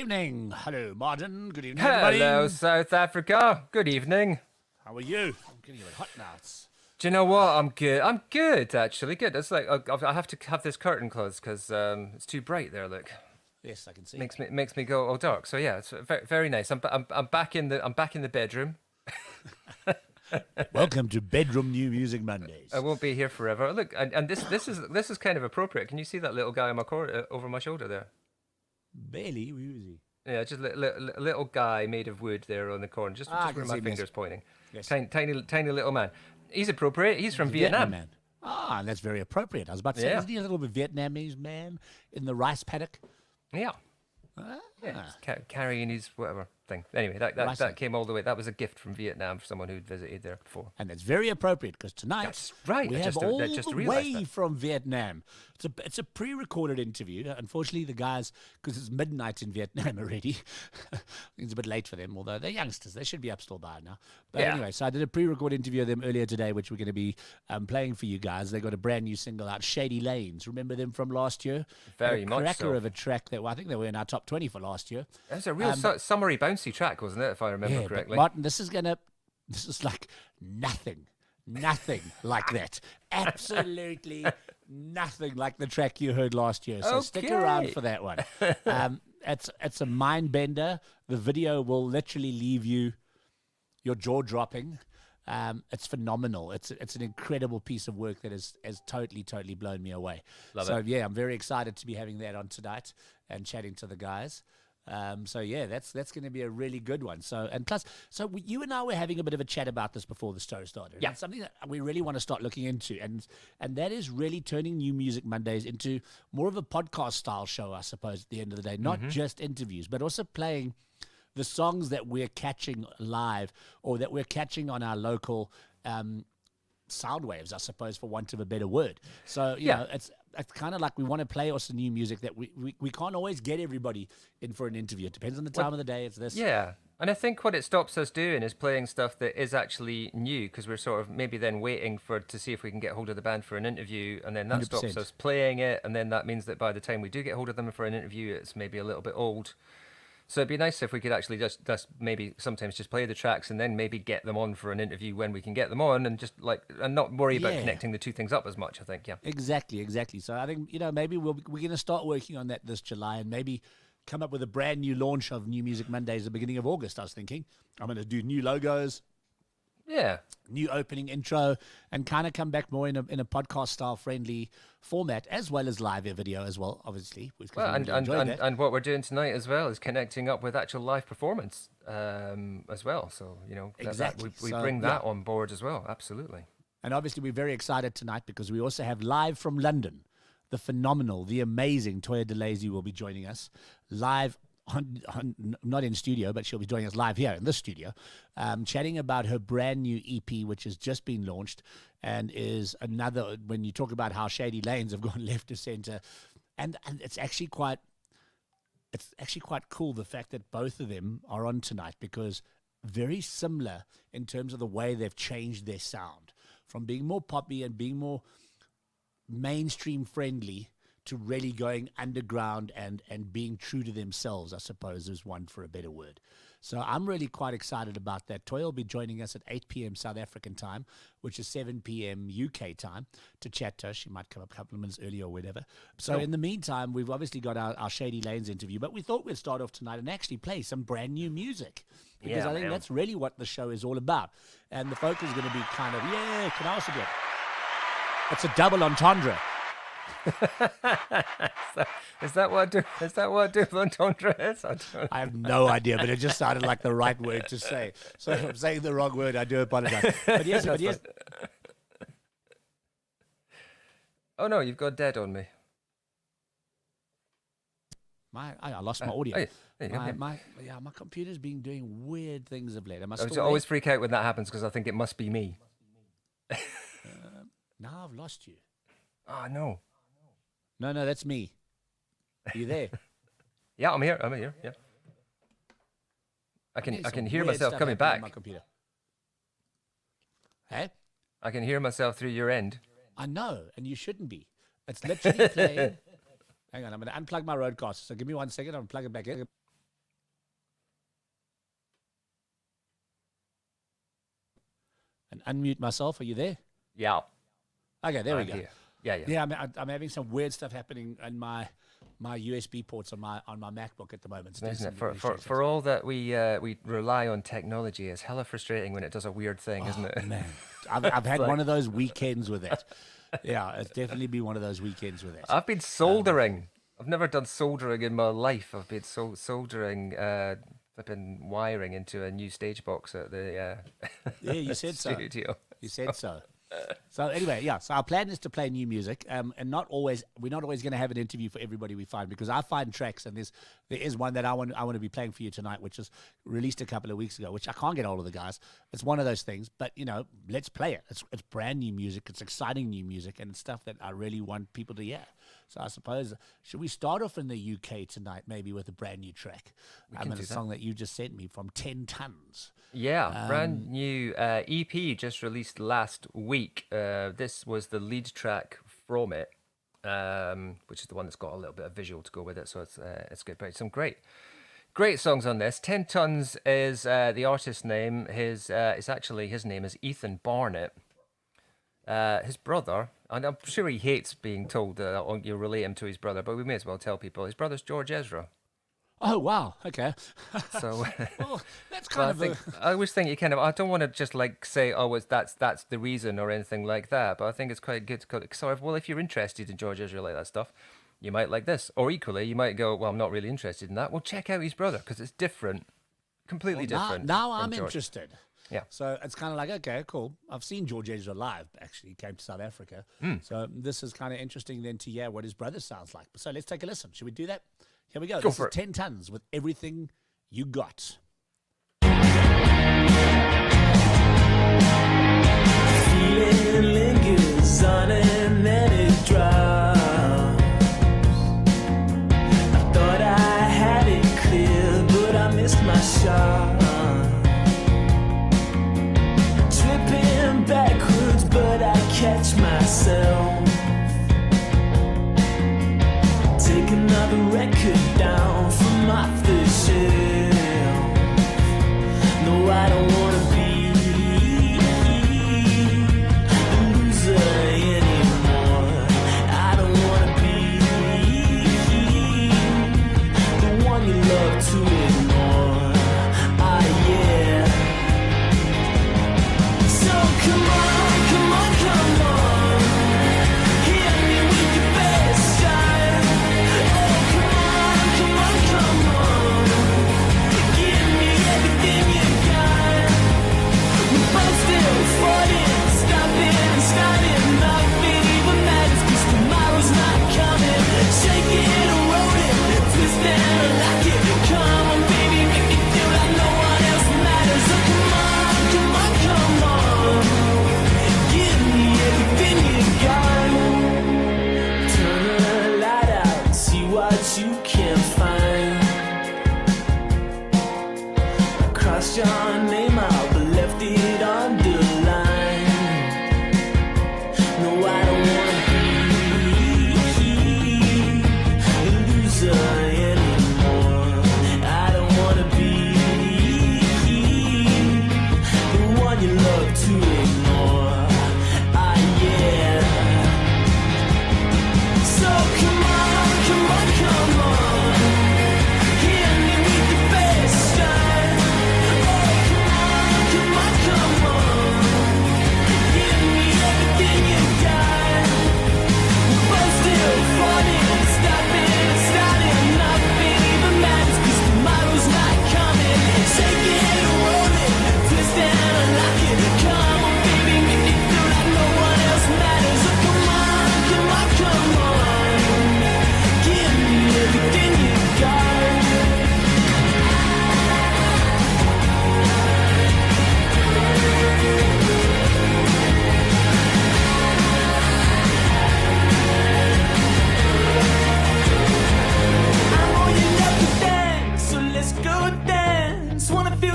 evening. Hello, Martin. Good evening, everybody. Hello, South Africa. Good evening. How are you? I'm getting a bit hot now. Do you know what? I'm good. I'm good, actually. Good. It's like I have to have this curtain closed because it's too bright there. Look. Yes, I can see. Makes me go all dark. So yeah, it's very, very nice. I'm back in the bedroom. Welcome to Bedroom New Music Mondays. I won't be here forever. Look, and this is kind of appropriate. Can you see that little guy on my over my shoulder there? Barely. Who is he? Yeah, just a little guy made of wood there on the corner, just where my finger's pointing. Yes. Tiny little man. He's appropriate. He's from Vietnam. Man. Ah, that's very appropriate. I was about to say, isn't he a little bit Vietnamese man in the rice paddock? Yeah. Yeah, carrying his whatever thing. Anyway, that came all the way. That was a gift from Vietnam for someone who'd visited there before. And it's very appropriate because tonight That's right. we I have just all just the realized way that. from Vietnam. It's a pre-recorded interview. Unfortunately, the guys, because it's midnight in Vietnam already, it's a bit late for them, although they're youngsters. They should be up still by now. But Yeah. anyway, so I did a pre-recorded interview of them earlier today, which we're going to be playing for you guys. They got a brand new single out, Shady Lanes. Remember them from last year? Very a much cracker so. of a track that I think they were in our top 20 for last year. It was a real summery, bouncy track, wasn't it? If I remember But correctly. Martin, this is like nothing like that. Absolutely nothing like the track you heard last year. So stick around Okay. for that one. It's a mind bender. The video will literally leave your jaw dropping. It's phenomenal. It's an incredible piece of work that has totally blown me away. Love so it. yeah, I'm very excited to be having that on tonight and chatting to the guys. So yeah, that's going to be a really good one. So you and I were having a bit of a chat about this before the show started. Yeah. It's something that we really want to start looking into, and that is really turning New Music Mondays into more of a podcast style show, I suppose. At the end of the day, not just interviews, but also playing the songs that we're catching live or that we're catching on our local sound waves, I suppose, for want of a better word. So you know, it's kind of like we want to play also new music that we can't always get everybody in for an interview. It depends on the time of the day. It's this. Yeah. And I think what it stops us doing is playing stuff that is actually new, because we're sort of maybe then waiting to see if we can get hold of the band for an interview, and then that 100%. stops us playing it, and then that means that by the time we do get hold of them for an interview, it's maybe a little bit old. So it'd be nice if we could actually just maybe sometimes just play the tracks and then maybe get them on for an interview when we can get them on, and just and not worry about connecting the two things up as much, I think. Yeah. Exactly. So I think, maybe we're going to start working on that this July, and maybe come up with a brand new launch of New Music Mondays at the beginning of August. I was thinking I'm going to do new logos, Yeah. new opening intro, and kind of come back more in a podcast style friendly format, as well as live video as well, obviously. Well, and what we're doing tonight as well is connecting up with actual live performance as well. So, Exactly. we So, bring that on board as well. Absolutely. And obviously we're very excited tonight because we also have live from London, the phenomenal, the amazing TOYA DELAZY will be joining us live not in studio, but she'll be joining us live here in this studio, chatting about her brand new EP, which has just been launched, and is another, when you talk about how Shady Lanes have gone left to center, and it's actually quite cool, the fact that both of them are on tonight, because very similar in terms of the way they've changed their sound from being more poppy and being more mainstream friendly to really going underground and being true to themselves, I suppose is one for a better word. So I'm really quite excited about that. TOYA will be joining us at 8 p.m. South African time, which is 7 p.m. UK time, to chat to us. She might come up a couple of minutes early or whatever. So in the meantime, we've obviously got our Shady Lanes interview, but we thought we'd start off tonight and actually play some brand new music, because I think that's really what the show is all about. And the focus is going to be kind of, can I also do it? It's a double entendre. Is that what I do? Is that what I do with entendre? I have no idea, but it just sounded like the right word to say. So if I'm saying the wrong word, I do apologize. But yes. Oh no, you've got dead on me. I lost my audio. Hey, there you go. My computer's been doing weird things of late. I always freak out when that happens, because I think it must be me. Now I've lost you. Oh no. No, that's me. Are you there? Yeah, I'm here. Yeah. I can hear myself coming back. My computer. Hey? I can hear myself through your end. I know, and you shouldn't be. It's literally playing. Hang on, I'm going to unplug my roadcaster. So give me 1 second. I'll plug it back in. unmute myself. Are you there? Yeah. Okay, there we go. Here. Yeah. Yeah, I'm having some weird stuff happening on my USB ports on my MacBook at the moment. Isn't it? For all that we rely on technology, it's hella frustrating when it does a weird thing, isn't it? Man, I've had one of those weekends with it. Yeah, it's definitely been one of those weekends with it. I've been soldering. I've never done soldering in my life. I've been soldering, flipping wiring into a new stage box at the yeah, you said studio. So. You said so. So anyway, yeah. So our plan is to play new music, and we're not always going to have an interview for everybody we find, because I find tracks, and there is one that I want to be playing for you tonight, which was released a couple of weeks ago, which I can't get hold of the guys. It's one of those things, but let's play it. It's brand new music. It's exciting new music, and it's stuff that I really want people to hear. So I suppose, should we start off in the UK tonight, maybe with a brand new track? A song that you just sent me from 10 Tons. Yeah, brand new EP just released last week. This was the lead track from it, which is the one that's got a little bit of visual to go with it. So it's good. But some great songs on this. 10 Tons is the artist's name. His name is Ethan Barnett. His brother, and I'm sure he hates being told that you relate him to his brother, but we may as well tell people his brother's George Ezra. Oh wow! Okay. So well, that's kind of. I always think I don't want to just say, that's the reason or anything like that. But I think it's quite good to if you're interested in George Ezra like that stuff, you might like this. Or equally, you might go, well, I'm not really interested in that. Well, check out his brother, because it's different, completely different. Now I'm interested. Yeah. So it's kind of like, okay, cool. I've seen George Ezra live. Actually, he came to South Africa. So this is kind of interesting then to hear what his brother sounds like. So let's take a listen. Should we do that? Here we go. This is 10 Tons with Everything You Got. Feeling lingers on and then it drops. I thought I had it clear, but I missed my shot. Tripping backwards, but I catch myself. Take another record down from off the shelf. No, I don't wanna be the loser anymore. I don't wanna be the one you love to ignore. Ah, yeah. So come on, come on, come on. Hit me with your best shot. Your name out, but left it underlined. No, I don't wanna be a loser anymore. I don't wanna be the one you love to ignore. Ah, yeah. So come on, come on, come on. Hit me with the best shot.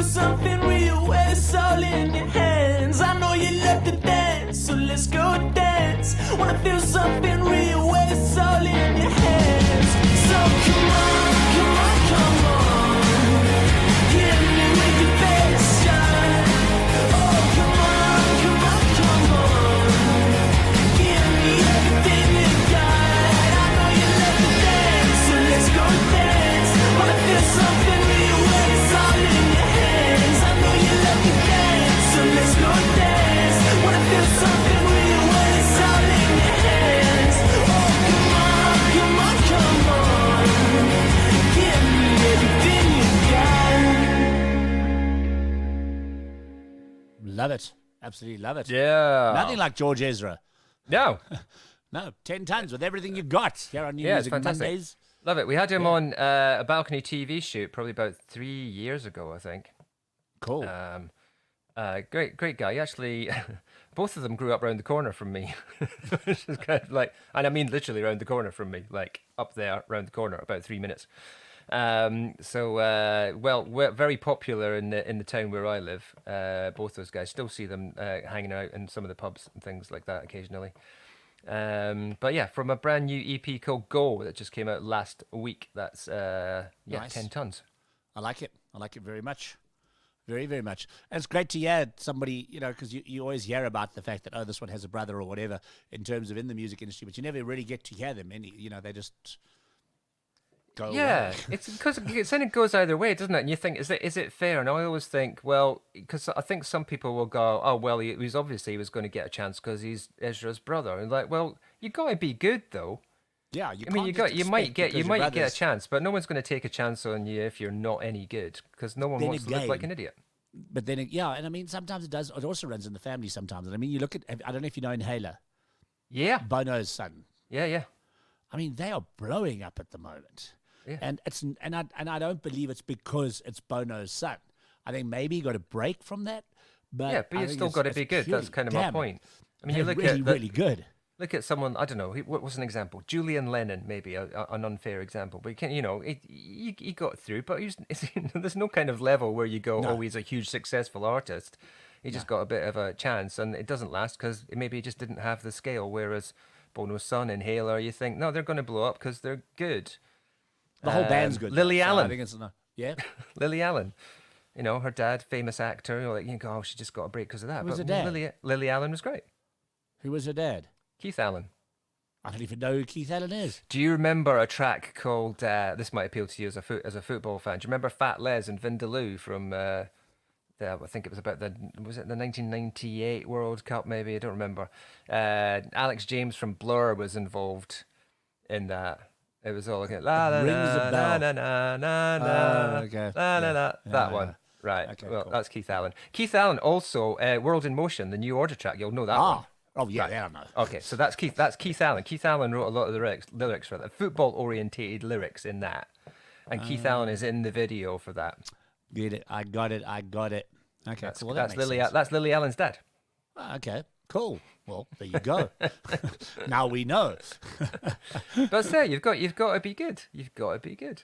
Something real where it's all in your hands. I know you love to dance, so let's go dance. Wanna feel something real where it's all in your hands. So come on, come on, come on. Hit me with your best shot. Oh, come on, come on. Love it. Absolutely love it. Yeah. Nothing like George Ezra. No. No, 10 tons with everything you got here on New Yeah, it's Music fantastic. Mondays. Love it. We had him on a balcony TV shoot probably about 3 years ago, I think. Cool. Great guy. He actually, both of them grew up around the corner from me, which is kind of like, and I mean literally around the corner from me, like up there around the corner, about 3 minutes. Well, we're very popular in the town where I live. Both those guys, still see them hanging out in some of the pubs and things like that occasionally. But yeah, from a brand new EP called Go that just came out last week. That's Nice. 10 tons. I like it. I like it very much. Very, very much. And it's great to hear somebody, because you always hear about the fact that, oh, this one has a brother or whatever in terms of in the music industry, but you never really get to hear them. They just go Yeah, away. it's because it goes either way, doesn't it? And you think, is it fair? And I always think, well, because I think some people will go, oh, well, he was going to get a chance because he's Ezra's brother, and like, well, you got to be good though. Yeah, You might get a chance, but no one's going to take a chance on you if you're not any good, because no one Then wants to look like again, an idiot. But then, and I mean, sometimes it does. It also runs in the family sometimes. And I mean, you look at, I don't know if you know Inhaler, Yeah, Bono's son. yeah. I mean, they are blowing up at the moment. Yeah. And I don't believe it's because it's Bono's son. I think maybe he got a break from that. But Yeah, but I you've think still got to be good. That's kind of my point. I mean, you look really, at really good. Look at someone, I don't know, what was an example? Julian Lennon, maybe an unfair example, but he got through, but there's no kind of level where you go, oh, he's a huge successful artist. He just got a bit of a chance, and it doesn't last because maybe he just didn't have the scale, whereas Bono's son, Inhaler, you think, no, they're going to blow up because they're good. The whole band's good. Lily though, so Allen. I think it's yeah. Lily Allen. Her dad, famous actor, oh, she just got a break because of that. Who was But her dad? Lily Allen was great. Who was her dad? Keith Allen. I don't even know who Keith Allen is. Do you remember a track called, this might appeal to you as a football fan, do you remember Fat Les and Vindaloo from, I think it was about the 1998 World Cup maybe, I don't remember. Alex James from Blur was involved in that. It was all like, la la la la la la la la okay. la la la, that Yeah, one. Right, Okay, well, cool. that's Keith Allen. Keith Allen also, World in Motion, the New Order track, you'll know that one. Oh, yeah, I don't know. Okay, so that's Keith Allen. Keith Allen wrote a lot of the lyrics for that, football-orientated lyrics in that. And Keith Allen is in the video for that. Get it. I got it. Okay, That's, cool. that's That makes Lily. sense. That's Lily Allen's dad. Okay, cool. Well, there you go. Now we know. But there, you've got to be good. You've got to be good.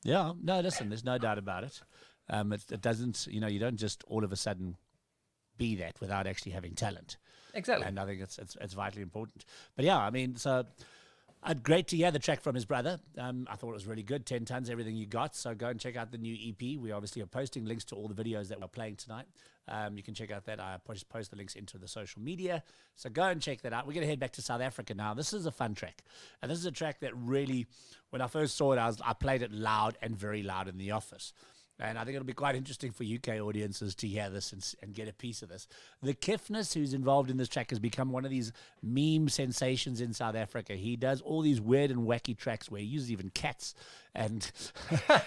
Yeah, no, listen, there's no doubt about it. It doesn't, you don't just all of a sudden be that without actually having talent. Exactly. And I think it's vitally important. But yeah, I mean, so great to hear the track from his brother. I thought it was really good. 10 tons, everything you got. So go and check out the new EP. We obviously are posting links to all the videos that we're playing tonight. You can check out that. I post the links into the social media. So go and check that out. We're going to head back to South Africa now. This is a fun track. And this is a track that really, when I first saw it, I played it loud and very loud in the office. And I think it'll be quite interesting for UK audiences to hear this and get a piece of this. The Kiffness, who's involved in this track, has become one of these meme sensations in South Africa. He does all these weird and wacky tracks where he uses even cats and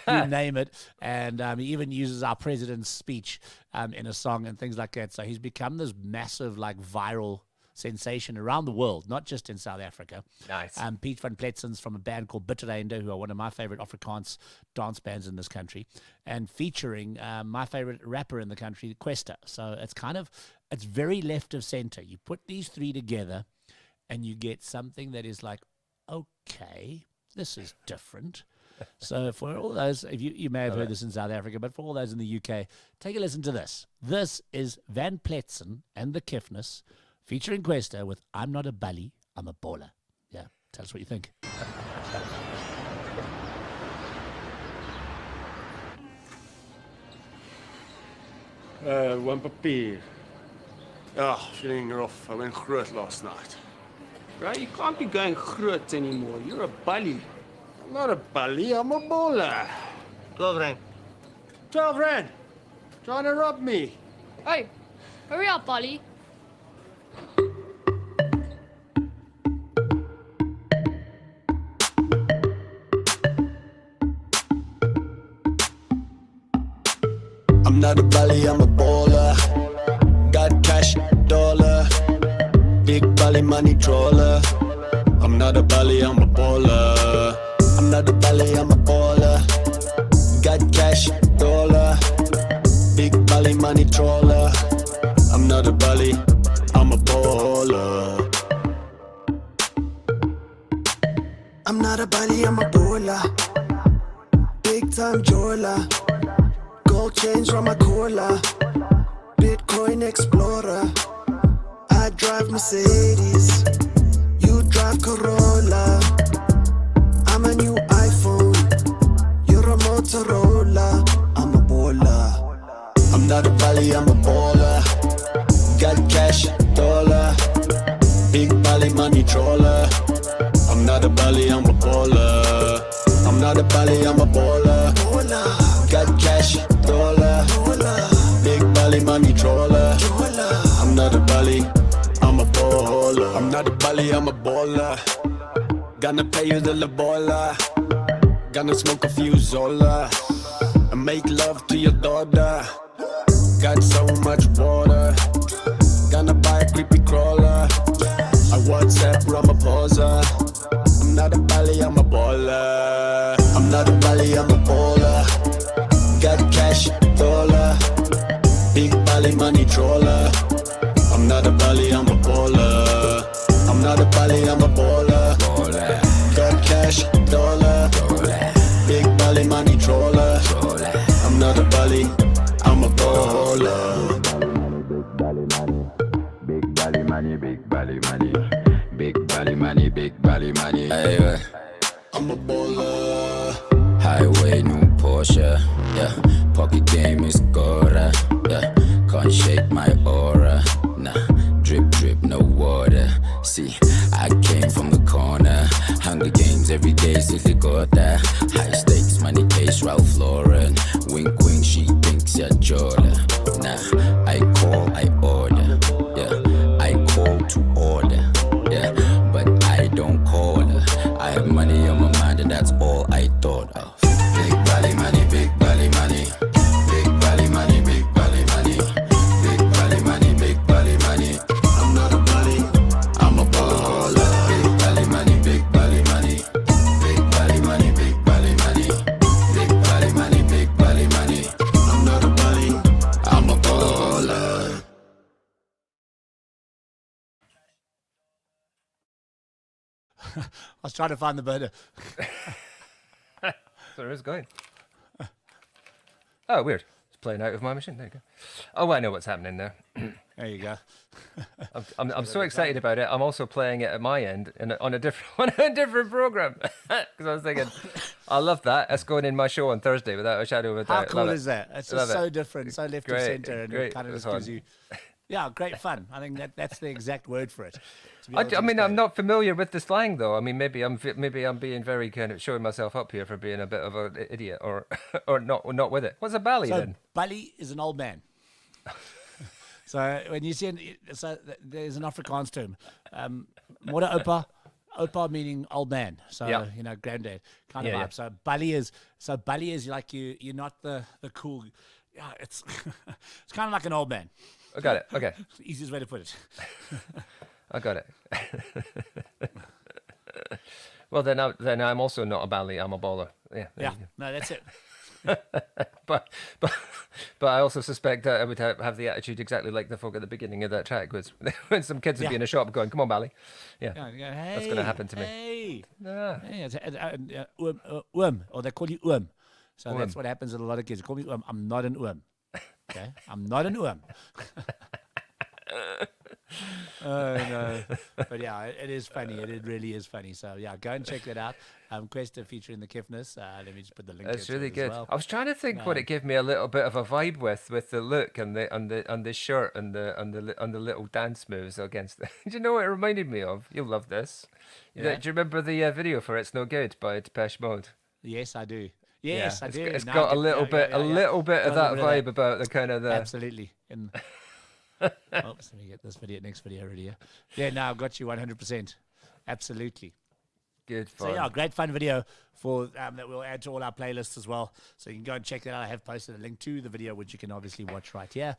you name it. And he even uses our president's speech in a song and things like that. So he's become this massive, viral sensation around the world, not just in South Africa. Nice. Piet van Pletsen's from a band called Bitterende, who are one of my favorite Afrikaans dance bands in this country, and featuring my favorite rapper in the country, Kwesta. So it's very left of center. You put these three together and you get something that is like, okay, this is different. So for all those, if you may have heard this in South Africa, but for all those in the UK, take a listen to this. This is Van Pletsen and the Kiffness, featuring Kwesta with I'm Not a Bully, I'm a Baller. Yeah, tell us what you think. One papier. Oh, feeling rough. I went groot last night. Right, you can't be going groot anymore. You're a bully. I'm not a bully, I'm a baller. 12 rand. 12 rand. Trying to rob me. Hey, hurry up, Polly. I'm not a bully, I'm a baller. Got Bali money trawler. I'm not a Bali, I'm a baller. I'm not a Bali, I'm a baller. Got cash, dollar. Big Bali money trawler. I'm not a Bali, I'm a baller. I'm not a Bali, I'm a baller. Big time jeweler. Gold chains from my cola. Bitcoin explorer. I drive Mercedes. You drive Corolla. I'm a new iPhone. You're a Motorola. I'm a baller. I'm not a Bali, I'm a baller. Got cash, dollar. Big Bali money trawler. I'm not a Bali, I'm a baller. I'm not a Bali, I'm a baller. Got cash, dollar. Big Bali money trawler. I'm not a Bali, I'm a baller. I'm not a Bali, I'm a baller. Gonna pay you the baller. Gonna smoke a few Zola and make love to your daughter. Got so much water. Gonna buy a creepy crawler. I WhatsApp Ramaphosa. I'm not a Bali, I'm a baller. I'm not a Bali, I'm a baller. Got cash, dollar. Big Bali money trawler. I'm not a Bali, I'm a baller. I'm not a Bali, I'm a baller. Got cash, dollar. Big Bali money trawler. I'm not a Bali, I'm a baller. Big Bali money, big Bali money, big Bali money, big Bali money. Hey, I'm a baller. highway, new Porsche. Yeah, pocket game is Gora. Yeah, can't shake my aura. Nah, drip, drip, no water. See, I came from the corner. Hunger Games every day, since they got that. High stakes, money case, Ralph Lauren. Wink, wink, she thinks you're Jordan. Nah, I call, I order. Yeah, I call to order. Yeah, but I don't call her. I have money on my mind and that's all I thought of. Big Bali money, big Bali money. Big Bali money, big Bali money. Big Bali money, big Bali money. I'm not a Bali, I'm a baller. Big Bali money, big Bali money. Big Bali money, big Bali money. Big Bali money, big Bali money. I'm not a Bali, I'm a baller. I was trying to find the burner. So it's going. Oh, weird. It's playing out of my machine. There you go. Oh, I know what's happening there. There you go. I'm so excited about it. I'm also playing it at my end on a different on a different program because I was thinking, I love that. That's going in my show on Thursday without a shadow of a doubt. How cool is that? It's just so it. different, so left of Great, center, and great. it kind of It was just gives fun. you, yeah, great fun. I think that's the exact word for it. To be I able to mean, explain I'm it. not familiar with the slang though. I mean, maybe I'm being very kind of showing myself up here for being a bit of an idiot or or not with it. What's a bally So then? Bali is an old man. So when you see, so there's an Afrikaans term, Mora Opa, Opa meaning old man. So Yeah. you know, granddad kind Yeah, of yeah. vibe. So Bali is like you're not the cool. Yeah, it's it's kind of like an old man. I got it. Okay, It's the easiest way to put it. I got it. Well, then I'm also not a bally. I'm a baller. Yeah. there Yeah, you go. no, that's it. But I also suspect that I would have the attitude exactly like the folk at the beginning of that track was when some kids would be Yeah. in a shop going, "Come on, Bally." Yeah. Yeah, you go, hey, That's gonna happen to me. Hey, Ah. hey, or they call you So that's what happens with a lot of kids. Call me I'm not an Okay, I'm not an Oh no, but yeah, it is funny. It really is funny. So yeah, go and check that out. Questa featuring the Kiffness. Let me just put the link. That's into really it as good. well. I was trying to think what it gave me a little bit of a vibe with the look and the shirt and the little dance moves against. Do you know what it reminded me of? You'll love this. Yeah. Do you remember the video for "It's No Good" by Depeche Mode? Yes, I do. Yes, I do. It's No, got I a get- little bit, yeah, a little bit of Got a that little bit vibe about the kind of the. Absolutely. And oops, let me get this video, next video already. Yeah, no, I've got you 100%. Absolutely. Good So fun. yeah, great fun video for that we'll add to all our playlists as well. So you can go and check that out. I have posted a link to the video, which you can obviously watch right here.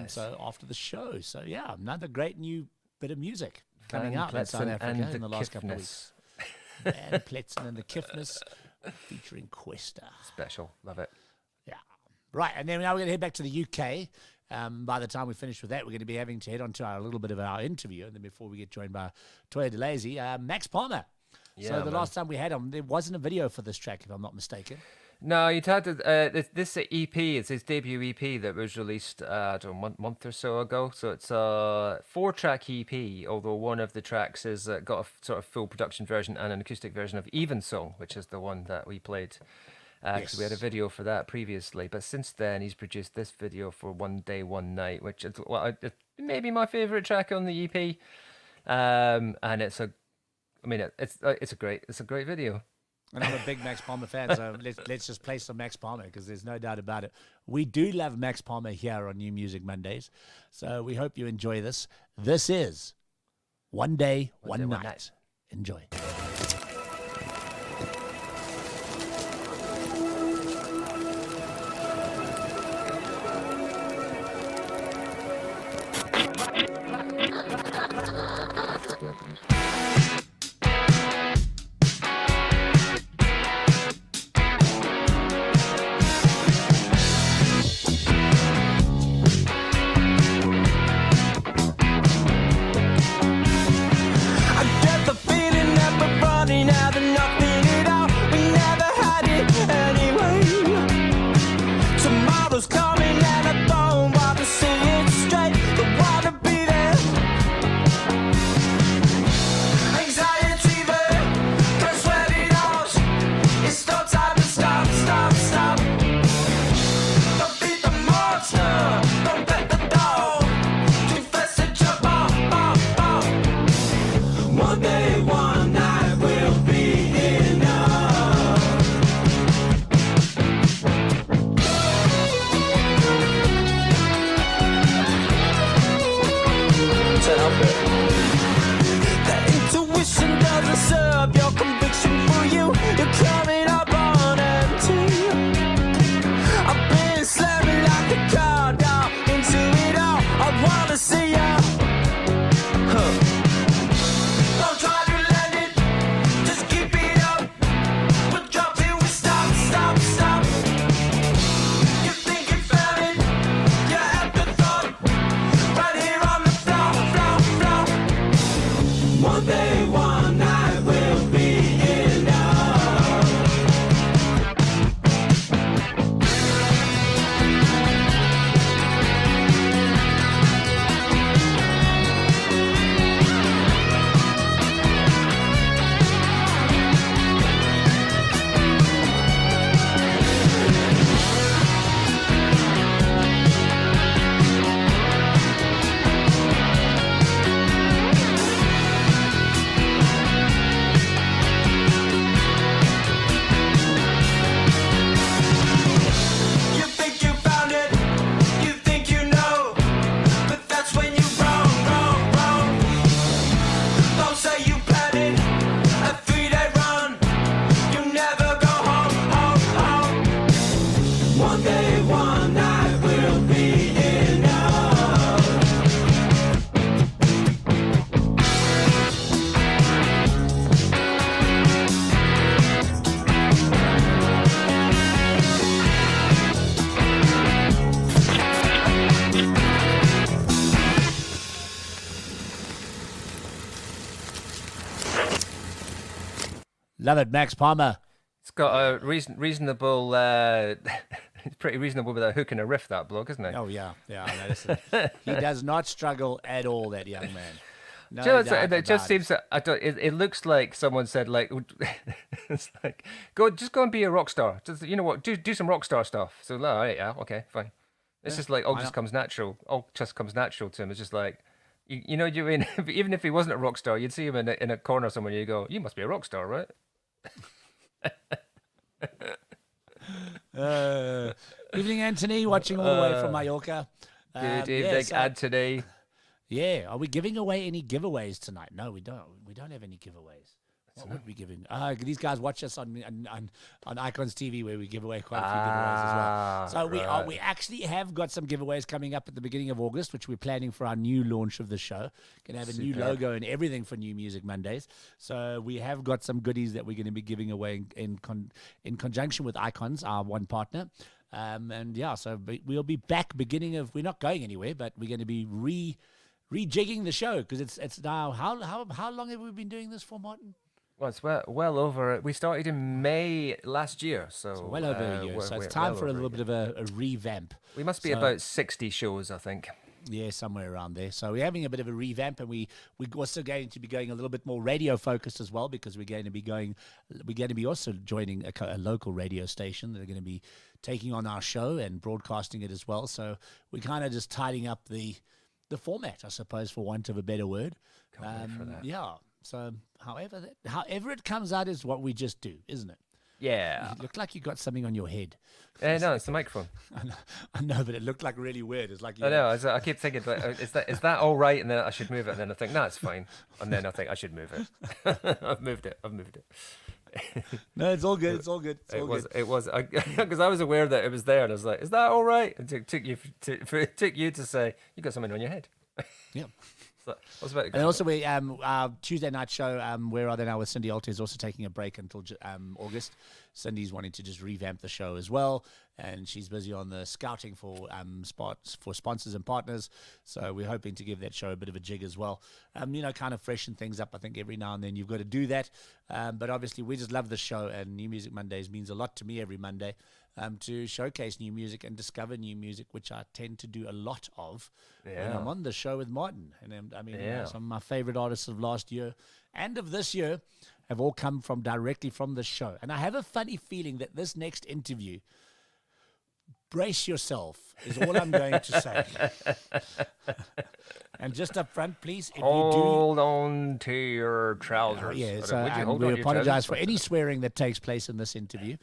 So after the show. So yeah, another great new bit of music. coming Van out in South Pletzen Africa and in the the last couple of Kiffness. weeks. Van Pletzen and the Kiffness featuring Questa. Special. Love it. Yeah. Right, and then now we're going to head back to the UK. By the time we finish with that, we're going to be having to head on to a little bit of our interview. And then before we get joined by TOYA DELAZY, Max Palmer. Yeah, so the man. last time we had him, there wasn't a video for this track, if I'm not mistaken. No, he'd had this EP. It's his debut EP that was released I don't know, month or so ago. So it's a 4-track EP, although one of the tracks has got a sort of full production version and an acoustic version of Even Song, which is the one that we played. Because we had a video for that previously. But since then, he's produced this video for One Day, One Night, which is maybe my favourite track on the EP. And it's a great video. And I'm a big Max Palmer fan, so let's just play some Max Palmer because there's no doubt about it. We do love Max Palmer here on New Music Mondays, so we hope you enjoy this. This is One Day, One Night. Enjoy. I get the feeling that we're running out of nothing at all. We never had it anyway. Tomorrow's coming and I don't want to see it straight. Don't want to be there. Anxiety there, can't sweat it out. It's no time to stop, stop, stop. Don't beat the monster, don't bet the dog. Confess to jump off, off, off. One day, one night will be enough. To help it. The intuition doesn't serve your conviction for you. You're coming up on empty. I've been slamming like a car down into it all. I wanna see ya. Don't try to land it, just keep it up. We'll drop till we stop, stop, stop. You think you found it, you have the thought. Right here on the floor, floor, floor. One day, one night will be enough. You think you found it, you think you know, but that's when you wrong, wrong, wrong. Don't say you planned it, a 3-day run, you never go home, home, home. One day, one night will be enough. Love it, Max Palmer. It's got a reasonable. It's pretty reasonable with a hook and a riff, that bloke, isn't it? Oh, yeah. Yeah, I know, listen, he does not struggle at all, that young man. No Just, doubt it just about seems that it looks like someone said like it's like go and be a rock star. Just, you know what, do some rock star stuff. So all right, yeah, okay, fine. It's just like all why just not? comes natural. All just comes natural to him. It's just like you know you mean even if he wasn't a rock star, you'd see him in a corner somewhere. You go, you must be a rock star, right? Evening, Anthony, watching all the way from Mallorca. Good evening, so- Anthony. Yeah, are we giving away any giveaways tonight? No, we don't. We don't have any giveaways. What would we give in? These guys watch us on Icons TV where we give away quite a few giveaways as well. So So we actually have got some giveaways coming up at the beginning of August, which we're planning for our new launch of the show. Going to have a new logo and everything for New Music Mondays. So we have got some goodies that we're going to be giving away in conjunction with Icons, our one partner. And yeah, so we'll be back we're not going anywhere, but we're going to be rejigging the show because it's now, how long have we been doing this for, Martin? Well, it's well over. We started in May last year, so well over a year. So it's time for a little bit of a revamp. We must be about 60 shows, I think. Yeah, somewhere around there. So we're having a bit of a revamp, and we're also going to be going a little bit more radio focused as well, because we're going to be also joining a local radio station that are going to be taking on our show and broadcasting it as well. So we're kind of just tidying up the format, I suppose, for want of a better word. Can't wait for that. Yeah. So however it comes out is what we just do, isn't it? Yeah. You look like you got something on your head. No, it's the microphone. I know, but it looked like really weird. It's like I know. I keep thinking, is that all right? And then I should move it. And then I think, no, it's fine. And then I think I should move it. I've moved it. No, it's all good. It's all good. It was because I was aware that it was there, and I was like, is that all right? And it took you to say you got something on your head. Yeah. And also, our Tuesday night show, Where Are They Now with Cindy Alter, is also taking a break until August. Cindy's wanting to just revamp the show as well, and she's busy on the scouting for sponsors and partners. So we're hoping to give that show a bit of a jig as well. Kind of freshen things up. I think every now and then you've got to do that. But obviously, we just love the show, and New Music Mondays means a lot to me every Monday. To showcase new music and discover new music, which I tend to do a lot of when I'm on the show with Martin. And some of my favorite artists of last year and of this year have all come directly from the show. And I have a funny feeling that this next interview, brace yourself, is all I'm going to say. And just up front, please, if hold on to your trousers. We apologize for any swearing that takes place in this interview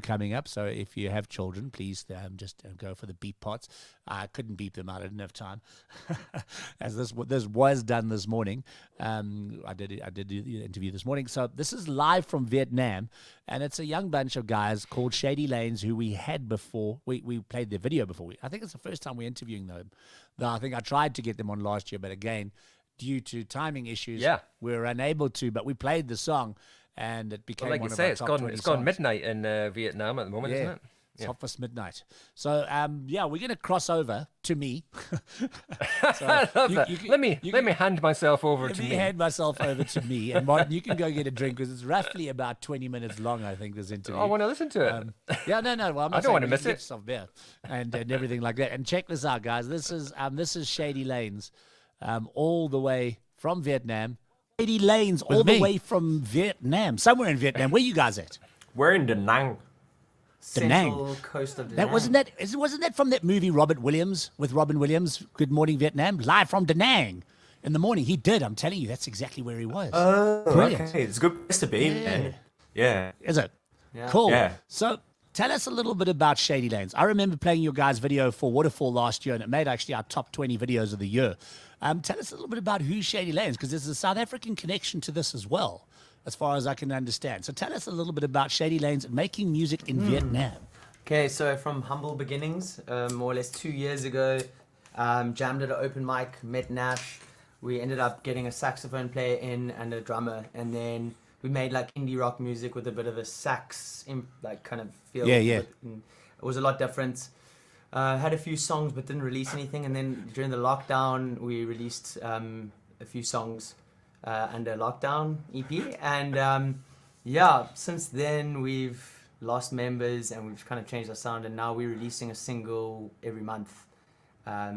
coming up. So if you have children, please just go for the beep parts. I couldn't beep them out. I didn't have time. As this was done this morning. I did the interview this morning. So this is live from Vietnam, and it's a young bunch of guys called Shady Lanes who we had before. We played their video before. I think it's the first time we're interviewing them. Though I think I tried to get them on last year, but again, due to timing issues, we were unable to. But we played the song, and it became one of our top 20 songs. It's gone midnight in Vietnam at the moment, isn't it? It's half past midnight. So, we're going to cross over to me. So I love that. Let me hand myself over to me. Let me hand myself over to me. And Martin, you can go get a drink because it's roughly about 20 minutes long, I think, this interview. I want to listen to it. No. Well, I don't want to miss it. Some beer and everything like that. And check this out, guys. This is Shady Lanes, all the way from Vietnam. Shady Lanes, all the way from Vietnam. Somewhere in Vietnam. Where you guys at? We're in Da Nang. Central coast of Da Nang. Wasn't that from that movie Robin Williams, Good Morning Vietnam, live from Da Nang in the morning? He did. I'm telling you, that's exactly where he was. Oh, okay. It's a good place to be. Yeah. Is it? Yeah. Cool. Yeah. So tell us a little bit about Shady Lanes. I remember playing your guys' video for Waterfall last year, and it made actually our top 20 videos of the year. Tell us a little bit about who's Shady Lanes, because there's a South African connection to this as well, as far as I can understand. So tell us a little bit about Shady Lanes and making music in Vietnam. Okay, so from humble beginnings, more or less 2 years ago, jammed at an open mic, met Nash. We ended up getting a saxophone player in and a drummer, and then we made like indie rock music with a bit of a sax kind of feel. It was a lot different. Had a few songs but didn't release anything, and then during the lockdown we released a few songs under lockdown EP, and since then we've lost members and we've kind of changed our sound, and now we're releasing a single every month.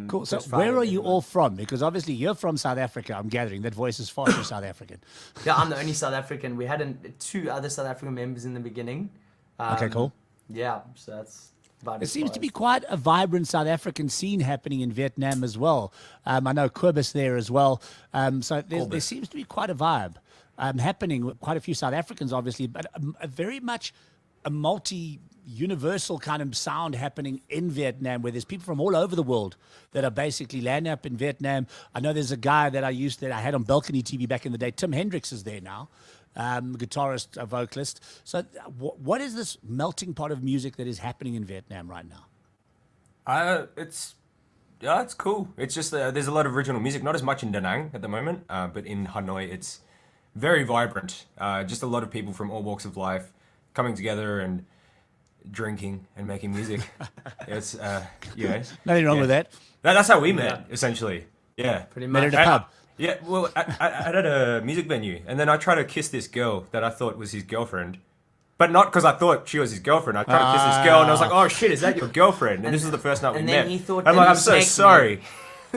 Cool. So where are you all from? Because obviously you're from South Africa, I'm gathering. That voice is far too South African. Yeah, I'm the only South African. We had two other South African members in the beginning. Okay, cool. Yeah, so that's about it. There seems to be quite a vibrant South African scene happening in Vietnam as well. I know Kobus there as well. So there seems to be quite a vibe happening with quite a few South Africans, obviously, but a very much a multi-universal kind of sound happening in Vietnam, where there's people from all over the world that are basically landing up in Vietnam. I know there's a guy that I had on PockitTV back in the day. Tim Hendricks is there now, guitarist, a vocalist. So what is this melting pot of music that is happening in Vietnam right now? It's cool. It's just there's a lot of original music, not as much in Da Nang at the moment, but in Hanoi it's very vibrant. Just a lot of people from all walks of life coming together and drinking and making music. It's Nothing wrong with that. That's how we met, essentially. Yeah, Pretty Met much. at a pub. yeah. Well, I at a music venue, and then I tried to kiss this girl that I thought was his girlfriend. But not because I thought she was his girlfriend. I tried to kiss this girl, and I was like, "Oh shit, is that your girlfriend?" And this was the first night we and met. then he thought I'm that like, you "I'm so snaked me." sorry."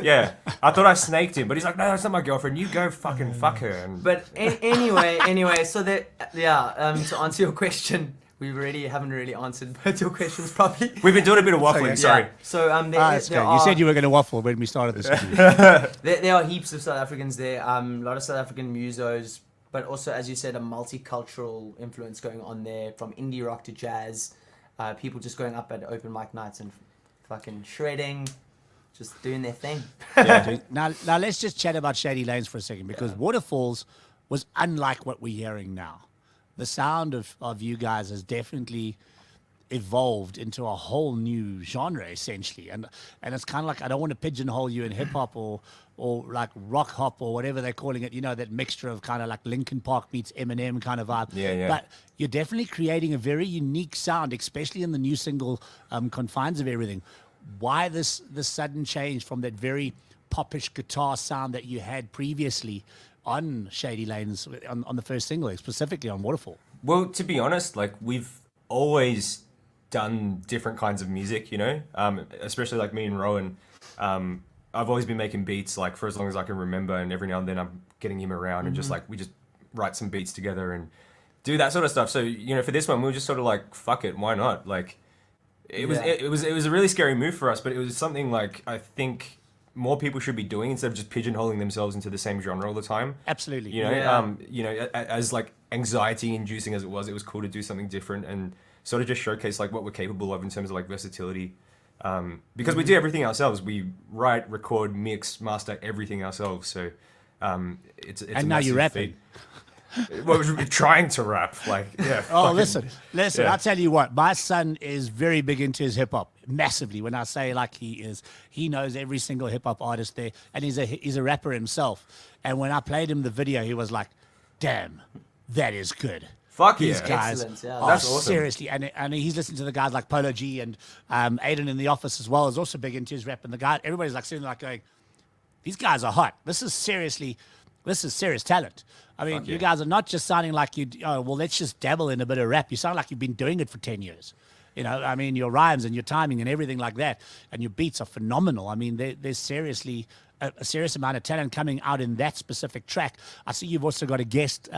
Yeah, I thought I snaked him, but he's like, "No, that's not my girlfriend. You go fucking fuck her." And But anyway, so that to answer your question, we haven't really answered both your questions properly. we've been doing a bit of waffling. okay. Sorry. Yeah. So That's there okay. are, You said you were going to waffle when we started this. there are heaps of South Africans there. A lot of South African musos, but also, as you said, a multicultural influence going on there, from indie rock to jazz. People just going up at open mic nights and fucking shredding, just doing their thing. Now let's just chat about Shady Lanes for a second, because Waterfalls was unlike what we're hearing now. The sound of you guys has definitely evolved into a whole new genre, essentially. And it's kind of like, I don't want to pigeonhole you in hip hop or like rock hop or whatever they're calling it, that mixture of kind of like Linkin Park meets Eminem kind of vibe. Yeah. But you're definitely creating a very unique sound, especially in the new single, Confines of Everything. Why this sudden change from that very popish guitar sound that you had previously on Shady Lanes on the first single, specifically on Waterfall? Well, to be honest, like we've always done different kinds of music, especially like me and Rowan. I've always been making beats like for as long as I can remember, and every now and then I'm getting him around and just like we just write some beats together and do that sort of stuff. So for this one we were just sort of like, fuck it, why not? Like it was a really scary move for us, but it was something like I think more people should be doing instead of just pigeonholing themselves into the same genre all the time. Absolutely. As like anxiety inducing as it was cool to do something different and sort of just showcase like what we're capable of in terms of like versatility. Because we do everything ourselves. We write, record, mix, master everything ourselves. So it's And a now you're massive rapping. feat. Well, we're trying to rap, like Oh, listen. yeah. I'll tell you what. My son is very big into his hip hop, massively. When I say like he is, he knows every single hip hop artist there, and he's a rapper himself. And when I played him the video, he was like, "Damn, that is good." Fuck These yeah. guys Excellent, yeah. are That's awesome. seriously, and he's listening to the guys like Polo G and Aiden in the office as well is also big into his rap. And the guy, everybody's like sitting there like going, "These guys are hot. This is serious talent." I mean, yeah. you guys are not just sounding like let's just dabble in a bit of rap. You sound like you've been doing it for 10 years. I mean, your rhymes and your timing and everything like that, and your beats are phenomenal. I mean, there's seriously a serious amount of talent coming out in that specific track. I see you've also got a guest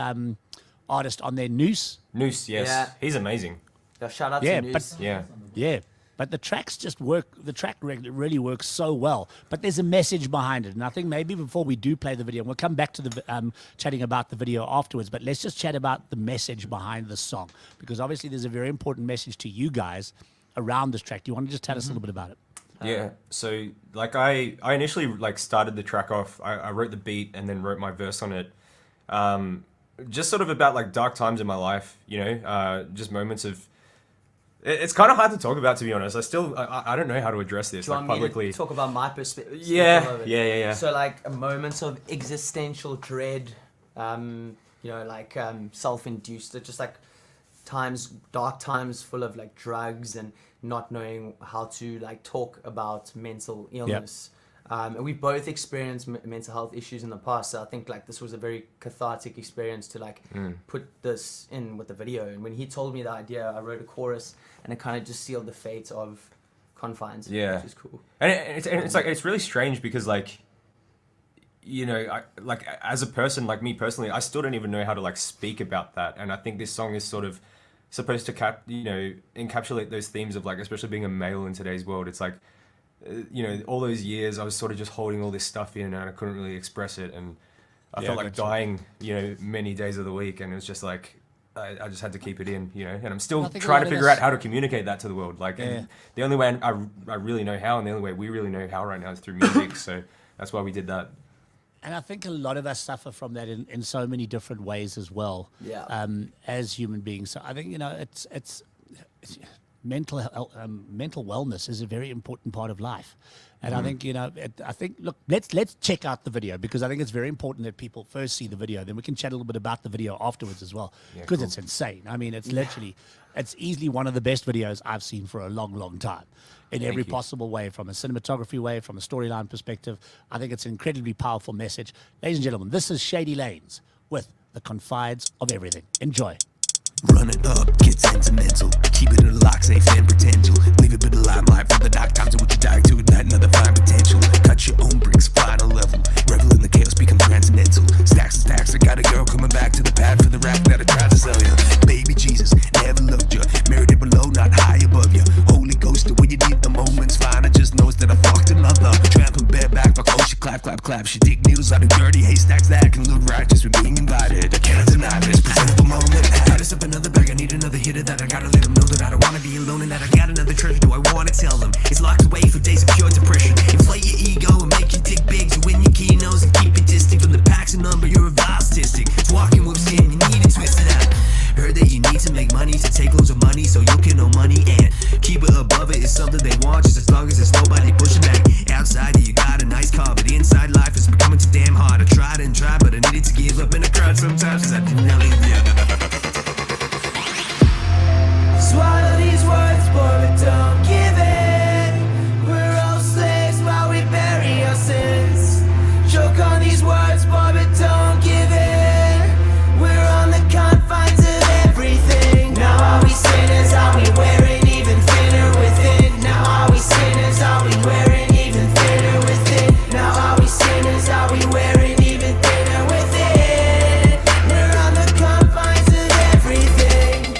artist on there, Noose. Noose, yes. Yeah. He's amazing. Shout out Yeah, to but News. Yeah, but the tracks just work. The track really works so well. But there's a message behind it, and I think maybe before we do play the video, we'll come back to the chatting about the video afterwards. But let's just chat about the message behind the song, because obviously there's a very important message to you guys around this track. Do you want to just tell us a little bit about it? Yeah. So like I initially like started the track off. I wrote the beat and then wrote my verse on it. Just sort of about like dark times in my life, just moments of. It's kind of hard to talk about, to be honest. I don't know how to address this Do you like want me publicly. to talk about my perspective? Yeah. So like moments of existential dread, self-induced. They're just like dark times full of like drugs and not knowing how to like talk about mental illness. And we both experienced mental health issues in the past. So I think like this was a very cathartic experience to like put this in with the video. And when he told me the idea, I wrote a chorus and it kind of just sealed the fate of Confines. Yeah. Which is cool. And it's like it's really strange because like I like as a person, like me personally, I still don't even know how to like speak about that. And I think this song is sort of supposed to encapsulate those themes of like, especially being a male in today's world. It's like all those years I was sort of just holding all this stuff in and I couldn't really express it, and I felt like dying many days of the week, and it was just like I just had to keep it in, and I'm still trying to figure out how to communicate that to the world. Like, and the only way I really know how, and the only way we really know how right now is through music. So that's why we did that. And I think a lot of us suffer from that in so many different ways as well. Yeah. As human beings. So I think, it's mental wellness is a very important part of life. And I think, look, let's check out the video, because I think it's very important that people first see the video. Then we can chat a little bit about the video afterwards as well, because it's insane. I mean, it's literally, it's easily one of the best videos I've seen for a long, long time in every possible way, from a cinematography way, from a storyline perspective. I think it's an incredibly powerful message. Ladies and gentlemen, this is Shady Lanes with The Confides of Everything. Enjoy. Run it up, get sentimental. Keep it in a lock, safe and potential. Leave a bit of limelight for the dark times in which you die to ignite another fine potential. Cut your own bricks, final level. Revel in the chaos, become transcendental. Stacks and stacks, I got a girl coming back to the pad for the rap that I tried to sell you. Baby Jesus, never loved you. Married it below, not high above you. Holy Ghost, when you need the moments fine, I just knows that I fucked another. Tramping bareback, fuck, oh, she clap, clap, clap. She dig needles out of dirty haystacks that can look righteous with being invited. I cannot deny this presentable moment. Got us up another bag, I need another hitter that I gotta let them know that I don't wanna be alone and that I got another treasure. Do I wanna tell them? It's locked away for days of pure depression. Inflate your ego and make your dick big to win your keynotes and keep it distant from the packs and number. You're a vile statistic. It's walking with skin, you need to twist it out. Heard that you need to make money to take loads of money so you can know money and keep it above it is something they want, just as long as there's nobody pushing back. Outside you got a nice car, but inside life is becoming too damn hard. I tried and tried, but I needed to give up, and I cried sometimes cause I didn't know it. Swallow these words, boy, but don't give in. We're all slaves while we bury our sins. Choke on these words, boy, but don't give in. We're on the confines of everything. Now are we sinners? Are we wearing even thinner within? Now are we sinners? Are we wearing even thinner within? Now are we sinners? Are we wearing even thinner within? We're on the confines of everything.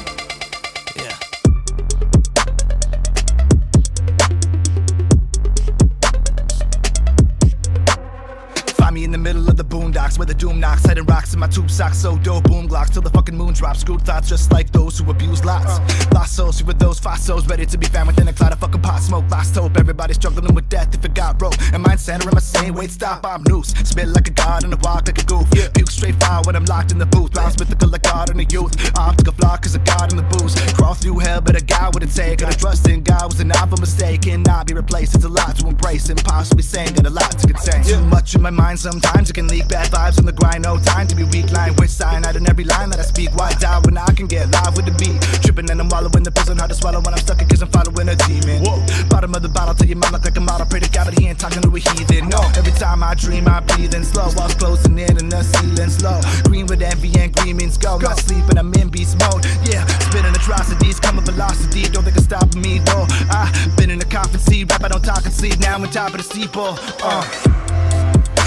Find me in the middle of the boondocks where the doom knocks, hiding rocks in my tube socks, so dope boom glocks till the fucking moon drops. Screwed thoughts just like those who abuse lots. Lost souls, see with those fossils ready to be found within a cloud of fucking pot smoke. Lost hope, everybody struggling with death if it got broke. And mine center in my same wait, stop, I'm loose. Spit like a god and I walk like a goof. Puke straight fire when I'm locked in the booth. Bounce mythical like God in the youth. Optical flock cause a god in the booze. Crawl through hell, but a God wouldn't take. And I trust in God was an awful mistake. Cannot be replaced, it's a lot to embrace. Impossibly sane, got a lot to contain. Too much in my mind sometimes, it can leak bad vibes on the grind. No time to be weak, lying with cyanide in every line that I speak. Why die when I can get live with the beat? Tripping and I'm wallowing the prison, hard to swallow when I'm stuck cause I'm following a demon. Bottom of the bottle till your mind look like a model. Pray to God, but he ain't talking to a heathen. No, every time I dream, I breathe in slow. Walls closing in and the ceiling slow. Green with envy and green means go. Not sleeping, I'm in beast mode. Yeah, spitting atrocities, coming velocity. Don't think it's stopping me though. I've been in the coffin seat, rap I don't talk and sleep. Now I'm on top of the steeple.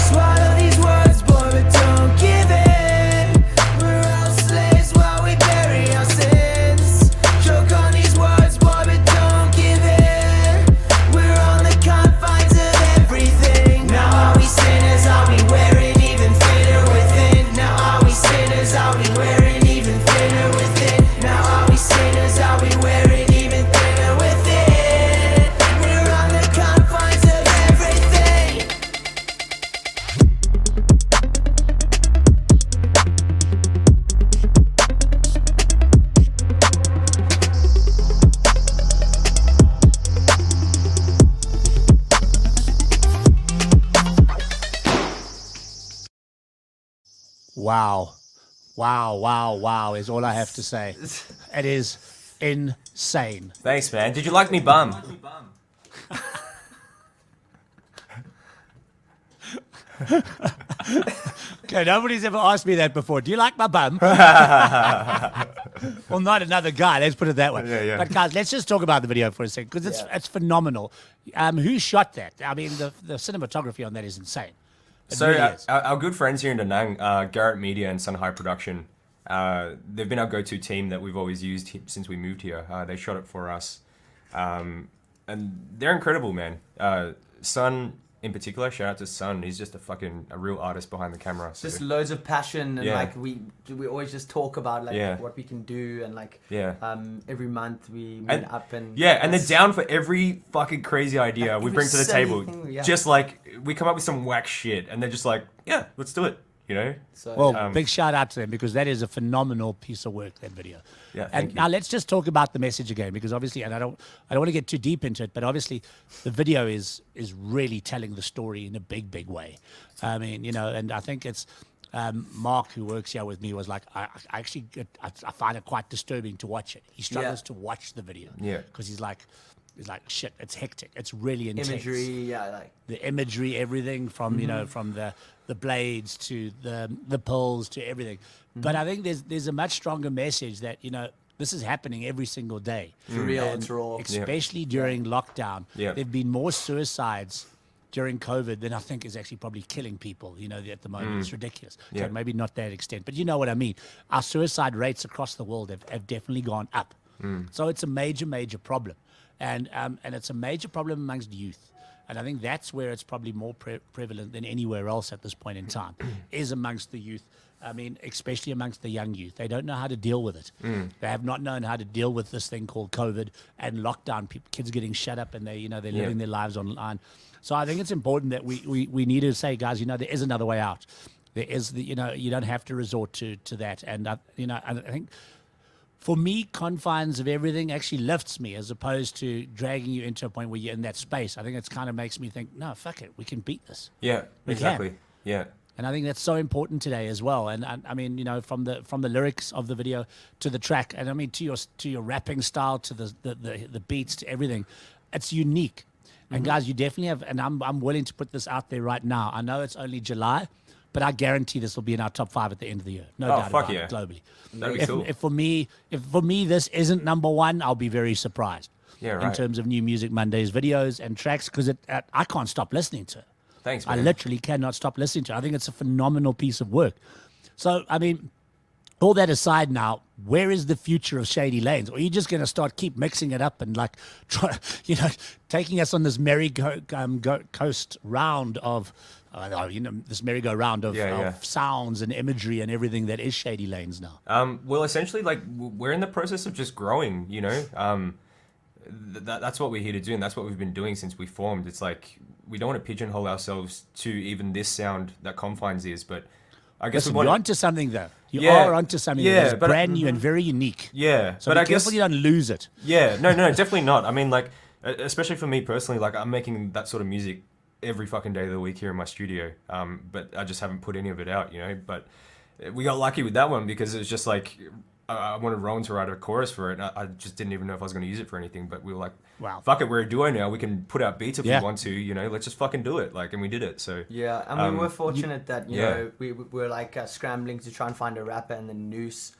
Swallow these words, boy, but don't give in. We're all slaves while we bury our sins. Choke on these words, boy, but don't give in. We're on the confines of everything. Now are we sinners? Are we wearing even thinner within? Now are we sinners? Are we wearing even thinner within? Now are we sinners? Are we wearing even thinner within? We're on the confines of everything. Wow. Wow, wow, wow is all I have to say. It is insane. Thanks, man. Did you like me bum? Okay, nobody's ever asked me that before. Do you like my bum? Well, not another guy. Let's put it that way. Yeah. But guys, let's just talk about the video for a second because it's phenomenal. Who shot that? I mean, the cinematography on that is insane. It So really is. our good friends here in Da Nang, Garrett Media and Sun High Production, they've been our go-to team that we've always used since we moved here. They shot it for us, and they're incredible, man. Sun in particular, shout out to Sun. He's just a real artist behind the camera. So. Just loads of passion and Yeah. like we always just talk about like Yeah. what we can do and like Yeah. every month we meet up and and they're it's- down for every fucking crazy idea we every bring to the silly table. thing, yeah. Just like we come up with some whack shit and they're just like, yeah, let's do it. you know. So, Well, big shout out to them because that is a phenomenal piece of work, that video. Yeah, And thank you. now let's just talk about the message again, because obviously, and I don't want to get too deep into it, but obviously the video is really telling the story in a big way. I mean, you know, and I think it's Mark, who works here with me, was like, I find it quite disturbing to watch it. He struggles to watch the video. Yeah. Because he's like, shit, it's hectic. It's really intense. imagery, yeah, like The imagery, everything from, you know, from the blades to the poles to everything. But I think there's a much stronger message that, you know, this is happening every single day. it's real, And it's raw. especially during lockdown. Yeah. There have been more suicides during COVID than I think is actually probably killing people, you know, at the moment. It's ridiculous. Yeah. Okay, maybe not that extent, but you know what I mean. Our suicide rates across the world have definitely gone up. So it's a major problem. And it's a major problem amongst youth. And I think that's where it's probably more prevalent than anywhere else at this point in time, is amongst the youth. I mean, especially amongst the young youth. They don't know how to deal with it. They have not known how to deal with this thing called COVID and lockdown. Kids getting shut up and they're living their lives online. So I think it's important that we need to say, guys, you know, there is another way out. There is, you know, you don't have to resort to that. And, you know, I think for me, confines of everything actually lifts me as opposed to dragging you into a point where you're in that space. I think it's kind of makes me think, no, fuck it, we can beat this. Yeah, We exactly. can. Yeah. And I think that's so important today as well. And I mean, you know, from the lyrics of the video to the track, and I mean to your rapping style, to the beats, to everything, it's unique. And guys, you definitely have. And I'm willing to put this out there right now. I know it's only July, but I guarantee this will be in our top 5 at the end of the year. No doubt about it, globally. That'd be cool. If for me this isn't number 1, I'll be very surprised. Yeah, right. In terms of New Music Mondays videos and tracks, because I can't stop listening to it. Thanks, I man. literally cannot stop listening to it. I think it's a phenomenal piece of work. So, I mean, all that aside now, where is the future of Shady Lanes? Or are you just going to keep mixing it up and like, try, you know, taking us on this coast round of, you know, this merry-go-round of sounds and imagery and everything that is Shady Lanes now? Well, essentially, like, we're in the process of just growing, you know? That's what we're here to do, and that's what we've been doing since we formed. It's like, we don't want to pigeonhole ourselves to even this sound that Confines is, but I guess Listen, you're onto something, though. You Yeah. are onto something Yeah, that's but- brand new and very unique. Yeah, So but be I careful guess you don't lose it. Yeah, no, definitely not. I mean, like, especially for me personally, like, I'm making that sort of music every fucking day of the week here in my studio. But I just haven't put any of it out, you know. But we got lucky with that one because it was just like I wanted Rowan to write a chorus for it. And I just didn't even know if I was going to use it for anything. But we were like, wow, fuck it, we're a duo now. We can put out beats if we want to, you know. Let's just fucking do it, like, and we did it. So yeah, I mean, we're fortunate that you yeah. know we were like scrambling to try and find a rapper, and then Noose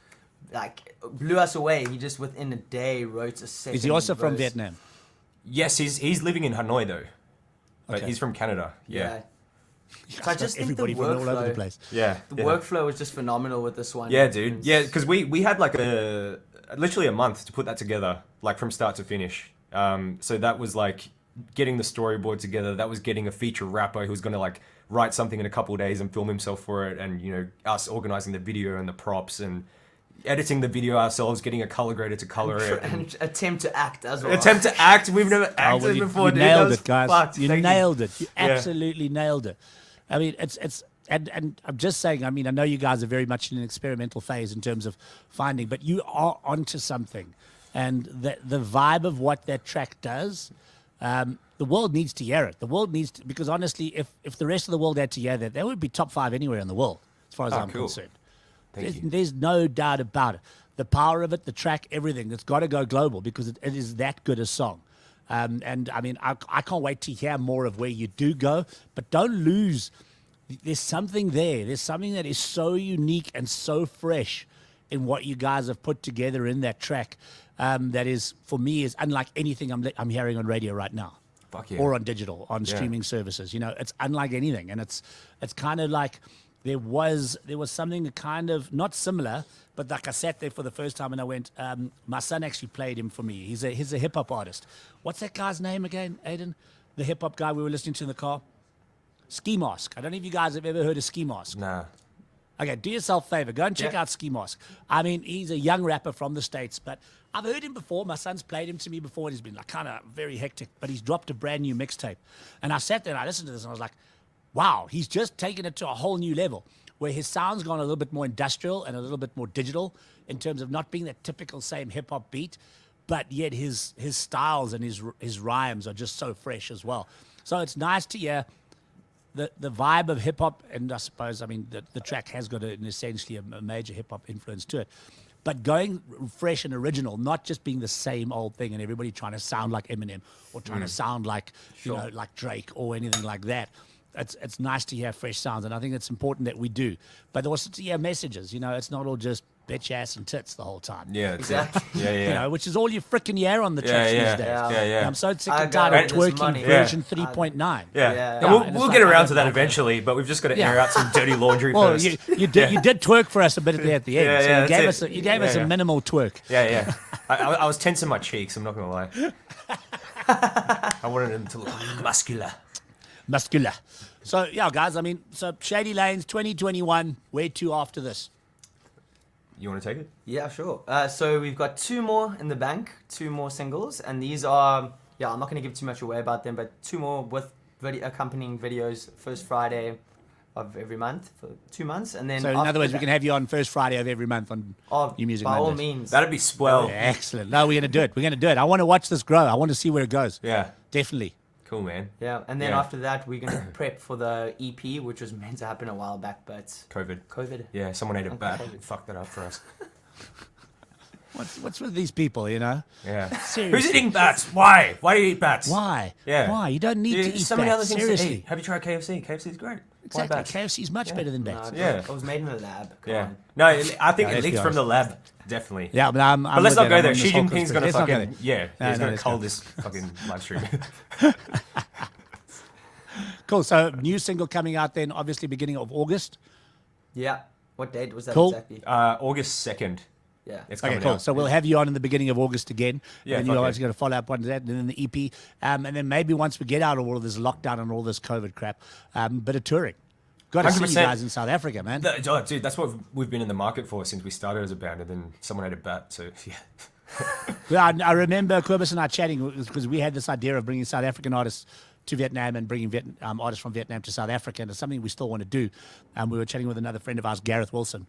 like blew us away. He just within a day wrote a second. Is he also from verse. Vietnam? yes, he's living in Hanoi though, but Okay. he's from Canada. Yeah, So I just think the Everybody from all over the workflow, place. yeah. the workflow was just phenomenal with this one. Yeah, dude. It's- Yeah, because we had like literally a month to put that together, like from start to finish. So that was like getting the storyboard together. That was getting a feature rapper who's going to like write something in a couple of days and film himself for it. And, you know, us organizing the video and the props and editing the video ourselves, getting a color grader to color it. and attempt to act as well. Attempt to act. We've never acted you before, dude. nailed That was it, guys. fucked. You Thank nailed it. You Yeah. absolutely nailed it. I mean, it's and I'm just saying. I mean, I know you guys are very much in an experimental phase in terms of finding, but you are onto something, and the vibe of what that track does. The world needs to hear it. The world needs to, because honestly, if the rest of the world had to hear that, would be top 5 anywhere in the world, as far as I'm cool. concerned. Thank you. There's no doubt about it. The power of it, the track, everything. It's got to go global because it is that good a song. And I mean, I can't wait to hear more of where you do go, but don't lose. There's something there. There's something that is so unique and so fresh in what you guys have put together in that track. That is, for me, is unlike anything I'm hearing on radio right now. Fuck yeah. Or on digital, on streaming services. You know, it's unlike anything, and it's kind of like there was something kind of not similar, but like I sat there for the first time and I went, my son actually played him for me. He's a hip hop artist. What's that guy's name again, Aiden? The hip hop guy we were listening to in the car. Ski Mask. I don't know if you guys have ever heard of Ski Mask. Nah. Okay, do yourself a favor. Go and check out Ski Mask. I mean, he's a young rapper from the States, but I've heard him before. My son's played him to me before, and he's been like kind of very hectic, but he's dropped a brand new mixtape. And I sat there and I listened to this, and I was like, wow, he's just taken it to a whole new level. where his sound's gone a little bit more industrial and a little bit more digital in terms of not being that typical same hip hop beat, but yet his styles and his rhymes are just so fresh as well. So it's nice to hear the vibe of hip hop, and I suppose, I mean, the track has got essentially a major hip hop influence to it. But going fresh and original, not just being the same old thing and everybody trying to sound like Eminem or trying to sound like, you know, like Drake or anything like that. It's nice to hear fresh sounds, and I think it's important that we do. But also to hear messages, you know, it's not all just bitch ass and tits the whole time. Yeah, Exactly. Yeah, yeah. You know, which is all you freaking hear on the tracks yeah. these days. Yeah. I'm so sick I and got tired of it, this twerking money. version 3.9. Yeah. Yeah. And We'll it's get like, around I to that don't eventually, but we've just got to Yeah. air out some dirty laundry Well, first. you did twerk for us a bit at the end. Yeah, so yeah, you gave that's us it. you gave us Yeah. a minimal twerk. Yeah. I was tensing my cheeks, I'm not going to lie. I wanted them to look muscular. Muscular. So yeah, guys, I mean, so Shady Lanes 2021, where to after this? You want to take it? Yeah, sure. So we've got 2 more in the bank, 2 more singles, and these are, I'm not going to give too much away about them, but 2 more with accompanying videos, first Friday of every month for 2 months, and then So in after other words, we that- can have you on first Friday of every month on New Music by all Mondays. means. That'd be swell. Excellent. No, we're going to do it. We're going to do it. I want to watch this grow. I want to see where it goes. Yeah. Definitely. Cool, man. Yeah, and then Yeah. after that, we're going to prep for the EP, which was meant to happen a while back, but COVID. Yeah, someone ate a bat. COVID. Fucked that up for us. What's with these people, you know? Yeah. Seriously. Who's eating bats? Why? Why do you eat bats? Why? Yeah. Why? You don't need to eat so many bats. other things Seriously. to eat. Have you tried KFC? KFC's great. Why Exactly. bats? KFC is much better than bats. Yeah. It was made in a lab. Come Yeah. on. No, I think Yeah, it let's be leaked from honest. the lab. Definitely. Yeah, but I'm But let's with not it. go I'm there. on Xi this whole Jinping's gonna conspiracy. Let's not go fucking there. No, he's gonna let's cull go. this fucking live stream. Cool. So new single coming out then, obviously beginning of August. Yeah. What date was that Cool. exactly? August 2nd. Yeah. It's Okay, coming cool. out. So we'll have you on in the beginning of August again. Yeah, And fuck you're yeah. obviously going to follow up on that, and then the EP. And then maybe once we get out of all of this lockdown and all this COVID crap, bit of touring. Got to see you 100%. guys in South Africa, man. Oh, dude, that's what we've been in the market for since we started as a band, and then someone ate a bat. So yeah. Yeah, I remember Quibus and I chatting because we had this idea of bringing South African artists to Vietnam and bringing artists from Vietnam to South Africa, and it's something we still want to do. We were chatting with another friend of ours, Gareth Wilson,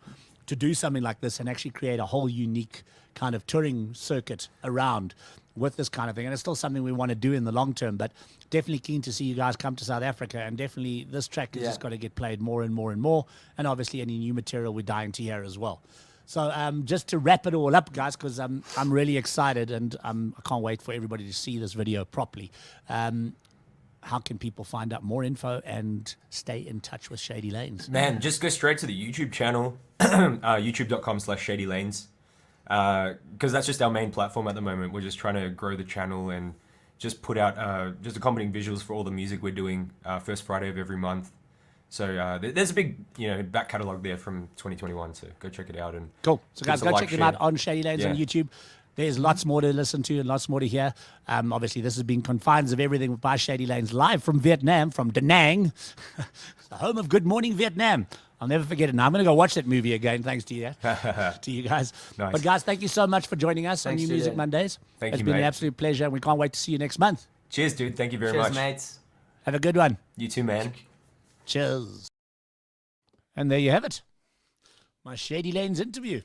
to do something like this and actually create a whole unique kind of touring circuit around with this kind of thing. And it's still something we want to do in the long term, but definitely keen to see you guys come to South Africa, and definitely this track has just got to get played more and more and more, and obviously any new material we're dying to hear as well. So just to wrap it all up, guys, because I'm really excited and I can't wait for everybody to see this video properly. How can people find out more info and stay in touch with Shady Lanes? Man, just go straight to the YouTube channel, youtube.com/ShadyLanes, because that's just our main platform at the moment. We're just trying to grow the channel and just put out just accompanying visuals for all the music we're doing first Friday of every month. So there's a big, back catalog there from 2021. So go check it out. And Cool. So give guys, us a go like, check them share. out on Shady Lanes on Yeah. YouTube. There's lots more to listen to and lots more to hear. Obviously, this has been Confines of Everything by Shady Lanes, live from Vietnam, from Da Nang, the home of Good Morning Vietnam. I'll never forget it. Now I'm going to go watch that movie again, thanks to you, to you guys. Nice. But guys, thank you so much for joining us Thanks, on New Music Julian. Mondays. Thank It's you, been an mate. absolute pleasure, and we can't wait to see you next month. Cheers, dude. Thank you very Cheers, much. mates. Have a good one. You too, man. Cheers. And there you have it. My Shady Lanes interview.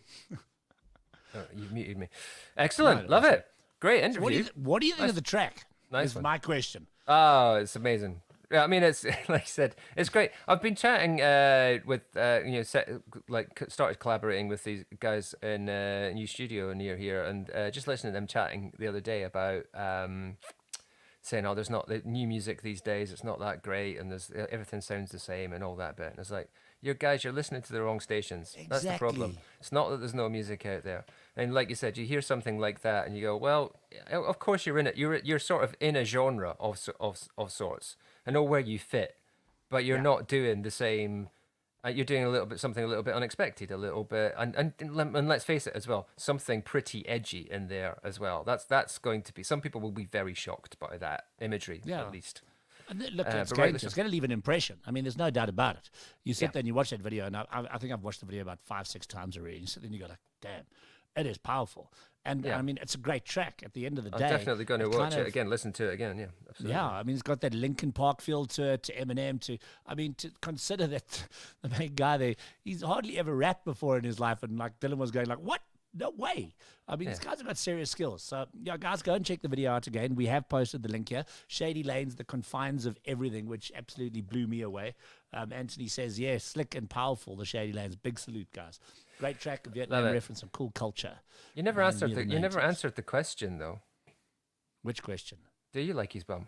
Oh, you've muted me. Excellent. No, Love that's it. Great What do interview. you think of the track? Nice Is one. my question. Oh, it's amazing. Yeah, I mean, it's like I said, it's great. I've been chatting with started collaborating with these guys in a new studio near here, and just listening to them chatting the other day about saying, "Oh, there's not the new music these days. It's not that great, and there's everything sounds the same and all that bit." And it's like, you're listening to the wrong stations. That's the problem. Exactly. It's not that there's no music out there. And like you said, you hear something like that, and you go, "Well, of course you're in it. You're sort of in a genre of sorts. I know where you fit, but you're not doing the same. You're doing something a little bit unexpected, a little bit, and let's face it as well, something pretty edgy in there as well. That's going to be. Some people will be very shocked by that imagery, at least. And look, it's but going right, to leave an impression. I mean, there's no doubt about it. You sit Yeah. there and you watch that video, and I think I've watched the video about 5-6 times already. And you sit there and you go like, damn, it is powerful. And Yeah. I mean, it's a great track at the end of the I'm day. definitely going to it watch kind it of- again, listen to it again. Yeah, absolutely. Yeah, I mean, it's got that Linkin Park feel to Eminem. I mean, to consider that the main guy there, he's hardly ever rapped before in his life, and like Dylan was going like, "What? No way!" I mean, these guys have got serious skills. So yeah, guys, go and check the video out again. We have posted the link here. Shady Lanes, the confines of everything, which absolutely blew me away. Anthony says, "Yeah, slick and powerful." The Shady Lanes, big salute, guys. Great track, Vietnam Love it. reference, some cool culture. You never And answered near the the you never 90s. answered the question though. Which question? Do you like his bum?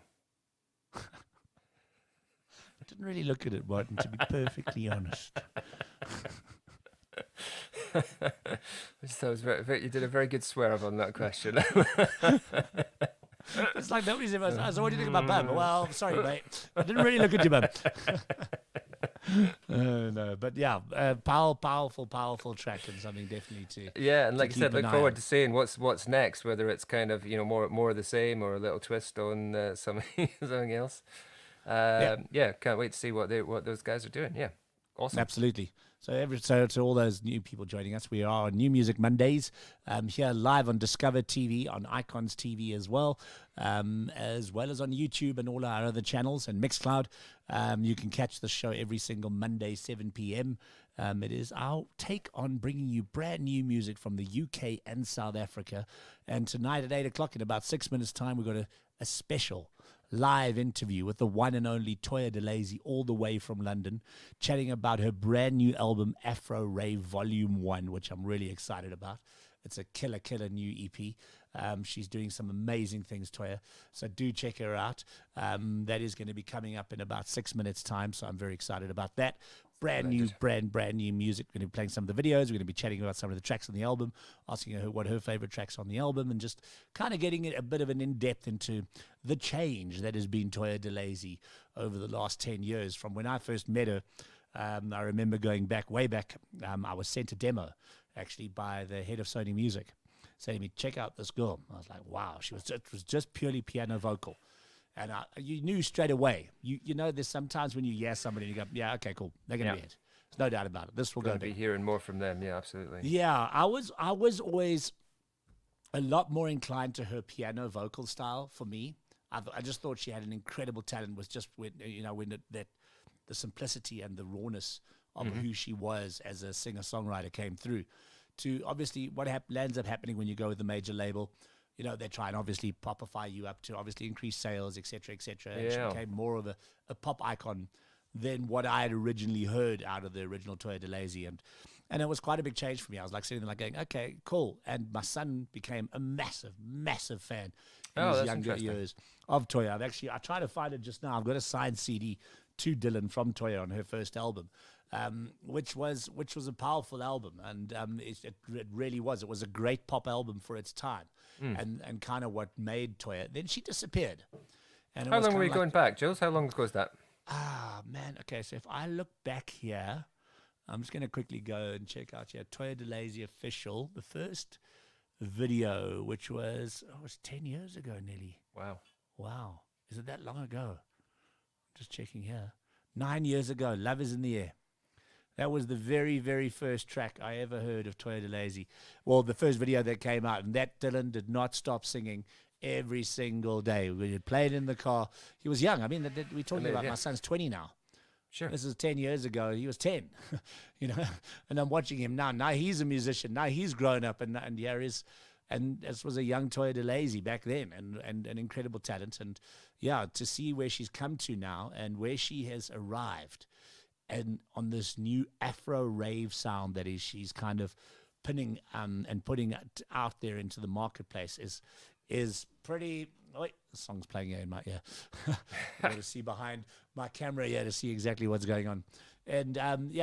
I didn't really look at it, Martin, to be perfectly honest. So you did a very good swerve on that question. It's like nobody's ever asked, so what do you think about bum? Well, sorry, mate. I didn't really look at your bum. No, but yeah, powerful track and something definitely to. Yeah, and to like I said, keep an look eye forward on. to seeing what's next. Whether it's kind of more of the same or a little twist on something else. Yeah, can't wait to see what those guys are doing. Yeah, awesome. Absolutely. So to all those new people joining us, we are on New Music Mondays here live on DiscovrTV, on Icons TV as well as on YouTube and all our other channels and Mixcloud. You can catch the show every single Monday, 7 p.m. It is our take on bringing you brand new music from the UK and South Africa. And tonight at 8 o'clock, in about 6 minutes' time, we've got a special live interview with the one and only TOYA DELAZY, all the way from London, chatting about her brand new album Afro Rave Volume 1, which I'm really excited about. It's a killer new EP. She's doing some amazing things, TOYA, so do check her out. That is going to be coming up in about 6 minutes' time, so I'm very excited about that. Brand new music. We're going to be playing some of the videos. We're going to be chatting about some of the tracks on the album, asking her what her favorite tracks on the album, and just kind of getting a bit of an in-depth into the change that has been TOYA DELAZY over the last 10 years. From when I first met her, I remember going way back, I was sent a demo, actually, by the head of Sony Music, saying to me, check out this girl. I was like, wow, it was just purely piano vocal. And you knew straight away. You know, there's sometimes when you hear somebody and you go, yeah, okay, cool. They're going to be it. There's no doubt about it. This will go Going to be big. hearing more from them. Yeah, absolutely. Yeah, I was always a lot more inclined to her piano vocal style for me. I just thought she had an incredible talent. Was just when the simplicity and the rawness of who she was as a singer-songwriter came through. To obviously what ends up happening when you go with the major label. They try and obviously popify you up to obviously increase sales, etc., etc. And she became more of a pop icon than what I had originally heard out of the original TOYA DELAZY. And it was quite a big change for me. I was like sitting there like going, okay, cool. And my son became a massive fan in his younger years of TOYA. I tried to find it just now. I've got a signed CD to Dylan from TOYA on her first album. Which was a powerful album, and it really was. It was a great pop album for its time, and kind of what made TOYA. Then she disappeared. And How long were you going back, Jules? How long ago was that? Man. Okay, so if I look back here, I'm just going to quickly go and check out here. TOYA DELAZY official, the first video, which was 10 years ago nearly. Wow. Is it that long ago? Just checking here. 9 years ago. Love Is in the Air. That was the very, very first track I ever heard of TOYA DELAZY. Well, the first video that came out, and that Dylan did not stop singing every single day. We had played in the car. He was young. I mean, we're talking about my son's 20 now. Sure. This is 10 years ago. He was 10, and I'm watching him now. Now he's a musician. Now he's grown up, and here is, and this was a young TOYA DELAZY back then, and an incredible talent. And yeah, to see where she's come to now and where she has arrived. And on this new Afro rave sound that she's kind of pinning and putting it out there into the marketplace is pretty. Oh, the song's playing here in my ear. I'm going to see behind my camera here to see exactly what's going on. And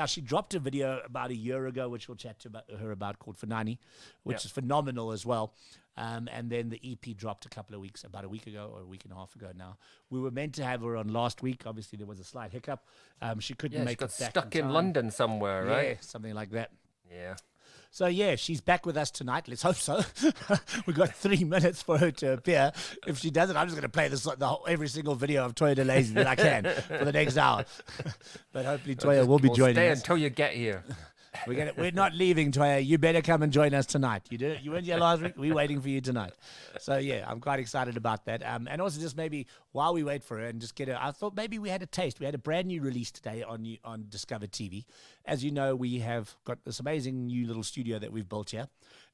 she dropped a video about a year ago, which we'll chat to her about, called Fanani, which is phenomenal as well. And then the EP dropped about a week ago or a week and a half ago now. We were meant to have her on last week. Obviously, there was a slight hiccup. She couldn't make she it got back stuck in in time. London somewhere, right? Yeah, something like that. Yeah. So, yeah, she's back with us tonight. Let's hope so. We've got 3 minutes for her to appear. If she doesn't, I'm just going to play every single video of TOYA DELAZY that I can for the next hour. But hopefully TOYA will be joining stay us. until you get here. We're not leaving, Toya. You better come and join us tonight. You weren't here last week. We're waiting for you tonight. So yeah, I'm quite excited about that. And also just maybe while we wait for her and just get her, I thought maybe we had a taste. We had a brand new release today on Discover TV. As you know, we have got this amazing new little studio that we've built here,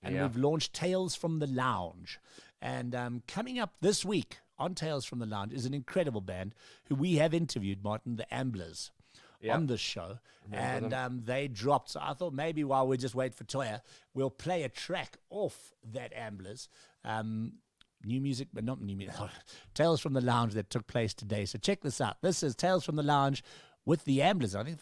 and we've launched Tales from the Lounge. And coming up this week on Tales from the Lounge is an incredible band who we have interviewed, Martin, the Amblers, on this show. And they dropped. So I thought maybe while we just wait for Toya, we'll play a track off that Amblers. New music, but not new music. Tales from the Lounge that took place today. So check this out. This is Tales from the Lounge with the Amblers. I think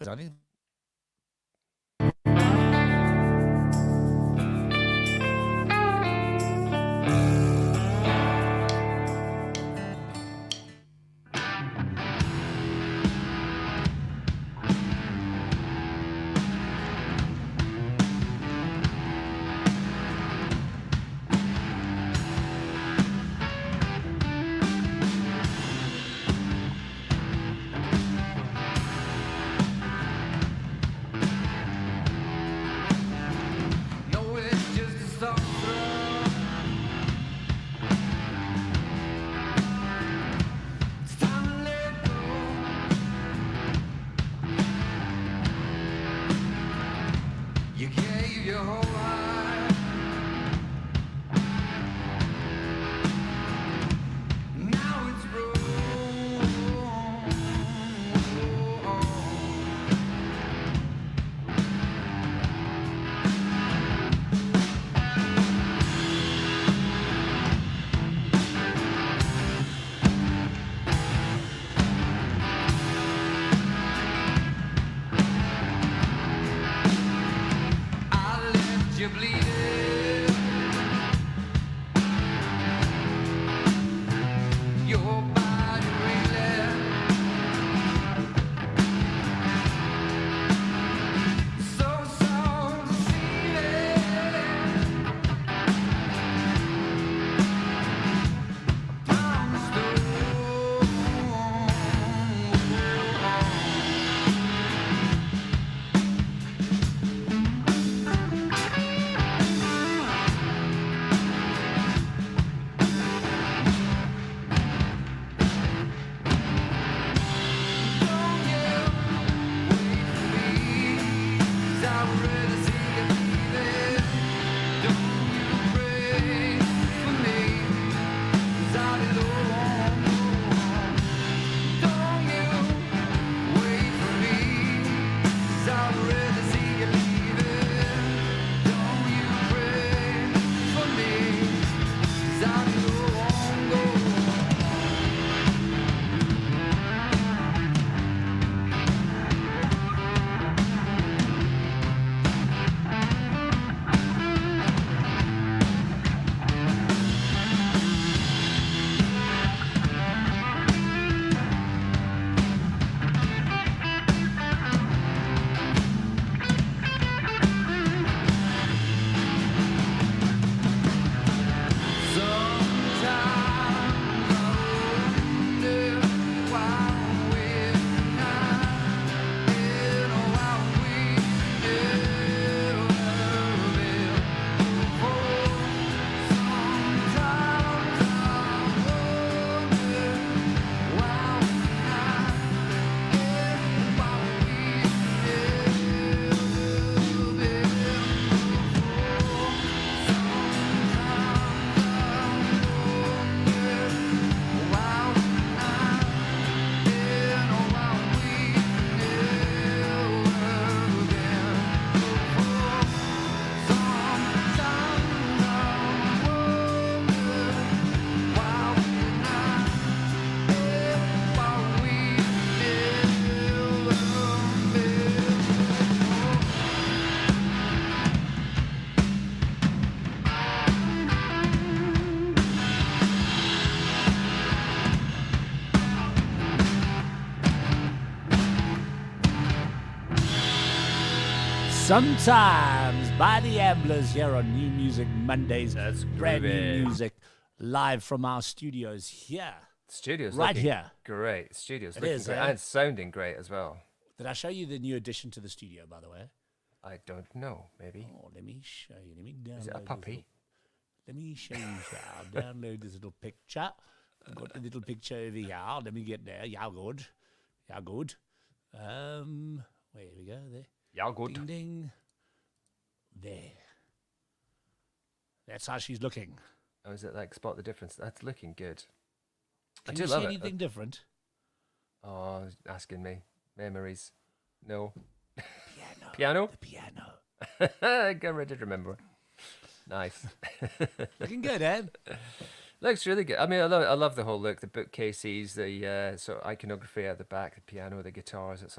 Sometimes by the Amblers here on New Music Mondays. That's brand new groovy. music live from our studios here. Studio's right looking here. Great. Studio's It looking is, great. eh? And it's sounding great as well. Did I show you the new addition to the studio, by the way? I don't know. Maybe. Oh, let me show you. Let me download. Is it a puppy? Let me show you. I'll download this little picture. I've got the little picture over here. Let me get there. Yeah, good. Yeah, good. Where we go? There. Yeah, good. Ding, ding. There. That's how she's looking. Oh, is it like spot the difference? That's looking good. Can I do you love see it. anything different? Oh, asking me. Memories. No. Piano. Piano? The piano. I got ready to remember. Nice. Looking good, eh? Looks really good. I mean, I love the whole look. The bookcases, the sort of iconography at the back, the piano, the guitars. It's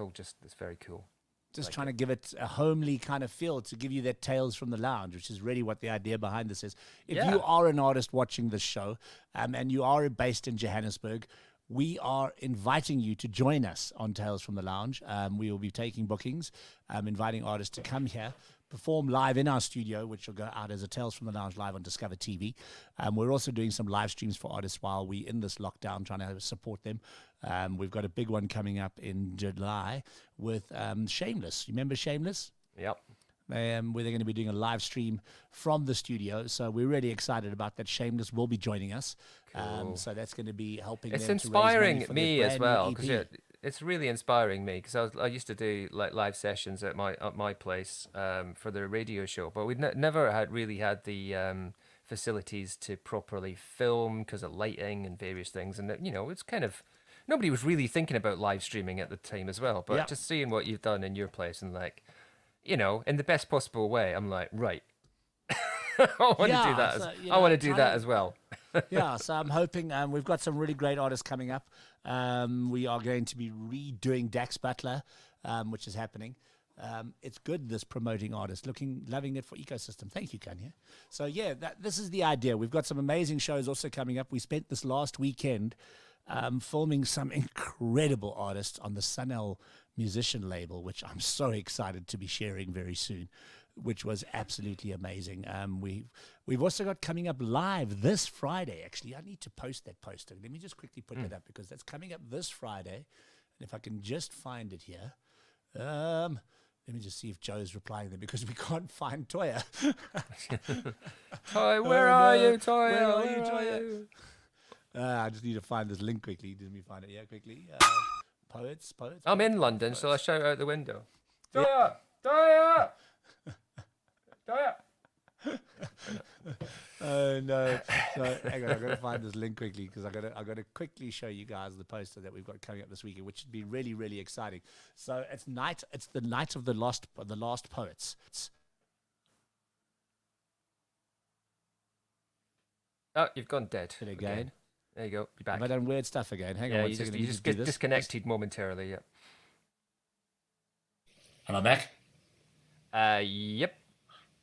very cool. Just trying to give it a homely kind of feel to give you that Tales from the Lounge, which is really what the idea behind this is. If you are an artist watching this show and you are based in Johannesburg, we are inviting you to join us on Tales from the Lounge. We will be taking bookings, inviting artists to come here, perform live in our studio, which will go out as a Tales from the Lounge live on DiscovrTV. We're also doing some live streams for artists while we're in this lockdown, trying to support them. We've got a big one coming up in July with Shameless. You remember Shameless? Yep. Where they're going to be doing a live stream from the studio. So we're really excited about that. Shameless will be joining us. Cool. So that's going to be helping It's them inspiring to raise money for me their as brand new well, because EP. it's really inspiring me, because I used to do like live sessions at my place for the radio show, but we'd never had the facilities to properly film because of lighting and various things, and it's kind of nobody was really thinking about live streaming at the time as well. But just seeing what you've done in your place and in the best possible way, I'm like, right. I want to do that. I want to do that as well. Yeah, so I'm hoping we've got some really great artists coming up. We are going to be redoing Dax Butler, which is happening. It's good, this promoting artists, loving it for ecosystem. Thank you, Kanye. So yeah, this is the idea. We've got some amazing shows also coming up. We spent this last weekend filming some incredible artists on the Sunel musician label, which I'm so excited to be sharing very soon, which was absolutely amazing. We've also got coming up live this Friday. Actually, I need to post that poster. Let me just quickly put that up, because that's coming up this Friday. And if I can just find it here. Let me just see if Joe's replying there, because we can't find Toya. Toy, where are you, Toya? Where are you, Toya? I just need to find this link quickly. Let me find it here quickly. Poets. I'm in London, so I shout out the window. Toya! Toya! Toya! Oh no! So hang on, I've got to find this link quickly, because I got to quickly show you guys the poster that we've got coming up this weekend, which should be really, really exciting. So it's the night of the last poets. Oh, you've gone dead. Again. There you go. Be back. Have I done weird stuff again? Hang on one second. You just get disconnected momentarily. Yeah. Am I back? Yep.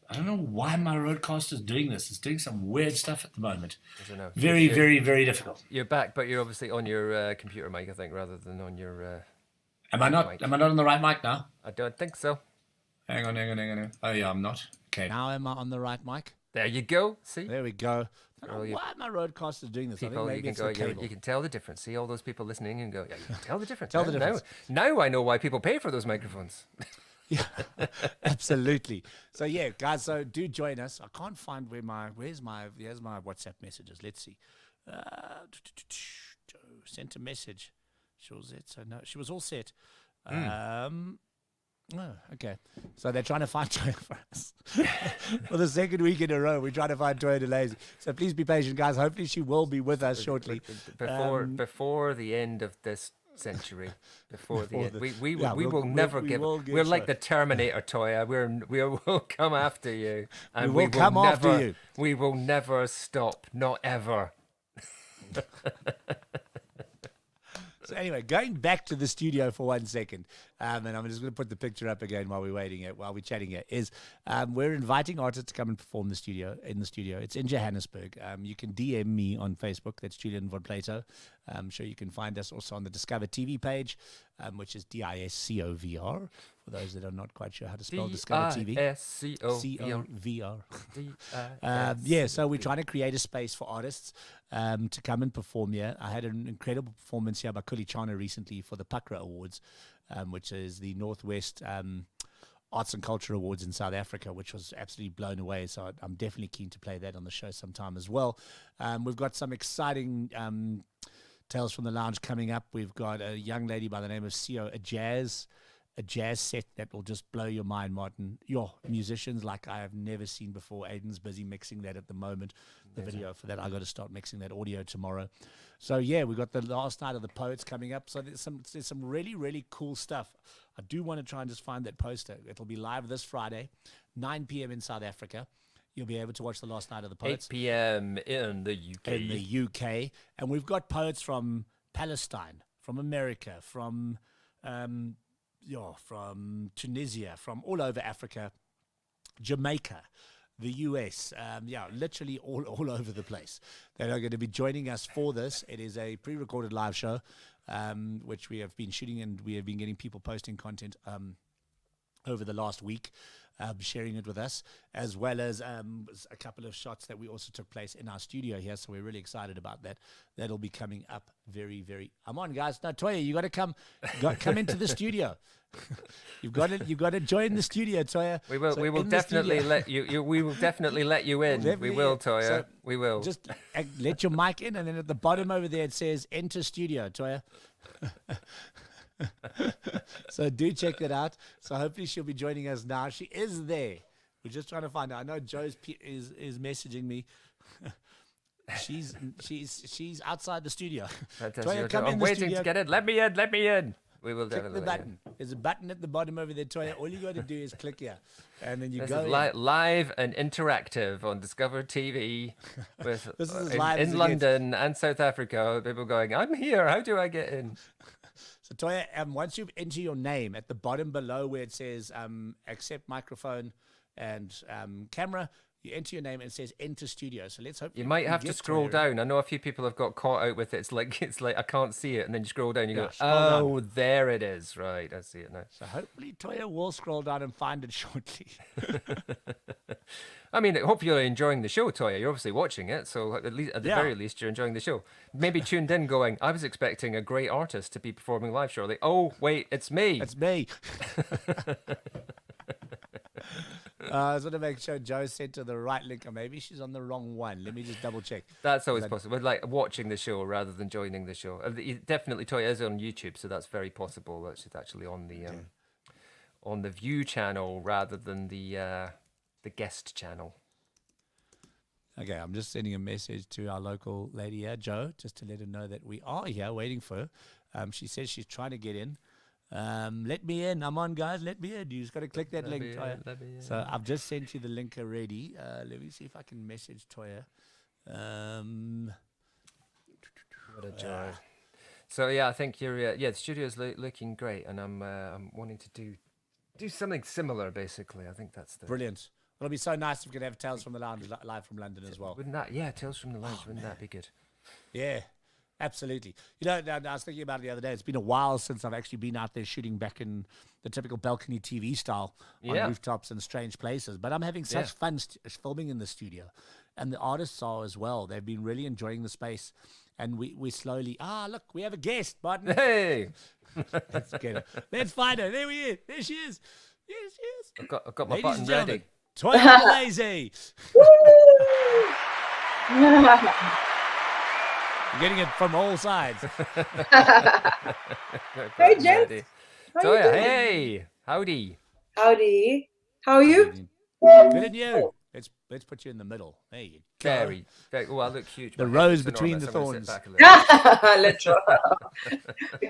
I don't know why my roadcaster is doing this. It's doing some weird stuff at the moment. I don't know. Very, very, very difficult. You're back, but you're obviously on your computer mic, I think, rather than on your. Am I not? Mic. Am I not on the right mic now? I don't think so. Hang on. Oh yeah, I'm not. Okay. Now am I on the right mic? There you go. See. There we go. I don't know why my roadcaster is doing this. People, I think maybe you can tell the difference. See all those people listening and go, yeah, you can tell the difference. Tell the difference. Now I know why people pay for those microphones. Yeah, absolutely. So yeah, guys, so do join us. I can't find here's my WhatsApp messages. Let's see. Sent a message. She was it. So no, she was all set. Oh, okay. So they're trying to find Toya for us. For the second week in a row, we're trying to find Toya DELAZY. So please be patient, guys. Hopefully she will be with us shortly. Before the end of this century, we will never give. We're like the Terminator, Toya. We will come after you, and we will come after you. We will never stop, not ever. So anyway, going back to the studio for 1 second, and I'm just going to put the picture up again while we're chatting here, is we're inviting artists to come and perform in the studio. It's in Johannesburg. You can DM me on Facebook. That's Julian Von Plato. I'm sure you can find us also on the DiscovrTV page, which is DISCOVR, for those that are not quite sure how to spell DiscovrTV. DISCOVR. Yeah, so we're trying to create a space for artists to come and perform here. I had an incredible performance here by Kulichana recently for the Pakra Awards, which is the Northwest Arts and Culture Awards in South Africa, which was absolutely blown away. So I'm definitely keen to play that on the show sometime as well. We've got some exciting Tales from the Lounge coming up. We've got a young lady by the name of Sio, a jazz set that will just blow your mind, Martin. Your musicians like I have never seen before. Aiden's busy mixing that at the moment. The video for that, I got to start mixing that audio tomorrow. So yeah, we've got the last night of the Poets coming up. So there's some really, really cool stuff. I do want to try and just find that poster. It'll be live this Friday, 9 p.m. in South Africa. You'll be able to watch the last night of the Poets. 8 p.m. in the UK. In the UK. And we've got poets from Palestine, from America, from Tunisia, from all over Africa, Jamaica, the US, literally all over the place that are going to be joining us for this. It is a pre-recorded live show, which we have been shooting, and we have been getting people posting content over the last week, sharing it with us, as well as a couple of shots that we also took place in our studio here. So we're really excited about that. That'll be coming up very, very. Come on, guys! No, Toya, you got to come into the studio. You've got to join the studio, Toya. We will definitely let you. We will definitely let you in. We will, Toya. So we will. Just let your mic in, and then at the bottom over there it says "Enter Studio," Toya. So do check it out. So hopefully she'll be joining us now. She is there. We're just trying to find out. I know Joe's is messaging me. She's outside the studio. Toya, come I'm waiting to get in. Let me in. We will click definitely. The button. There's a button at the bottom over there, Toya. All you got to do is click here, and then you this go is live and interactive on DiscovrTV with this is as live in London and South Africa. People going, I'm here. How do I get in? So Toya, once you enter your name at the bottom below where it says accept microphone and camera, you enter your name and it says enter studio. So let's hope you might have to scroll down. I know a few people have got caught out with it. It's like I can't see it, and then you scroll down. You go, oh, down. There it is. Right, I see it now. So hopefully Toya will scroll down and find it shortly. I mean, I hope you're enjoying the show, Toya. You're obviously watching it, so at the very least, you're enjoying the show. Maybe tuned in, going, I was expecting a great artist to be performing live, surely. Oh, wait, it's me. It's me. I was going to make sure Joe sent her the right link, or maybe she's on the wrong one. Let me just double check. That's always possible. Like watching the show rather than joining the show. Definitely, Toya is on YouTube, so that's very possible that she's actually on the View channel rather than the guest channel. Okay, I'm just sending a message to our local lady here, Joe, just to let her know that we are here waiting for her. She says she's trying to get in. Let me in. I'm on, guys. Let me in. You just got to click that link, Toya. So I've just sent you the link already. Let me see if I can message Toya. What a joy. So yeah, I think you're. The studio's looking great, and I'm wanting to do something similar. Basically, I think that's the brilliant. It'll be so nice if we could have Tales from the Lounge live from London as well. Wouldn't that? Yeah, Tales from the Lounge. Wouldn't that be good? Yeah. Absolutely. You know, I was thinking about it the other day. It's been a while since I've actually been out there shooting back in the typical balcony TV style on rooftops and strange places. But I'm having such fun filming in the studio. And the artists are as well. They've been really enjoying the space. And we slowly, look, we have a guest, Martin. Hey! Let's get her. Let's find her. There we are. There she is. Yes, yes. I've got my button ready. TOYA DELAZY. You're getting it from all sides. Hey, Jen. Toya, hey. Howdy. Howdy. How are you? Good and you. Let's put you in the middle. There you go. Very. Oh, I look huge. The rose between the thorns. Literal.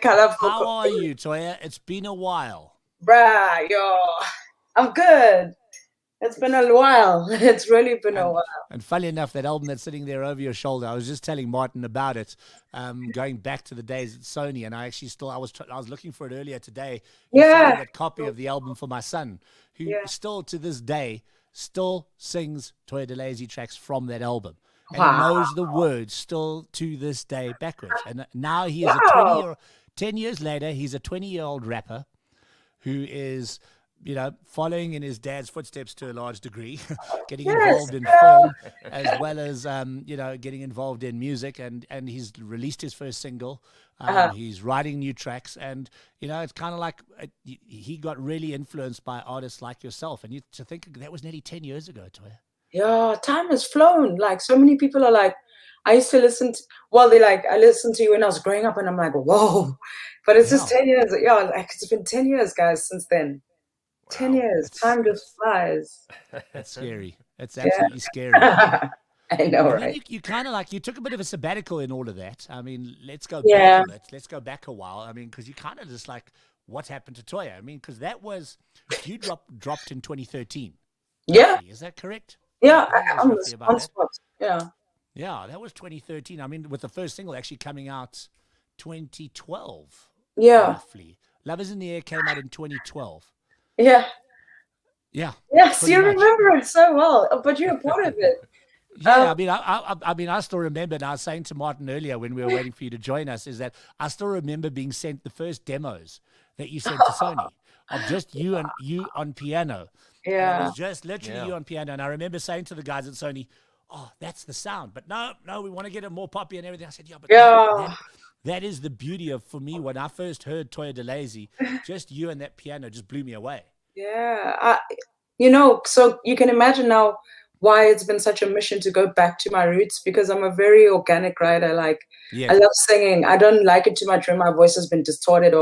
How are you, Toya? It's been a while. Bruh, yo. I'm good. It's been a while. It's really been a while. And funny enough, that album that's sitting there over your shoulder, I was just telling Martin about it, going back to the days at Sony, and I actually I was looking for it earlier today. Yeah. That copy of the album for my son, who still to this day still sings TOYA DELAZY tracks from that album. And he knows the words still to this day backwards. And now he is 10 years later, he's a 20-year-old rapper who is you know, following in his dad's footsteps to a large degree, getting Yes, involved in film as well as, you know, getting involved in music. And he's released his first single. He's writing new tracks. And, you know, it's kind of like he got really influenced by artists like yourself. And to think that was nearly 10 years ago, Toya. Yeah, time has flown. Like, so many people are like, I used to listen to, well, they like, I listened to you when I was growing up, and I'm like, whoa. But it's just 10 years. Yeah, like, it's been 10 years, guys, since then. 10 years. Time just flies. That's scary. It's absolutely scary. I know, And then right? you kind of like, you took a bit of a sabbatical in all of that. I mean, let's go Yeah. back a bit. Let's go back a while. I mean, because you kind of just like, what happened to Toya? I mean, because that was, you dropped in 2013. Yeah. Is that correct? Yeah, I think it was on roughly the about that. spot. Yeah. Yeah, that was 2013. I mean, with the first single actually coming out 2012. Yeah. Roughly. Love is in the Air came out in 2012. Yeah. Yeah. Yes, pretty you much. remember it so well, but you're a part of it. Yeah, I mean, I still remember, and I was saying to Martin earlier when we were waiting for you to join us, is that I still remember being sent the first demos that you sent to Sony of just you on piano. And it Yeah. was just literally you on piano. And I remember saying to the guys at Sony, oh, that's the sound. But no, we want to get it more poppy and everything. I said, yeah, but Yeah. that is the beauty of, for me, when I first heard TOYA DeLazy, just you and that piano just blew me away. Yeah. You know, so you can imagine now why it's been such a mission to go back to my roots, because I'm a very organic writer. Like, Yes. I love singing. I don't like it too much when my voice has been distorted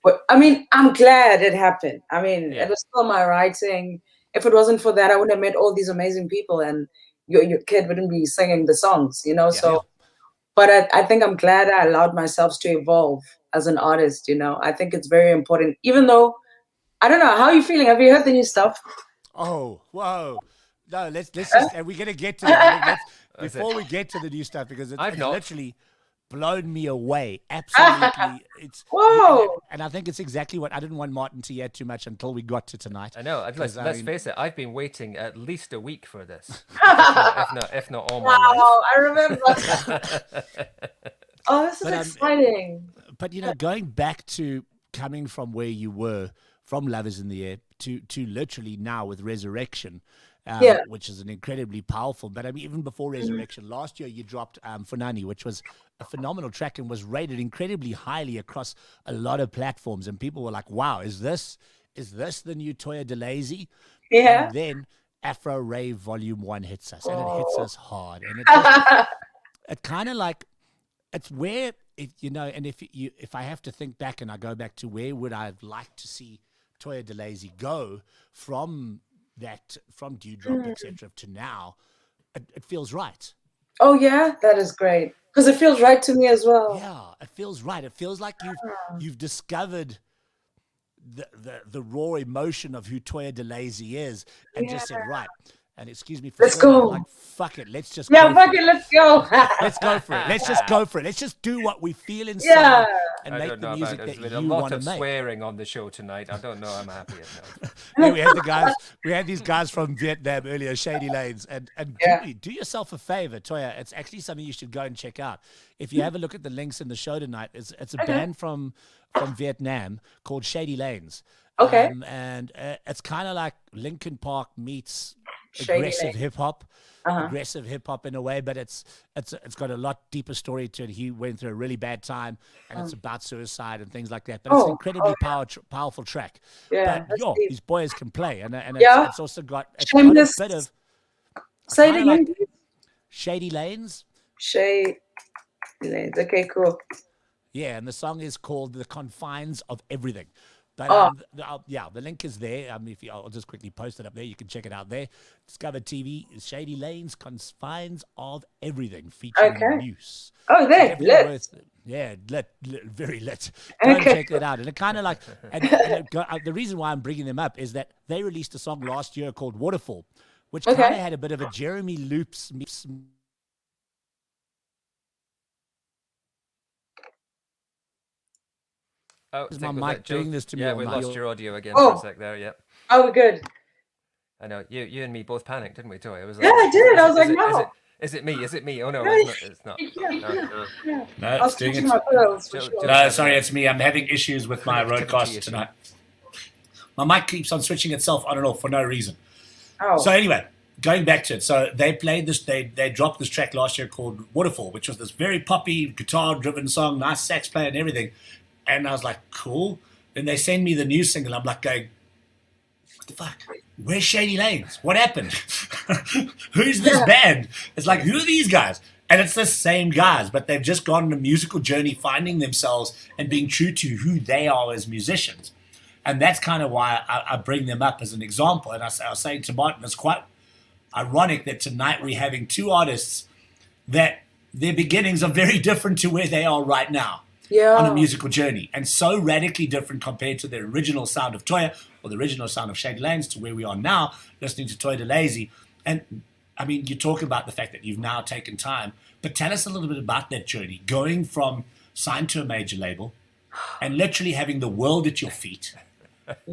but I mean, I'm glad it happened. I mean, it was still my writing. If it wasn't for that, I wouldn't have met all these amazing people, and your kid wouldn't be singing the songs, you know? So, but I think I'm glad I allowed myself to evolve as an artist, you know? I think it's very important, even though, I don't know, how are you feeling? Have you heard the new stuff? Oh, whoa. No, let's just, and we're going to get to that. Before we get to the new stuff, because it's literally blown me away. Absolutely. It's whoa. And I think it's exactly what I didn't want Martin to hear too much until we got to tonight. I know. Let's face it. I've been waiting at least a week for this, if not all my life. Wow, I remember. Oh, this is exciting. But you know, going back to coming from where you were, from Love is in the Air, to literally now with Resurrection. Which is an incredibly powerful. But I mean, even before Resurrection, last year you dropped Funani, which was a phenomenal track and was rated incredibly highly across a lot of platforms. And people were like, "Wow, is this the new TOYA DeLazy?" Yeah. And then Afro Rave Volume 1 hits us, and it hits us hard. And it kind of like, it's where, you know, and if I have to think back and I go back to where would I like to see TOYA DeLazy go from Dewdrop, etc., to now, it feels right. Oh yeah, that is great, because it feels right to me as well. Yeah, it feels right. It feels like you've discovered the raw emotion of who TOYA DeLazy is, and just said, right. And excuse me for let's saying, go. like, fuck it, let's just fuck it, let's go. Let's go for it. Let's just go for it. Let's just do what we feel inside and make the music that you want to make. There's been a lot of swearing on the show tonight. I don't know. I'm happy enough. Yeah, we had these guys from Vietnam earlier, Shady Lanes, and do yourself a favor, Toya. It's actually something you should go and check out. If you have a look at the links in the show tonight, it's a band from Vietnam called Shady Lanes. Okay. And it's kind of like Linkin Park meets Shady aggressive Lanes. hip hop. Aggressive hip hop in a way, but it's got a lot deeper story to it. He went through a really bad time, and it's about suicide and things like that. But it's an incredibly powerful track. Yeah, but these boys can play, and it's also got a bit of. Say it again, please. Shady Lanes. Shady Lanes. Okay, cool. Yeah, and the song is called "The Confines of Everything." But the link is there. I'll just quickly post it up there. You can check it out there. DiscovrTV, Shady Lanes, Confines of Everything, featuring Muse. Oh, there, lit. Lit, very lit. Go and check it out. And it kind of like, the reason why I'm bringing them up is that they released a song last year called Waterfall, which kind of had a bit of a Jeremy Loops mix. Oh, is my mic doing this to me? Yeah, we lost your audio again for a sec there. Yeah. Oh, we're good. I know you and me both panicked, didn't we, Toy? It was like, I did. I was like, no. Is it me? Is it me? Oh no, it's not. No, it's doing it. No, sorry, it's me. I'm having issues with my roadcast tonight. My mic keeps on switching itself on and off for no reason. Oh. So anyway, going back to it. So they played this, they dropped this track last year called Waterfall, which was this very poppy, guitar-driven song, nice sax player and everything. And I was like, cool. Then they send me the new single. I'm like going, what the fuck? Where's Shady Lanes? What happened? Who's this band? It's like, who are these guys? And it's the same guys, but they've just gone on a musical journey, finding themselves and being true to who they are as musicians. And that's kind of why I bring them up as an example. And I was saying to Martin, it's quite ironic that tonight we're having two artists that their beginnings are very different to where they are right now on a musical journey, and so radically different compared to the original sound of TOYA or the original sound of Shady Lanes to where we are now listening to TOYA DELAZY. And I mean, you talk about the fact that you've now taken time, but tell us a little bit about that journey, going from signed to a major label and literally having the world at your feet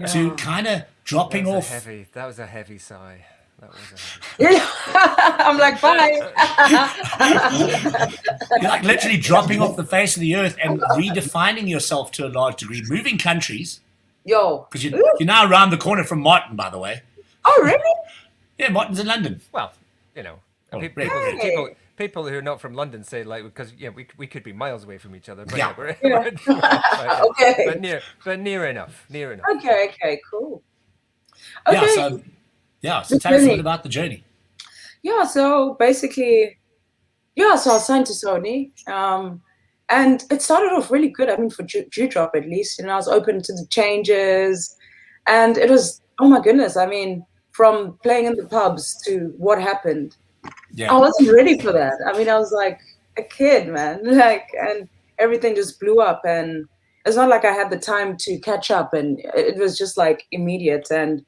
to kind of dropping off. That was a heavy sigh. That was I'm like, bye. You're like literally dropping off the face of the earth and redefining yourself to a large degree, moving countries. Yo. Because you're now around the corner from Martin, by the way. Oh, really? Yeah, Martin's in London. Well, you know, people who are not from London say, like, because we could be miles away from each other. But Okay. But near enough. Okay, cool. Okay. So tell us a bit about the journey. Yeah, so basically, so I was signed to Sony. And it started off really good. I mean, for Dewdrop at least, I was open to the changes. And it was, oh my goodness, I mean, from playing in the pubs to what happened. Yeah. I wasn't ready for that. I mean, I was like a kid, man. And everything just blew up. And it's not like I had the time to catch up. And it was just like immediate. And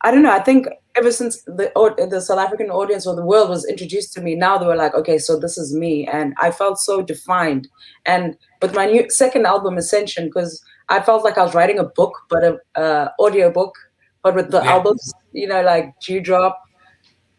I don't know, I think ever since the South African audience or the world was introduced to me, now they were like, okay, so this is me. And I felt so defined. And with my new second album, Ascension, because I felt like I was writing a book, but an audio book, but with the albums, like Dewdrop,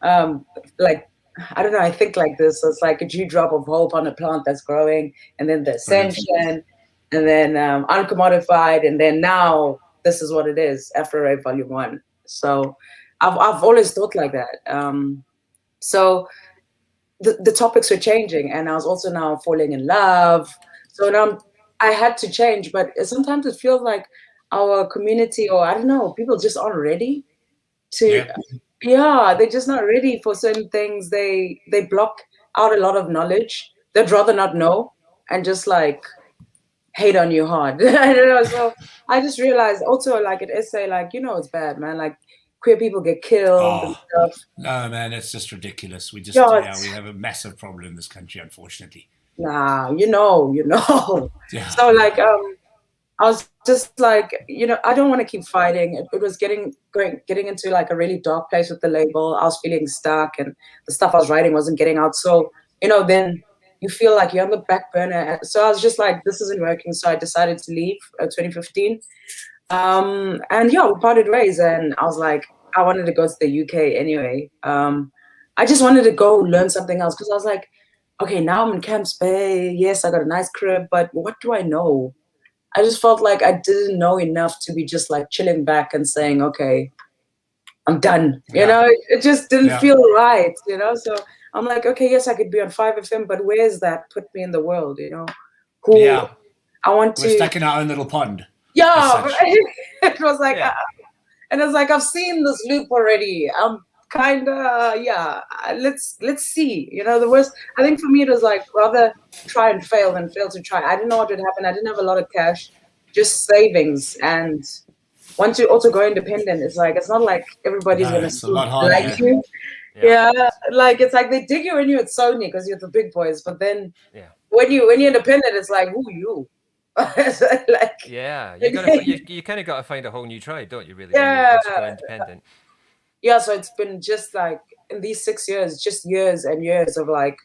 like, I don't know, I think like this. It's like a dewdrop of hope on a plant that's growing, and then the Ascension, and then Uncommodified, and then now this is what it is, Afro Rave Volume 1. So I've always thought like that. So the topics were changing, and I was also now falling in love. So now I had to change, but sometimes it feels like our community, or I don't know, people just aren't ready to. They're just not ready for certain things. They block out a lot of knowledge. They'd rather not know and just like hate on you hard. I don't know. So I just realized also, like at SA, like, it's bad, man. Like queer people get killed and stuff. No, man, it's just ridiculous. We just we have a massive problem in this country, unfortunately. Nah, you know. Yeah. So like I was just like, I don't want to keep fighting. It was getting into like a really dark place with the label. I was feeling stuck, and the stuff I was writing wasn't getting out. So, then you feel like you're on the back burner. So I was just like, this isn't working. So I decided to leave 2015. And we parted ways, and I was like, I wanted to go to the UK anyway. I just wanted to go learn something else, because I was like, okay, now I'm in Camps Bay. Yes, I got a nice crib, but what do I know? I just felt like I didn't know enough to be just like chilling back and saying, okay, I'm done. It just didn't feel right, So I'm like, okay, yes, I could be on 5FM, but where's that put me in the world, I want to. We're stuck in our own little pond. Yeah, it was like, and it's like, I've seen this loop already. I'm kind of, let's see. The worst, I think for me, it was like rather try and fail than fail to try. I didn't know what would happen. I didn't have a lot of cash, just savings. And once you also go independent, it's like, it's not like everybody's going to like you. Yeah, like it's like they dig you when you're at Sony because you're the big boys, but then when you're independent, it's like, who you? Like, you kind of got to find a whole new tribe, don't you? Really? Yeah. When you're independent. Yeah, so it's been just like in these 6 years, just years and years of like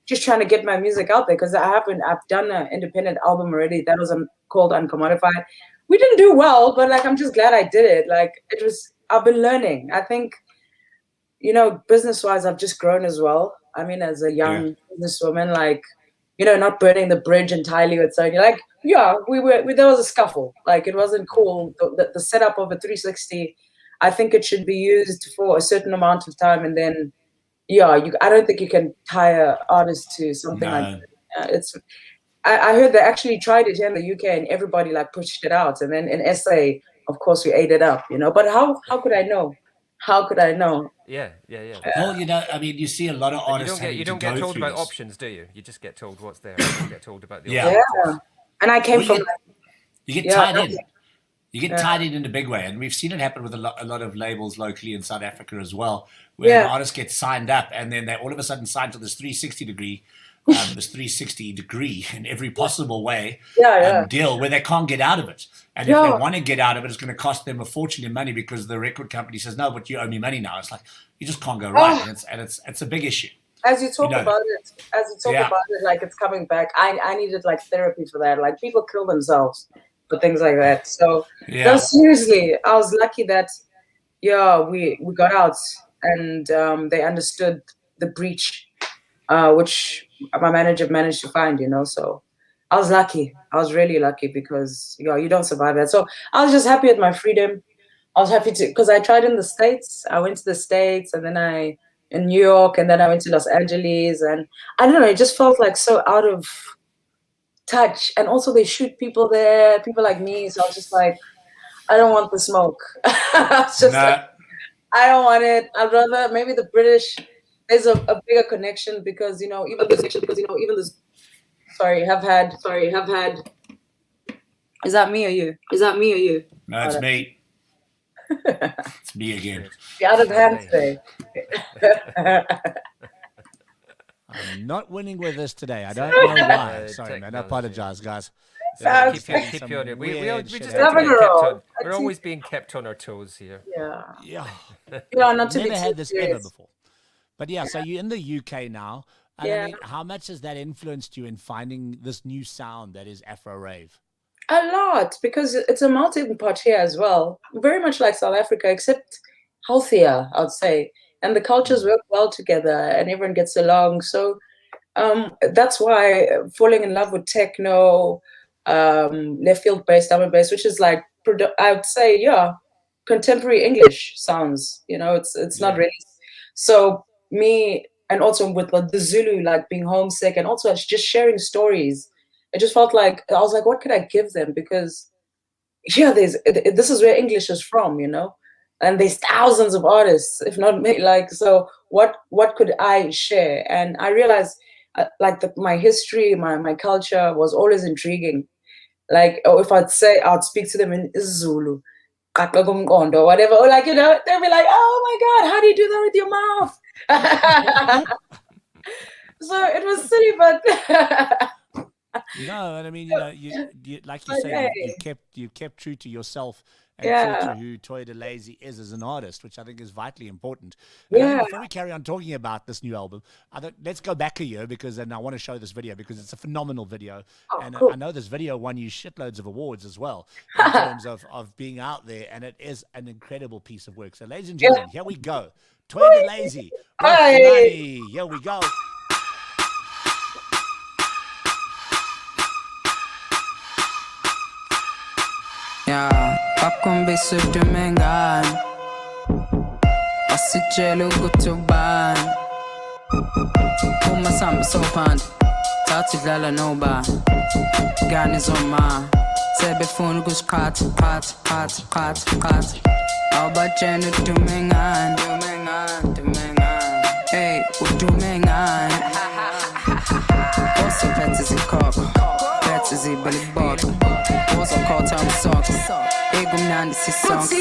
just trying to get my music out there, because I've done an independent album already that was called Uncommodified. We didn't do well, but like I'm just glad I did it. Like I've been learning. I think, business-wise, I've just grown as well. I mean, as a young businesswoman, like, not burning the bridge entirely with Sony. Like, yeah, there was a scuffle. Like, it wasn't cool. The setup of a 360, I think it should be used for a certain amount of time, and then, I don't think you can tie an artist to something like that. I heard they actually tried it here in the UK, and everybody like pushed it out, and then in SA, of course, we ate it up, But how could I know? How could I know? Yeah. Well, I mean, you see a lot of artists. You don't get told about options, do you? You just get told what's there. You don't get told about the options. And I came from. You get tied in. You get tied in a big way, and we've seen it happen with a lot of labels locally in South Africa as well, where an artist gets signed up, and then they all of a sudden signed to this 360 degree. This 360 degree in every possible way deal where they can't get out of it. And if they want to get out of it, it's going to cost them a fortune in money because the record company says, no, but you owe me money now. It's like, you just can't go right. And it's a big issue. As you talk about it, like it's coming back. I needed like therapy for that. Like people kill themselves for things like that. So no, seriously, I was lucky that, we got out and they understood the breach, which my manager managed to find, so I was lucky. I was really lucky because, you don't survive that. So I was just happy with my freedom. I was happy because I tried in the States. I went to the States and then in New York, and then I went to Los Angeles, and I don't know, it just felt like so out of touch. And also they shoot people there, people like me. So I was just like, I don't want the smoke. I was just like, I don't want it. I'd rather maybe the British. There's a bigger connection because even this. Sorry, have had. Is that me or you? No, it's me. It's me again. You're out of hand today. I'm not winning with this today. I don't know why. Sorry, man. I apologize, guys. Keep you on it. We just have to get kept on. We're always being kept on our toes here. Yeah. Not to Never be had this serious. ever before. But so you're in the UK now. And I mean, how much has that influenced you in finding this new sound that is Afro Rave? A lot, because it's a melting pot here as well. Very much like South Africa, except healthier, I'd say. And the cultures work well together and everyone gets along. So that's why falling in love with techno, left field bass, drum and bass, which is like, I would say, contemporary English sounds. It's not really. So me, and also with the Zulu, like being homesick, and also just sharing stories. It just felt like, I was like, what could I give them? Because, this is where English is from, and there's thousands of artists, if not many, so what could I share? And I realized, my history, my culture was always intriguing. Like, if I'd speak to them in Zulu, or whatever, or they'll be like, oh my God, how do you do that with your mouth? So it was silly, but no, and I mean, you like you say, you kept true to yourself and true to who TOYA DELAZY is as an artist, which I think is vitally important. Before we carry on talking about this new album, let's go back a year and I want to show this video because it's a phenomenal video, and cool. I know this video won you shitloads of awards as well in terms of being out there, and it is an incredible piece of work. So, ladies and gentlemen, here we go. TOYA DELAZY. Here we go. Bakhombisa udumengane asitshela ukuthi ubani uma sihamba sophandle thatha idlala nobani ngane zoma sebefuna ukusiqhatha qhatha awubatshena udumengane hey udumengane osiphethe izikhokho phethe izibeliboko uzokotha umsoko ekumnandi sisonke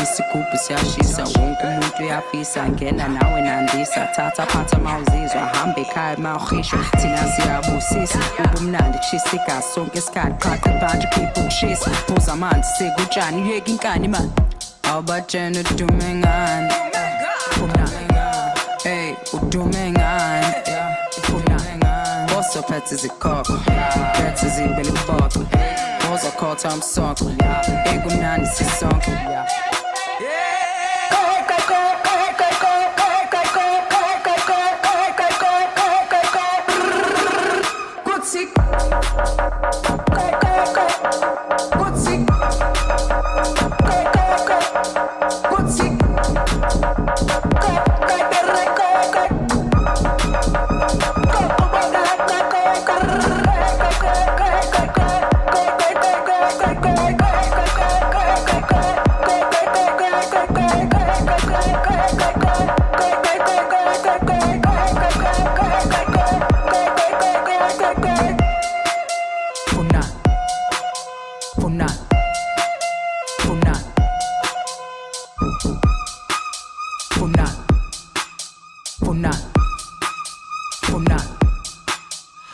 isigubhu siyashisa wonke umuntu uyafisa ngena nawe nandisa thatha phatha mawuzizwa hamba ekhaya mawuhisho thina siyabusisa ubumnandi kushisa igazi sonke isikhathi qhaqa ibhanje phipha ukushisa phuza amanzi sekutshani uyeka inkani man Awubatshena udumengan Funa Hey udumengan Funa Boso phethe izikhokho Phethe izibele impoqo Bozo khotha umsonto Ekumnandi sisonke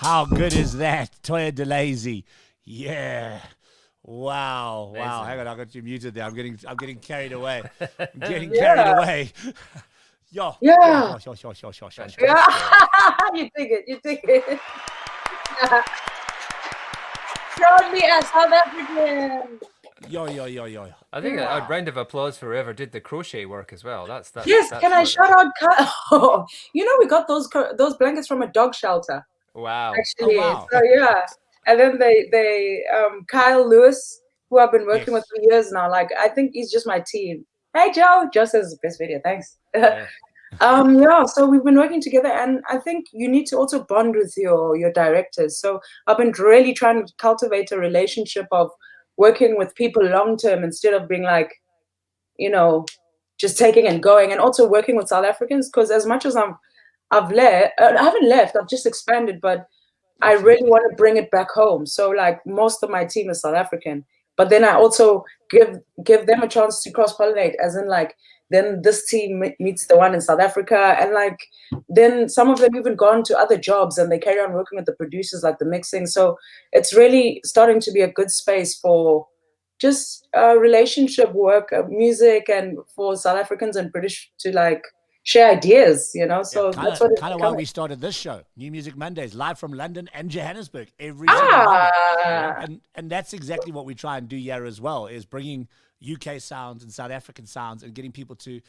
How good is that? Toya DeLazy. Yeah. Wow. Wow. Hang on, I got you muted there. I'm getting carried away. I'm getting carried away. Yo. Yeah. Yo. Yeah. You dig it. Show me a South African. Yo. I think a round of applause for whoever did the crochet work as well. That's Yes, can I shout out Kyle? You know, we got those blankets from a dog shelter. Wow. Actually, wow. So yeah. And then they Kyle Lewis, who I've been working with for years now. Like, I think he's just my team. Hey Joe, Joe says best video, thanks. Yeah. So we've been working together, and I think you need to also bond with your directors. So I've been really trying to cultivate a relationship of working with people long term instead of being like, you know, just taking and going, and also working with South Africans, because as much as I haven't left, I've just expanded, but I really want to bring it back home. So like most of my team is South African, but then I also give them a chance to cross-pollinate, as in like, then this team meets the one in South Africa, and like then some of them even gone to other jobs and they carry on working with the producers, like the mixing. So it's really starting to be a good space for just relationship work, music, and for South Africans and British to like share ideas, you know. So that's what it's kind of why we started this show, New Music Mondays, live from London and Johannesburg every single Monday. And that's exactly what we try and do here as well, is bringing UK sounds and South African sounds and getting people to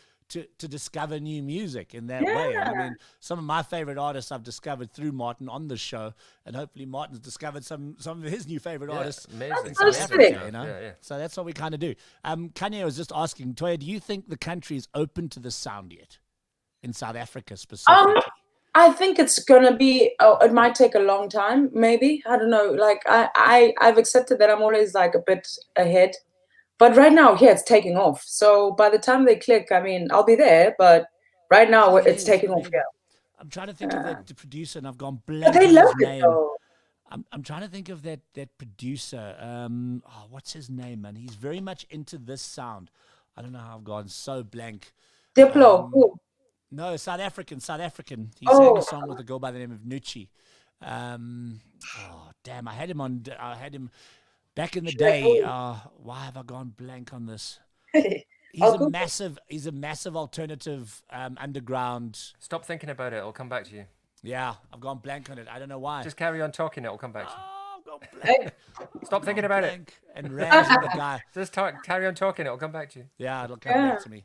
discover new music in that way. And I mean, some of my favorite artists I've discovered through Martin on this show, and hopefully Martin's discovered some of his new favorite artists in South Africa, you know? So that's what we kind of do. Kanye was just asking, Toya, do you think the country is open to this sound yet? In South Africa specifically? I think it's gonna be. It might take a long time, maybe. I don't know. Like I've accepted that I'm always like a bit ahead, but right now, it's taking off. So by the time they click, I mean, I'll be there. But right now, it's taking off. Yeah. I'm trying to think of the producer, and I've gone blank. But they on love his it name. though. I'm trying to think of that producer. What's his name, man? He's very much into this sound. I don't know how I've gone so blank. Diplo. Who? No, South African. He sang a song with a girl by the name of Nucci. Damn! I had him back in the day. Why have I gone blank on this? He's a massive alternative underground. Stop thinking about it. It'll come back to you. Yeah, I've gone blank on it. I don't know why. Just carry on talking. It'll come back to you. I've gone blank. Stop thinking about it. And ran into the guy. Just carry on talking. It'll come back to you. Yeah, it'll come back to me.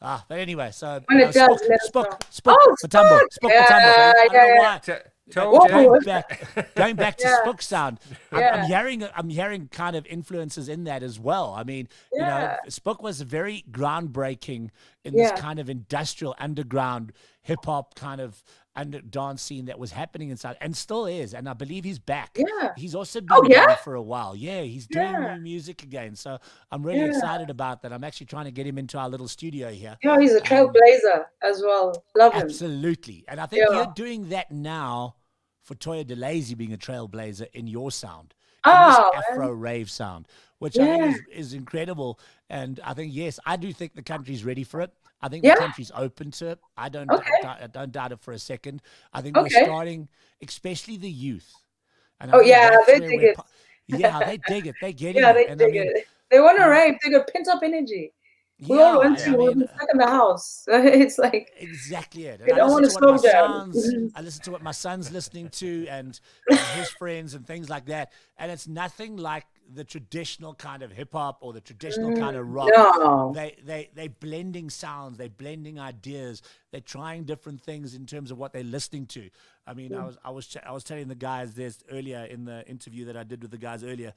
But anyway, so when it does, Spook for Tumble. Spook for Tumble. I don't know why. Going back to Spook sound, I'm hearing kind of influences in that as well. I mean, you know, Spook was very groundbreaking in this kind of industrial underground hip hop kind of dance scene that was happening inside, and still is, and I believe he's back. He's also been gone for a while. He's doing new music again, so I'm really excited about that. I'm actually trying to get him into our little studio here. He's a trailblazer as well. Love him. Absolutely. And I think you're doing that now for Toya DeLazy, being a trailblazer in your sound, in this Afro rave sound, which I think is incredible. And I think, yes, I do think the country's ready for it. I think the country's open to it. I don't doubt it for a second. I think we're starting, especially the youth. And they dig it. They dig it. They get it. They dig it. They want to rave. They got pent up energy. We all Yeah, went to, I we've mean, been stuck in the house. It's like, exactly it. you And I don't listen want to to what slow my down. son's, I listen to what my son's listening to, and his friends and things like that. And it's nothing like the traditional kind of hip hop or the traditional kind of rock. No. They blending sounds, they're blending ideas, they're trying different things in terms of what they're listening to. I mean, I was telling the guys this earlier in the interview that I did with the guys earlier.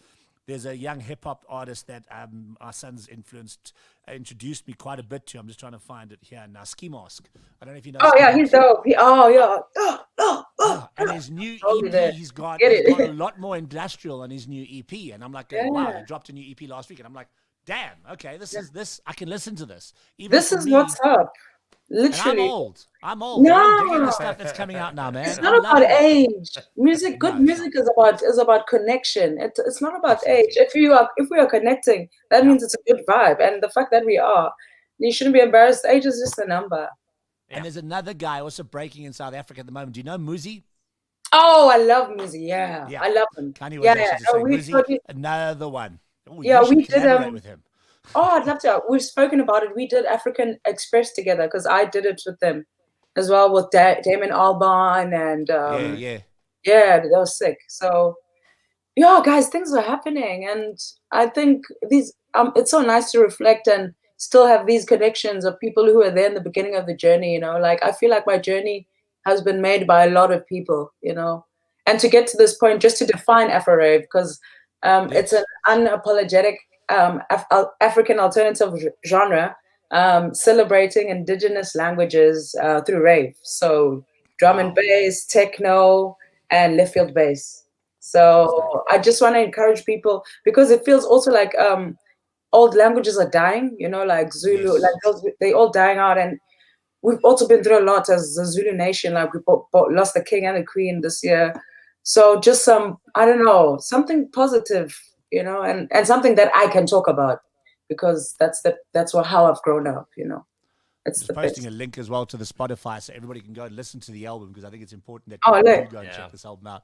There's a young hip hop artist that our son's introduced me quite a bit to. I'm just trying to find it here now. Ski Mask. I don't know if you know. Oh Ski yeah, Mask. he's dope. And his new Totally EP, there. he's got Get it. a lot more industrial on his new EP. And I'm like, wow, he dropped a new EP last week. And I'm like, damn, okay, this I can listen to this. Even This for is me, what's up. and Literally. I'm old. No. I'm digging No, the stuff that's coming out now, man. it's I'm not about loving it. age. Music, good No, it's music is about connection. It's not about age. If we are connecting, that means it's a good vibe. And the fact that we are, you shouldn't be embarrassed. Age is just a number. And there's another guy also breaking in South Africa at the moment. Do you know Muzi? Oh, I love music. Yeah, I love him. Kanye was Yeah, actually yeah. just No, saying, we Muzi, totally- another one. Oh, Yeah, you should we did, collaborate with him. Oh, I'd love to. We've spoken about it. We did African Express together because I did it with them as well with Damon Albarn and yeah, that was sick. So yeah, guys, things are happening, and I think these it's so nice to reflect and still have these connections of people who are there in the beginning of the journey. You know, like I feel like my journey has been made by a lot of people. You know, and to get to this point, just to define Afro rave because it's an unapologetic African alternative genre celebrating indigenous languages through rave. So drum and bass, techno, and left field bass. So I just want to encourage people because it feels also like old languages are dying, you know, like Zulu, like they all dying out. And we've also been through a lot as the Zulu nation, like we lost the king and the queen this year. So just I don't know, something positive, you know, and something that I can talk about because that's how I've grown up, you know. It's Just posting a link as well to the Spotify so everybody can go and listen to the album because I think it's important that Oh, people look. do go and check this album out.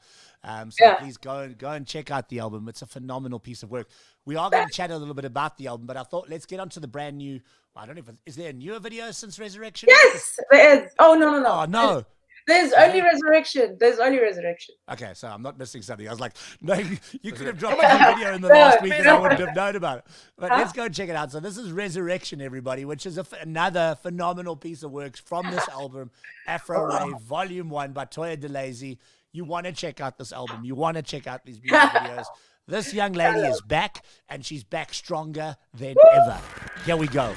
So Yeah. please go and check out the album. It's a phenomenal piece of work. We are going to chat a little bit about the album, but I thought let's get on to the brand new. I don't know is there a newer video since Resurrection? Yes, there is. Oh no. Oh no. There's only Resurrection. There's only Resurrection. Okay, so I'm not missing something. I was like, no, you could have dropped a new video in the last week and I wouldn't have known about it. But let's go and check it out. So this is Resurrection, everybody, which is another phenomenal piece of work from this album, Afro Rave Volume 1 by TOYA DELAZY. You want to check out this album. You want to check out these music videos. This young lady is back, and she's back stronger than ever. Here we go.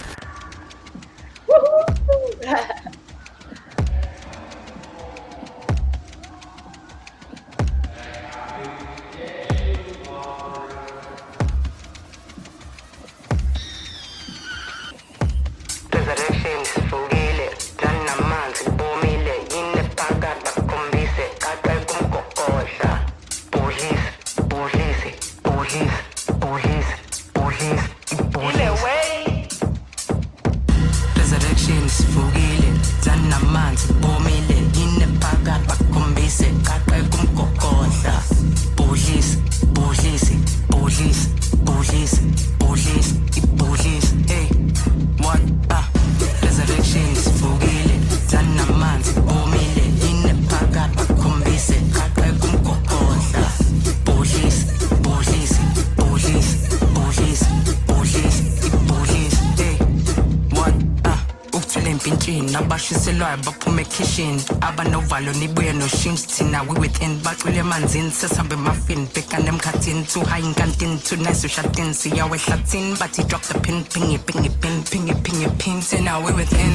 abashiselwayo baphume ekhishin abanovalo nibuye noshims thina we within bacule emanzini sesabe muffin bhekane emkhathini too high inkantini too nice ushatin siyawe ehlathini but he dropped the pin ping say now we within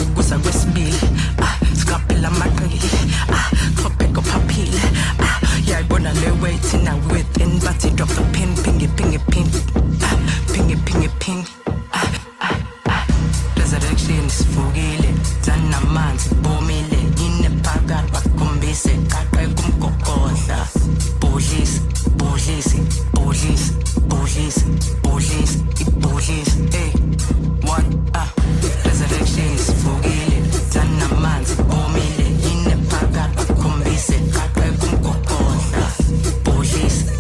ukuza kwesibili sikaphela amaqili thopeko phaphile yayibona le way thina we within but he dropped the pin ping Resurrection sifukile zanamanzi bomile inephakade bakhombise kaqe kumgogodla bodlisi hey one Resurrection sifukile zanamanzi bomile inephakade bakhombise kaqe kumgogodla bodlisi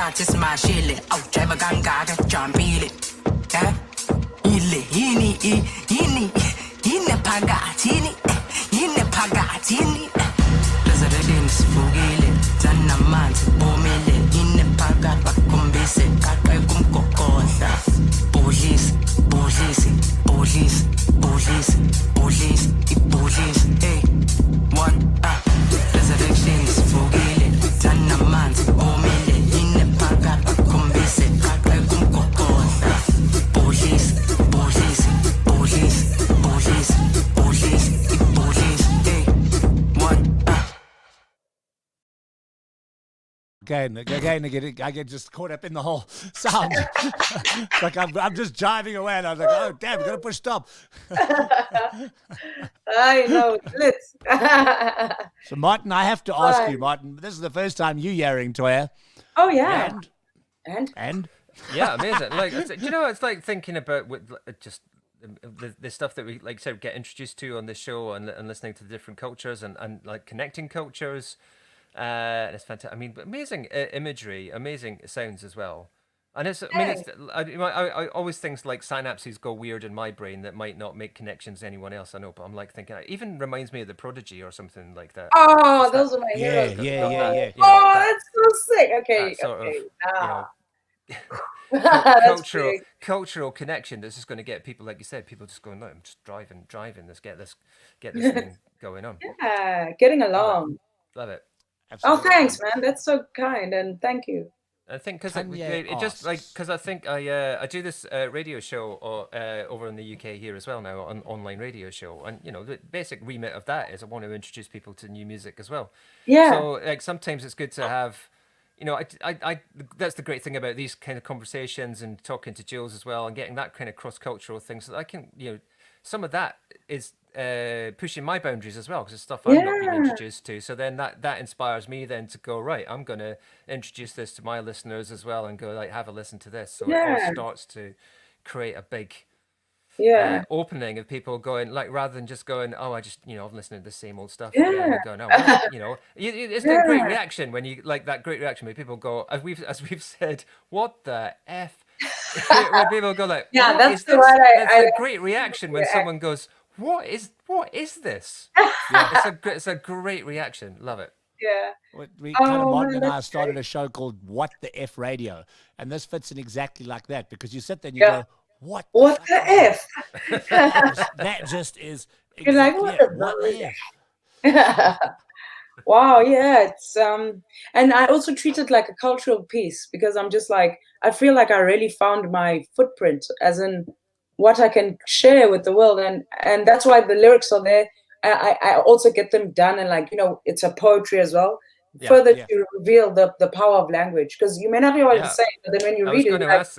isikhathi simashile awujive kangaka jumpile yini phakathi yini reservedeni sivukile zanamanzi bomile yini phakathi bakhombise kaqe kumgogodla ibhudlisi hey what reservedeni sivukile zanamanzi bomile yini phakathi bakhombise kaqe kumgogodla ibhudlisi hey what Again, I get just caught up in the whole sound. It's like I'm just jiving away, and I was like, oh damn, we're gonna push stop. I know, it's lit. So Martin, I have to ask you, Martin, this is the first time you hearing TOYA. Oh yeah. And yeah, amazing. Like, you know, it's like thinking about with just the stuff that we like sort of get introduced to on this show and listening to the different cultures and like connecting cultures. And it's fantastic. I mean, amazing imagery, amazing sounds as well. And it's, I mean, it's, I always things like synapses go weird in my brain that might not make connections to anyone else I know. But I'm like thinking, it even reminds me of the Prodigy or something like that. Oh, those are my heroes. Yeah. Oh, that's so sick. Okay, cultural connection that's just going to get people, like you said, people just going, no, I'm just driving. Let's get this thing going on. Yeah, getting along. Love it. Absolutely. Oh, thanks, man. That's so kind, and thank you. I think because it just like because I think I do this radio show over in the UK here as well now, an online radio show, and you know the basic remit of that is I want to introduce people to new music as well. Yeah. So like sometimes it's good to have, you know, I that's the great thing about these kind of conversations and talking to Jules as well and getting that kind of cross-cultural thing so that I can, you know, some of that is pushing my boundaries as well because it's stuff I'm not being introduced to. So then that inspires me then to go, right, I'm going to introduce this to my listeners as well and go like, have a listen to this. So it all starts to create a big opening of people going like, rather than just going, oh, I just, you know, I'm listening to the same old stuff again and going, oh, well, you know, it's a great reaction when you like that great reaction when people go, as we've said, what the F? When people go like, yeah, that's the that's a great reaction when someone goes, what is this? It's a great reaction. Love it. Yeah. Martin and I started a show called What the F Radio, and this fits in exactly like that because you sit there and you go, what the F? that just is exactly you're like, what the F? Wow, yeah, it's and I also treat it like a cultural piece because I'm just like, I feel like I really found my footprint as in what I can share with the world, and that's why the lyrics are there. I also get them done, and like, you know, it's a poetry as well. To reveal the power of language, because you may not be able to say it, but then when you read it, I was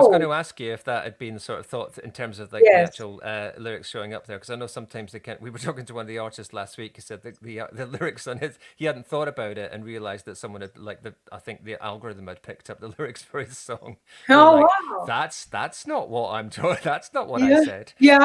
going to ask you if that had been sort of thought in terms of like the actual lyrics showing up there, because I know sometimes they can't. We were talking to one of the artists last week who said that the lyrics on his, he hadn't thought about it and realized that someone had like I think the algorithm had picked up the lyrics for his song. Oh like, wow! That's not what I'm doing. That's not what I said. Yeah,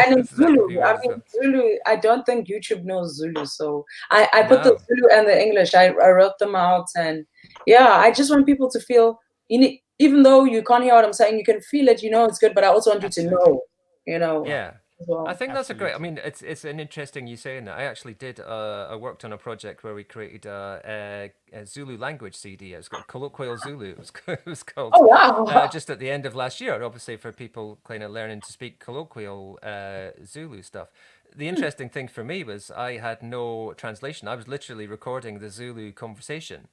and in Zulu, I mean Zulu. I don't think YouTube knows Zulu, so I put the Zulu and the English. I wrote them out, and I just want people to feel, even though you can't hear what I'm saying, you can feel it, you know, it's good, but I also want you to know, you know. Yeah. Well. I think that's a great, I mean, it's an interesting you saying that. I actually did, I worked on a project where we created a Zulu language CD. It was called Colloquial Zulu. It was called. Oh, wow. Just at the end of last year, obviously for people kind of learning to speak colloquial Zulu stuff. The interesting thing for me was I had no translation. I was literally recording the Zulu conversation.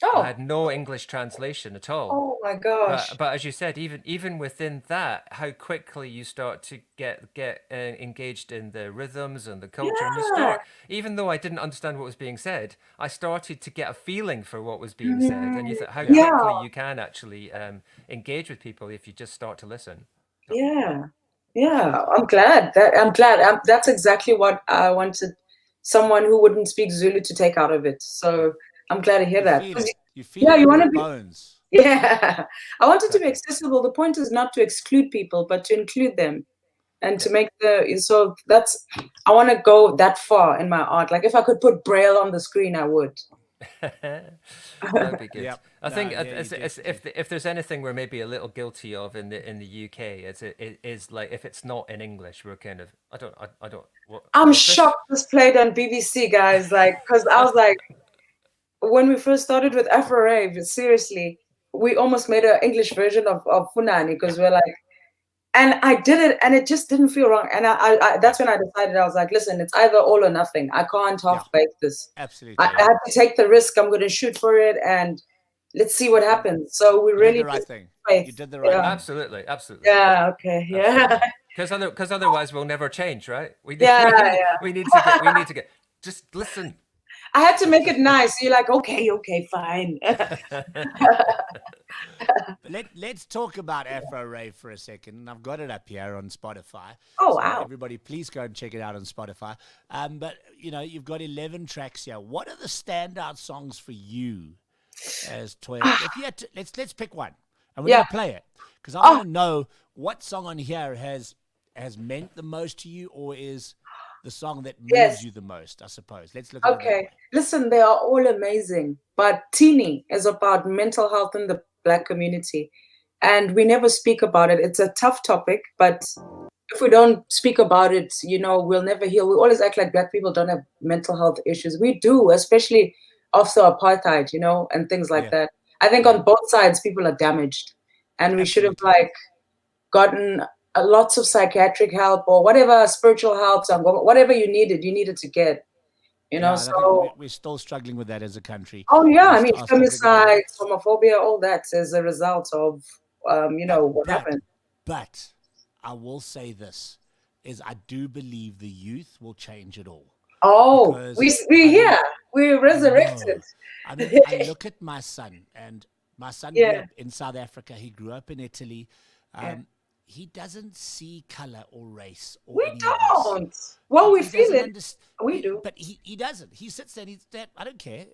I had no English translation at all. Oh my gosh! But as you said, even within that, how quickly you start to get engaged in the rhythms and the culture, and you start. Even though I didn't understand what was being said, I started to get a feeling for what was being said, and you thought how quickly you can actually engage with people if you just start to listen. Yeah, I'm glad. That's exactly what I wanted someone who wouldn't speak Zulu to take out of it. So I'm glad to hear that. You feel it in want your to bones. Yeah, I want it to be accessible. The point is not to exclude people, but to include them, and to make so that's. I want to go that far in my art. Like if I could put Braille on the screen, I would. That'd be good. Yep. I No, think yeah, if there's anything we're maybe a little guilty of in the UK, it is like if it's not in English, we're kind of I don't. What, I'm shocked this played on BBC, guys. Like, because I was like, when we first started with Afro Rave, seriously, we almost made an English version of Funani because we're like, and I did it, and it just didn't feel wrong. And I that's when I decided, I was like, listen, it's either all or nothing. I can't half-bake this. Absolutely. I had to take the risk. I'm going to shoot for it, and let's see what happens. So we really did the right thing. faith. You did the right thing. Absolutely. Yeah. Okay. Yeah. Because otherwise we'll never change, right? We need to get. Just listen. I had to make it nice. You're like, okay, fine. Let's talk about Afro Rave for a second. I've got it up here on Spotify. Oh, so wow. Everybody, please go and check it out on Spotify. But, you've got 11 tracks here. What are the standout songs for you as TOYA? If you had to, let's pick one. And we're going to play it. Because I want to know what song on here has meant the most to you, or is the song that moves you the most, I suppose. Let's look at it that way. Listen, they are all amazing. But Teeny is about mental health in the Black community. And we never speak about it. It's a tough topic, but if we don't speak about it, we'll never heal. We always act like Black people don't have mental health issues. We do, especially after apartheid, and things like that. I think on both sides, people are damaged. And we should have gotten lots of psychiatric help or whatever, spiritual help, whatever you needed to get. So we're still struggling with that as a country. Oh yeah, I mean, femicide, homophobia, all that is a result of what happened. But I will say this: is I do believe the youth will change it all. Oh, we're resurrected. I mean, I look at my son, and my son grew up in South Africa. He grew up in Italy. He doesn't see color or race. Or we don't. Well, we feel it. We do. But he doesn't. He sits there and he's that. I don't care.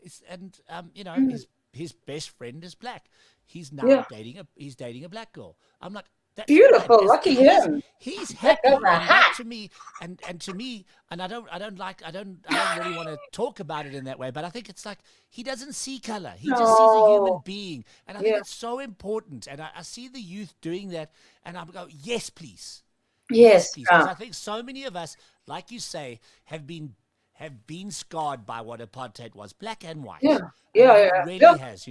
His best friend is Black. He's now dating a Black girl. I'm like, that's beautiful. Lucky him. He's happy. And that to me, and to me, and I don't really want to talk about it in that way, but I think it's like he doesn't see color. He just sees a human being. And I think it's so important. And I see the youth doing that, and I go, yes, please. Yes, please. Because I think so many of us, like you say, have been scarred by what apartheid was, Black and white. Yeah. It really has,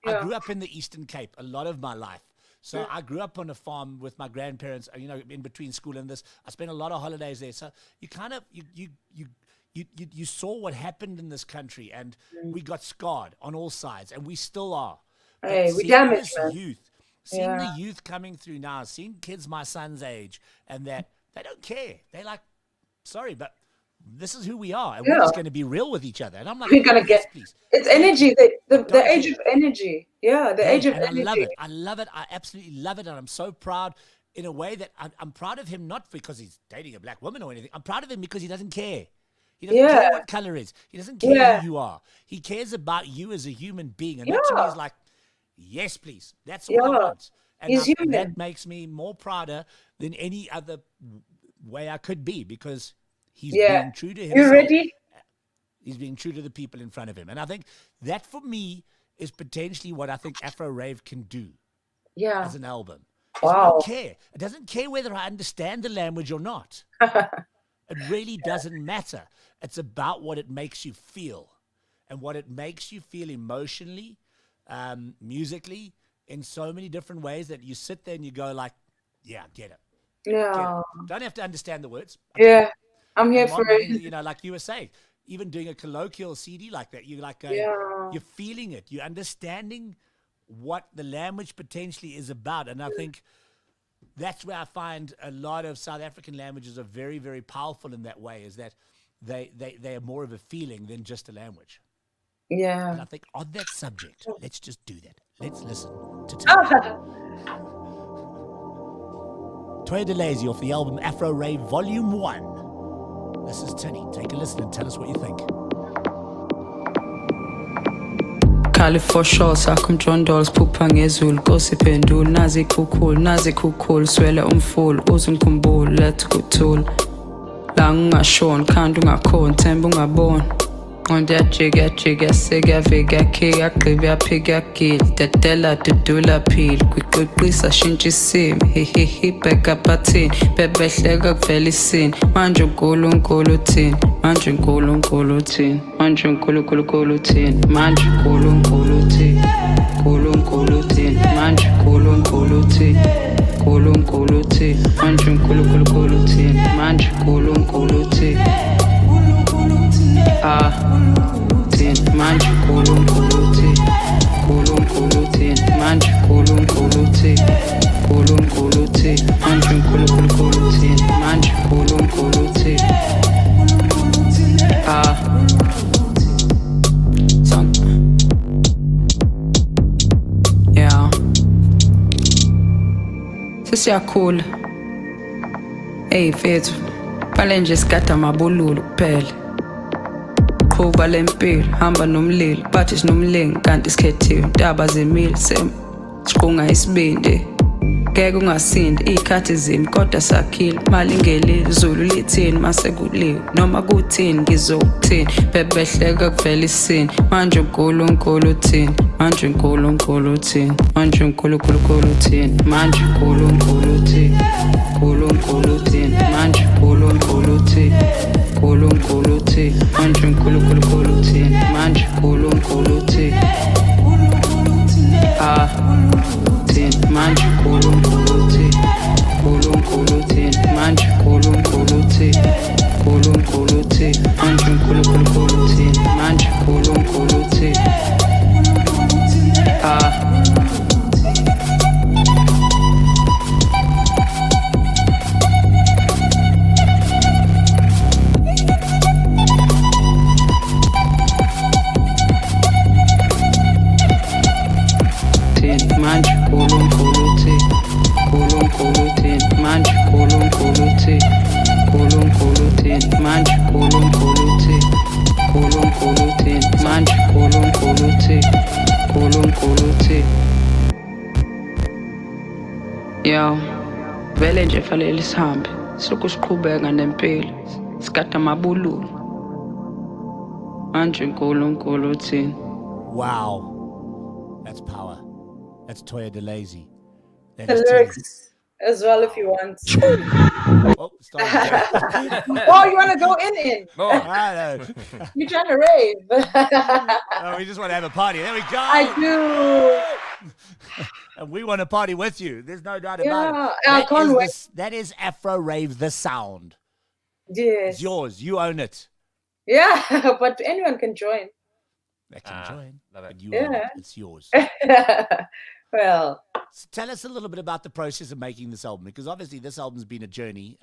I grew up in the Eastern Cape a lot of my life. So I grew up on a farm with my grandparents, in between school and this. I spent a lot of holidays there. So you kind of, you saw what happened in this country, and we got scarred on all sides, and we still are. Hey, we damaged seeing the youth coming through now, seeing kids my son's age, and that they don't care. They're like, sorry, but this is who we are, and we're just going to be real with each other. And I'm like, we're going to get it's energy, the age of energy. Yeah, the age of energy. I love it. I absolutely love it, and I'm so proud in a way that I'm proud of him, not because he's dating a Black woman or anything. I'm proud of him because he doesn't care. He doesn't care what color is. He doesn't care who you are. He cares about you as a human being, and that to me is like, yes, please. That's what I want. And that makes me more prouder than any other way I could be, because he's being true to himself. You ready? He's being true to the people in front of him. And I think that, for me, is potentially what I think Afro Rave can do as an album. Wow. It doesn't care whether I understand the language or not. It really doesn't matter. It's about what it makes you feel, and what it makes you feel emotionally, musically, in so many different ways that you sit there and you go like, yeah, get it. Yeah. Don't have to understand the words. Yeah. I'm here for it. Like you were saying, even doing a colloquial CD like that, you're like, you're feeling it. You're understanding what the language potentially is about. And I think that's where I find a lot of South African languages are very, very powerful in that way, is that they are more of a feeling than just a language. Yeah. And I think on that subject, let's just do that. Let's listen to TOYA. TOYA DELAZY off the album Afro Rave Volume 1. This is Tinny. Take a listen and tell us what you think. Khali for sure sakum John Dolls phupha ngezulu kosiphendula nazi khukhulu swele umfulu uzungikhumbula lethu kuthula la ngingashona khanda ungakhona themba ungabona Ndiyajika sekuyavika khe yagqiba yaphika yagila dedela dudula phila kwiqweqisa shintsha isimo hihihi bheka phathini bebehleka kuvela isini manje uNkulunkulu uthini manje uNkulunkulu uthini manje uNkulunkulu uthini manje uNkulunkulu uthini uNkulunkulu uthini manje uNkulunkulu uthini uNkulunkulu uthini manje uNkulunkulu uthini manje uNkulunkulu uthini tin manje uNkulunkulu uthini uNkulunkulu uthini manje uNkulunkulu uthini uNkulunkulu uthini manje uNkulunkulu uthini manje uNkulunkulu uthini yeah sesiyakhula hey mfethu bale nje sigada amabululu kuphela qhuba lempilo hamba nomlilo bathi sinomlingi kanti sikhethiwe intaba zemile siqunga isibindi ngeke ungasindi ikhathi zimi kodwa sakhile mali ngelile izulu lithini mase kuliwe noma kuthini ngizokuthini bebehleka kuvela isini manje uNkulunkulu uthini manje uNkulunkulu uthini manje uNkulunkulu uthini manje uNkulunkulu uthini uNkulunkulu uthini manje uNkulunkulu uthini uNkulunkulu uthini manje uNkulunkulu uthini manje uNkulunkulu uthini uthini manje uNkulunkulu uthini uNkulunkulu uthini manje uNkulunkulu uthini uNkulunkulu uthini manje uNkulunkulu uthini manje uNkulunkulu uthini manje uNkulunkulu uthini uNkulunkulu uthini manje uNkulunkulu uthini uNkulunkulu uthini manje uNkulunkulu uthini uNkulunkulu uthini manje uNkulunkulu uthini uNkulunkulu uthini yo vele nje fanele sihambe sokusiqhubeka nempilo sigada amabululu manje uNkulunkulu uthini. Wow, that's power. That's TOYA DELAZY. The lyrics as well if you want. Oh, stop. Oh, you want to go in? Oh, I know. You're trying to rave. Oh, we just want to have a party. There we go. I do. And we want to party with you. There's no doubt Yeah, about it. I can't wait. That is Afro Rave, the sound. Yes. It's yours. You own it. Yeah, but anyone can join. They can join. Love it. But you own it. It's yours. Well, so tell us a little bit about the process of making this album, because obviously this album's been a journey.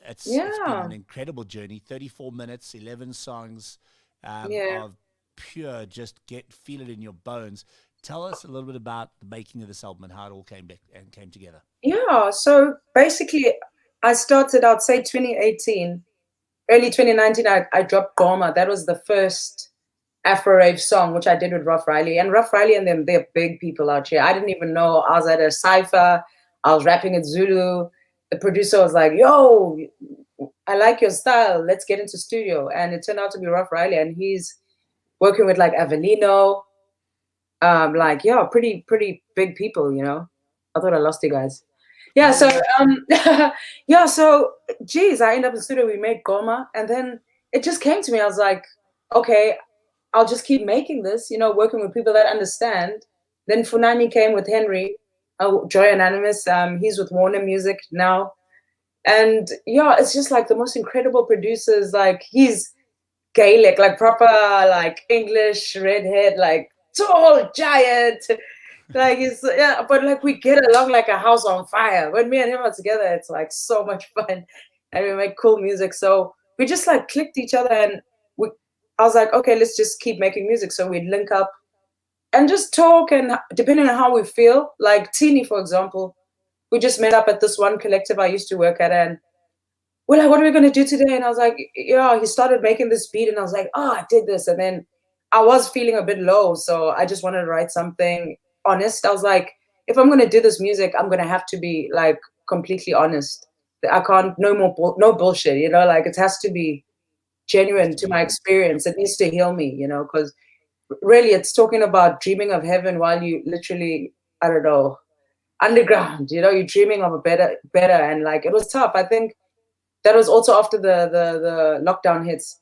It's been an incredible journey. 34 minutes, 11 songs of pure, just feel it in your bones. Tell us a little bit about the making of this album and how it all came together. Yeah, so basically I started out, say 2018, early 2019, I dropped Goma. That was the first Afro Rave song, which I did with Rough Riley. And Rough Riley and them, they're big people out here. I didn't even know. I was at a cypher. I was rapping in Zulu. The producer was like, yo, I like your style. Let's get into studio. And it turned out to be Rough Riley. And he's working with like Avelino. Pretty big people, you know. I thought I lost you guys. Yeah, so, geez, I ended up in the studio. We made Goma. And then it just came to me. I was like, okay, I'll just keep making this, you know, working with people that understand. Then Funani came with Henry, Joy Anonymous. He's with Warner Music now. And yeah, it's just like the most incredible producers. Like he's Gaelic, like proper, like English, redhead, like tall, giant. Like but like we get along like a house on fire. When me and him are together, it's like so much fun. And we make cool music. So we just like clicked each other, and I was like, okay, let's just keep making music. So we'd link up and just talk, and depending on how we feel, like Tini, for example, we just met up at this one collective I used to work at, and we're like, what are we going to do today? And I was like, yeah, he started making this beat, and I was like, oh, I did this. And then I was feeling a bit low, so I just wanted to write something honest. I was like, if I'm going to do this music, I'm going to have to be like completely honest. I can't, no bullshit, you know, like it has to be genuine to my experience. It needs to heal me, you know, because really it's talking about dreaming of heaven while you literally, I don't know, underground, you know, you're dreaming of a better, and like it was tough. I think that was also after the lockdown hits.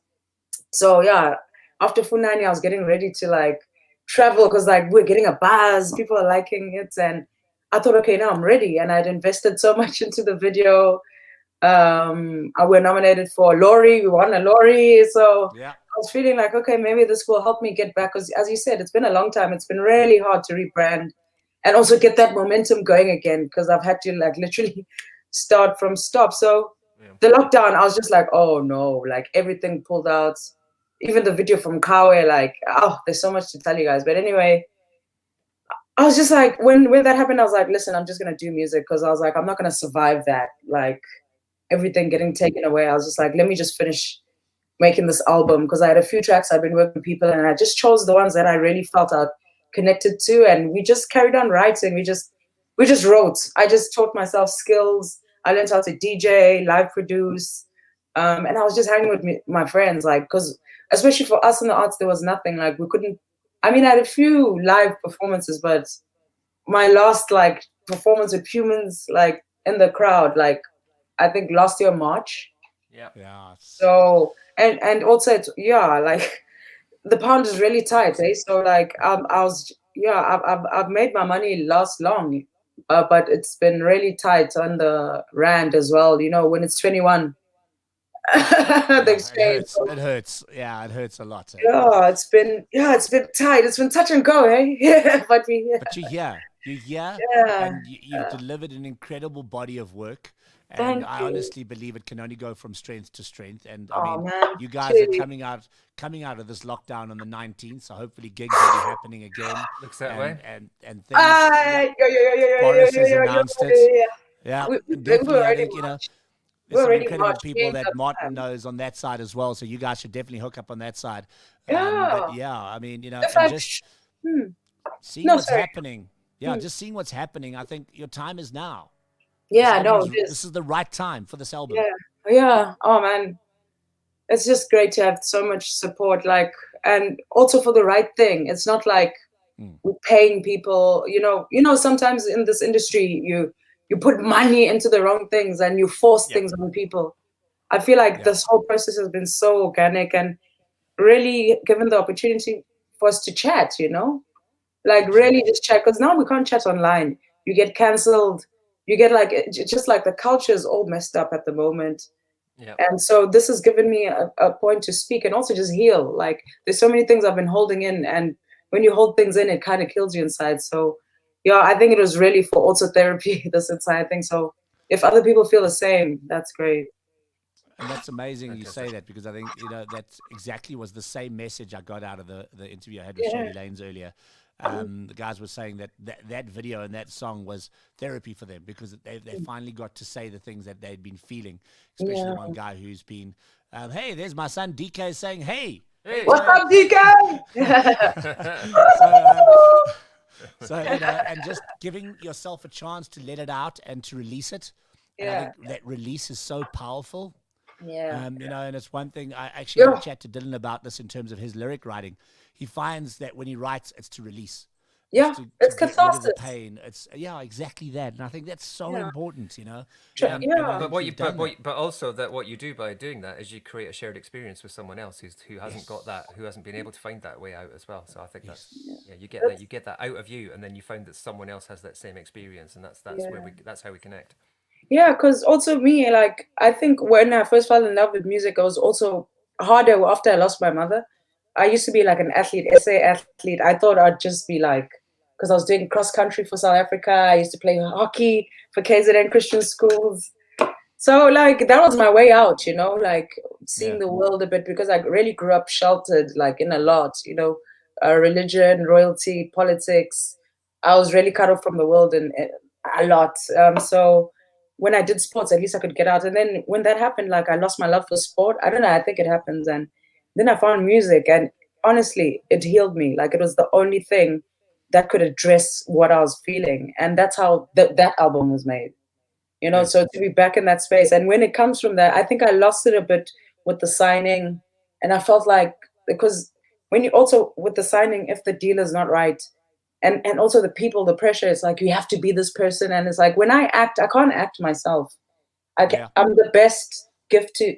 So yeah, after Funani, I was getting ready to like travel because like we're getting a buzz, people are liking it, and I thought, okay, now I'm ready. And I'd invested so much into the video. We're nominated for a Lorry. We won a Lorry, so Yeah. I was feeling like, okay, maybe this will help me get back. Because as you said, it's been a long time. It's been really hard to rebrand and also get that momentum going again. Because I've had to like literally start from stop. So the lockdown, I was just like, oh no, like everything pulled out. Even the video from Kawe, like, oh, there's so much to tell you guys. But anyway, I was just like, when that happened, I was like, listen, I'm just gonna do music because I was like, I'm not gonna survive that. Like everything getting taken away. I was just like, let me just finish making this album because I had a few tracks I've been working with people and I just chose the ones that I really felt I connected to, and we just carried on writing. We just wrote. I just taught myself skills. I learned how to DJ, live produce, and I was just hanging with my friends, like, because especially for us in the arts, there was nothing. Like we couldn't. I mean, I had a few live performances, but my last like performance with humans, like in the crowd, like I think last year March. Yeah. So and also it's, yeah, like the pound is really tight, eh? So like I've made my money last long, but it's been really tight on the rand as well. You know, when it's 21, the exchange. It hurts. Yeah, it hurts a lot. Eh? Yeah, it's been tight. It's been touch and go, eh? Yeah, but you're here. You're here, and you've delivered an incredible body of work. And I honestly believe it can only go from strength to strength. And I mean, you guys are coming out of this lockdown on the 19th, so hopefully gigs will be happening again. Looks that way. And things. Boris has announced it. Yeah, definitely. I think, you know, there's some incredible people that Martin knows on that side as well. So you guys should definitely hook up on that side. But yeah, I mean, you know, and just seeing what's happening. Yeah, just seeing what's happening. I think your time is now. Yeah, this is the right time for this album. Yeah. Oh man, it's just great to have so much support, like, and also for the right thing. It's not like we're paying people. You know, sometimes in this industry, you put money into the wrong things and you force things on people. I feel like this whole process has been so organic and really given the opportunity for us to chat. You know, like really just chat, because now we can't chat online. You get cancelled. You get like, just like the culture is all messed up at the moment. Yeah. And so this has given me a point to speak and also just heal. Like there's so many things I've been holding in, and when you hold things in, it kind of kills you inside. So yeah, I think it was really for also therapy, this entire thing. So if other people feel the same, that's great. And that's amazing you say that, because I think, you know, that exactly was the same message I got out of the interview I had with Shirley Lanes earlier. The guys were saying that video and that song was therapy for them, because they finally got to say the things that they'd been feeling, especially one guy who's been, hey, there's my son DK saying, hey. What's up, DK? So, you know, and just giving yourself a chance to let it out and to release it. And I think that release is so powerful. Yeah. You know, and it's one thing, I actually had a chat to Dylan about this in terms of his lyric writing. He finds that when he writes, it's to release. Yeah, it's catharsis. The pain. It's exactly that, and I think that's so important. You know. But also that what you do by doing that is you create a shared experience with someone else who hasn't got that, who hasn't been able to find that way out as well. So I think that's you get that out of you, and then you find that someone else has that same experience, and that's how we connect. Yeah, because also me, like, I think when I first fell in love with music, it was also harder after I lost my mother. I used to be like an athlete, SA athlete. I thought I'd just be like, because I was doing cross country for South Africa. I used to play hockey for KZN Christian schools. So like that was my way out, you know, like seeing the world a bit, because I really grew up sheltered, like in a lot, you know, religion, royalty, politics. I was really cut off from the world and a lot. So when I did sports, at least I could get out. And then when that happened, like I lost my love for sport. I don't know, I think it happens. And then I found music, and honestly, it healed me. Like it was the only thing that could address what I was feeling. And that's how that album was made. You know, so to be back in that space. And when it comes from that, I think I lost it a bit with the signing. And I felt like, because when you also, with the signing, if the deal is not right, and also the people, the pressure, it's like, you have to be this person. And it's like, when I act, I can't act myself. I'm the best gift to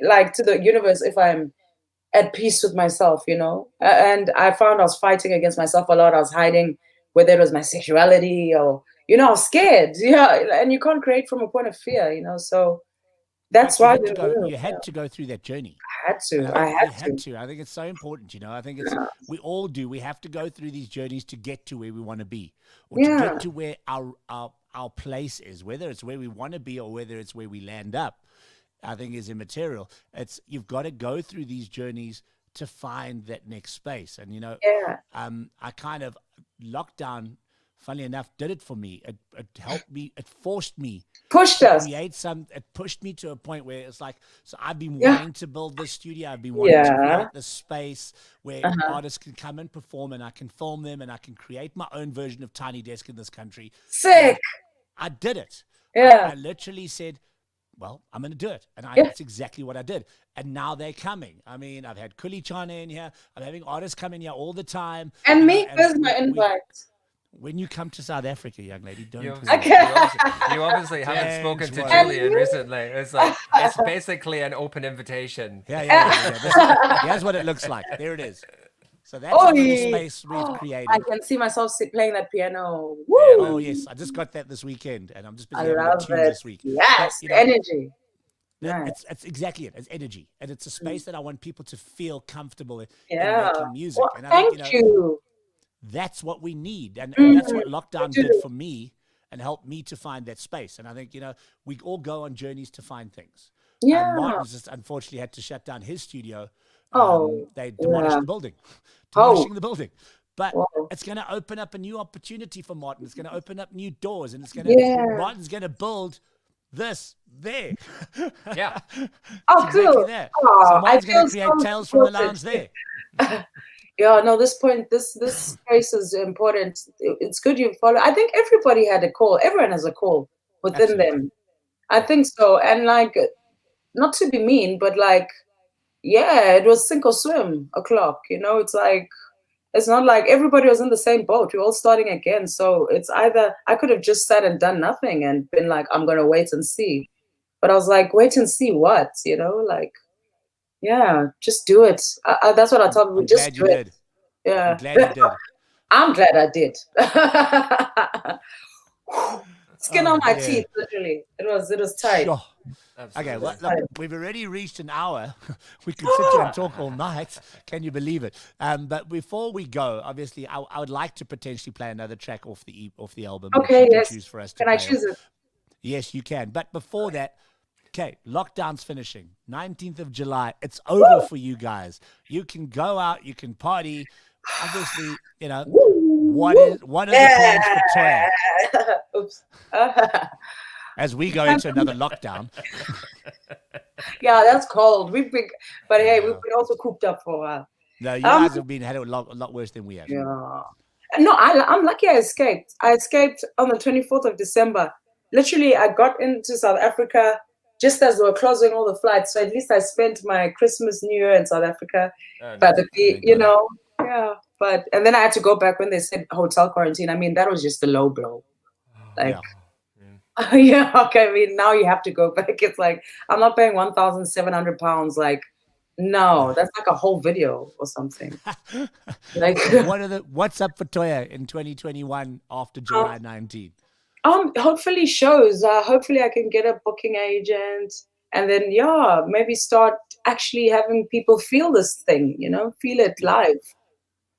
like to the universe if I'm at peace with myself, you know. And I found I was fighting against myself a lot. I was hiding, whether it was my sexuality or, you know, I was scared. Yeah, and you can't create from a point of fear, you know. So that's why you had to go through that journey. I had to. I think it's so important, you know. I think it's we all do. We have to go through these journeys to get to where we want to be, or to get to where our place is, whether it's where we want to be or whether it's where we land up. I think is immaterial. It's you've got to go through these journeys to find that next space. And you know, I kind of lockdown, funnily enough, did it for me. It helped me. It forced me. Pushed us. It pushed me to a point where it's like, so I've been wanting to build this studio. I've been wanting to create this space where artists can come and perform, and I can film them, and I can create my own version of Tiny Desk in this country. Sick. I did it. Yeah. I literally said, well, I'm going to do it. And that's exactly what I did. And now they're coming. I mean, I've had Kuli Chana in here. I'm having artists come in here all the time. And me, where's my invite? When you come to South Africa, young lady, don't. You obviously haven't spoken to Julian recently. It's like, it's basically an open invitation. Yeah. Here's what it looks like. There it is. So that's the little space we've created. I can see myself playing that piano. Woo! Yeah, oh yes, I just got that this weekend, and I'm just busy having a tune this week. Yes, but, energy. It's exactly it. It's energy, and it's a space that I want people to feel comfortable in making music. Well, and I thank think, you. That's what we need, and that's what lockdown did for me, and helped me to find that space. And I think we all go on journeys to find things. Yeah. Martin's just unfortunately had to shut down his studio. They demolished the building, demolishing the building. But it's going to open up a new opportunity for Martin. It's going to open up new doors, and it's going to Martin's going to build this there. Yeah. Oh, exactly cool. That. Oh, so Martin's going to create Tales from the Lounge there. Yeah, no, this space is important. It's good you follow. I think everybody had a call. Everyone has a call within them. I think so. And like, not to be mean, but like, yeah, it was sink or swim o'clock. You know, it's like, it's not like everybody was in the same boat. We're all starting again. So it's either I could have just sat and done nothing and been like, I'm going to wait and see. But I was like, wait and see what? You know, like, yeah, just do it. That's what I told people. Just do it. Yeah. I'm glad you did. I'm glad I did. Skin on my teeth, literally. It was tight. Sure. Okay, well, look, we've already reached an hour. We could sit here and talk all night. Can you believe it? But before we go, obviously, I would like to potentially play another track off the album. Okay, yes. Choose for us can I choose it? Yes, you can. But before that, okay, lockdown's finishing. 19th of July. It's over for you guys. You can go out. You can party. Obviously, what are the plans for TOYA? Oops. As we go into another lockdown. Yeah, that's cold. But hey, we've been also cooped up for a while. No, you guys have had it a lot worse than we have. Yeah. No, I'm lucky I escaped. I escaped on the 24th of December. Literally, I got into South Africa just as they were closing all the flights. So at least I spent my Christmas, New Year in South Africa. But and then I had to go back when they said hotel quarantine. I mean, that was just a low blow. Like, yeah, okay. I mean, now you have to go back. It's like, I'm not paying £1,700. Like, no, that's like a whole video or something. Like, what's up for TOYA in 2021 after July 19? Hopefully shows. Hopefully I can get a booking agent, and then maybe start actually having people feel this thing. Feel it live.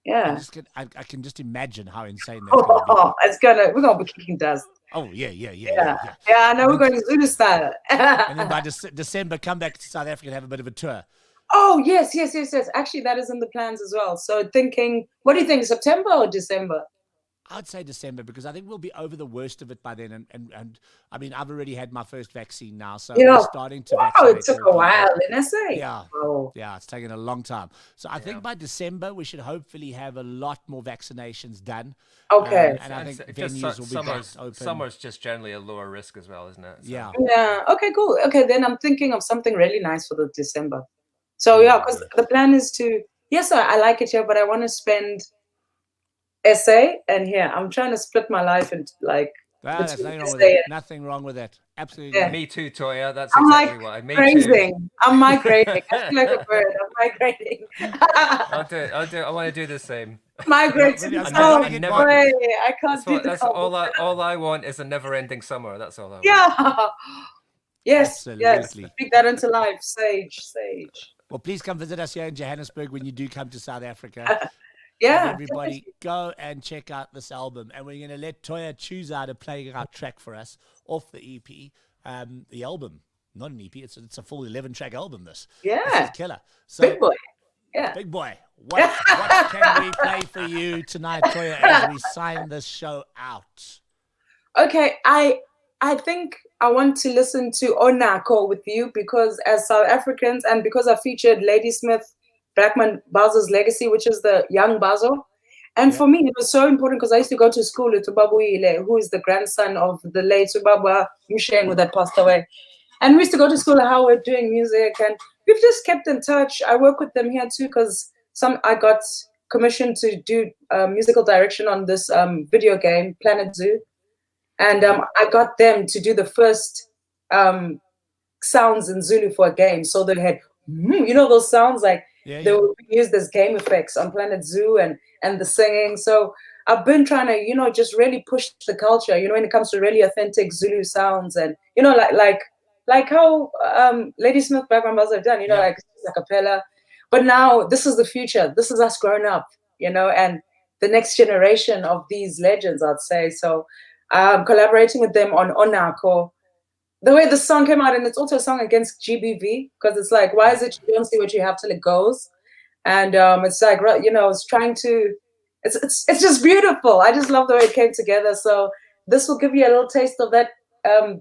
Yeah. I can just imagine how insane that's going to be. We're gonna be kicking dust. Oh yeah. Yeah, I know we're going to Zulu style. And then by December, come back to South Africa and have a bit of a tour. Oh yes. Actually, that is in the plans as well. So thinking, what do you think, September or December? I'd say December, because I think we'll be over the worst of it by then. And I mean, I've already had my first vaccine now, so we're starting to vaccinate. It took a while, didn't I say? Yeah, it's taken a long time. So I think by December, we should hopefully have a lot more vaccinations done. Okay. And I think venues will be back open. Summer's just generally a lower risk as well, isn't it? So. Yeah. Yeah. Okay, cool. Okay, then I'm thinking of something really nice for the December. So yeah, because the plan is to, yes, I like it here, but I want to spend SA and here. I'm trying to split my life into like There's between nothing wrong with SA that. and Nothing wrong with that. Absolutely. yeah. Me too, Toya. That's I'm exactly like what I made. grazing. I'm migrating. I feel like a bird. I'm migrating. I'll do it. I want to do the same. Migrating. Really, I'm No trying to get way. I can't do that. That's all I want is a never-ending summer. That's all I want. Yeah. Yes. Yes. Absolutely. Speak that into life. Sage. Well, please come visit us here in Johannesburg when you do come to South Africa. Yeah. And everybody, go and check out this album. And we're going to let Toya choose out a play our track for us off the EP, the album. Not an EP, it's a full 11-track album, this. Yeah. This is killer. So, Big boy. Yeah. Big boy. What can we play for you tonight, Toya, as we sign this show out? Okay, I think I want to listen to Onako with you because as South Africans and because I featured Ladysmith Blackman Bazo's Legacy, which is the young Bazo. And for me, it was so important because I used to go to school with Ubabuile, who is the grandson of the late Ubaba Mushen that passed away. And we used to go to school at Howard doing music, and we've just kept in touch. I work with them here too because I got commissioned to do musical direction on this video game, Planet Zoo. And I got them to do the first sounds in Zulu for a game. So they had, you know, those sounds like they were used as game effects on Planet Zoo and the singing. So I've been trying to, you know, just really push the culture, you know, when it comes to really authentic Zulu sounds and, you know, like how Ladysmith Blackman Bazo have done, you know, like a cappella. But now this is the future. This is us growing up, you know, and the next generation of these legends, I'd say. So collaborating with them on Onako. The way the song came out, and it's also a song against GBV, because it's like, why is it you don't see what you have till it goes? And it's like, you know, it's trying to, it's just beautiful. I just love the way it came together. So this will give you a little taste of that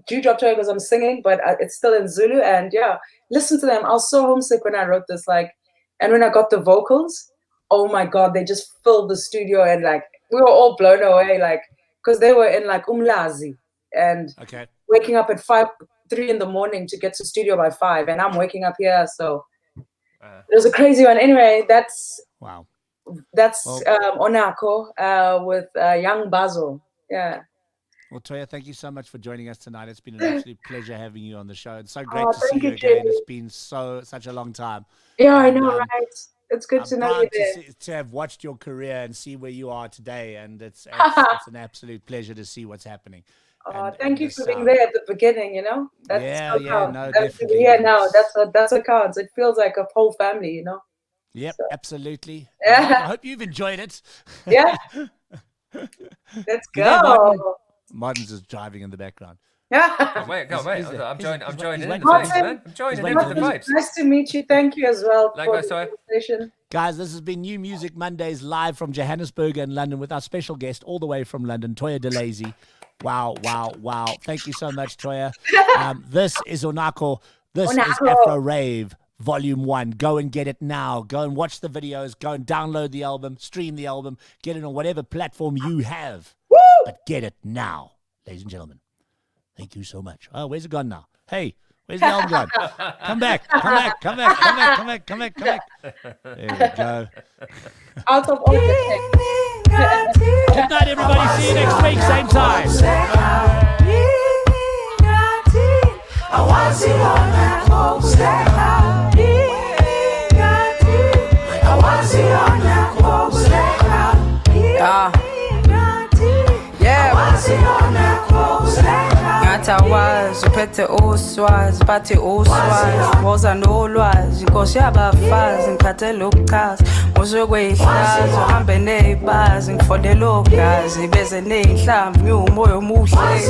Dewdrop Toy because I'm singing, but it's still in Zulu. And yeah, listen to them. I was so homesick when I wrote this, like, and when I got the vocals, oh my God, they just filled the studio, and like, we were all blown away, like, because they were in like Umlazi and waking up at 3 in the morning to get to studio by 5, and I'm waking up here, so it was a crazy one. Anyway, that's Onako with young Basil. Yeah. Well, Toya, thank you so much for joining us tonight. It's been an absolute pleasure having you on the show. It's so great to see you again. It's been such a long time. Yeah, I know, right? It's good to know you there. To have watched your career and see where you are today, and it's an absolute pleasure to see what's happening. Thank you for being there at the beginning. You know, that's no, definitely. Yeah, now that's what counts. It feels like a whole family. You know. Yep, absolutely. Yeah. I hope you've enjoyed it. Yeah. Let's go. You know, Martin's just driving in the background. Yeah. Wait. I'm joining in the Martin, vibes, man. I'm joining in with the vibes. Nice to meet you. Thank you as well. Likewise, for the conversation. Guys, this has been New Music Mondays live from Johannesburg and London with our special guest all the way from London, TOYA DELAZY. Wow. Thank you so much, TOYA. This is Onako. This is Afro Rave Volume 1. Go and get it now. Go and watch the videos. Go and download the album, stream the album, get it on whatever platform you have. Woo! But get it now, ladies and gentlemen. Thank you so much. Oh, where's it gone now? Hey, where's the album gone? Come back. There we go. Out of all the Good night, everybody. See you next week, same time. Ngathi uphethe uswazi bathi uswazi woza nolwazi inkosi yabafazi ngikhathele ukuchaza musekweyihlazo uhambe neyibazi ngifondela ogazi beze neyinhlamvu ngiwumoya omuhle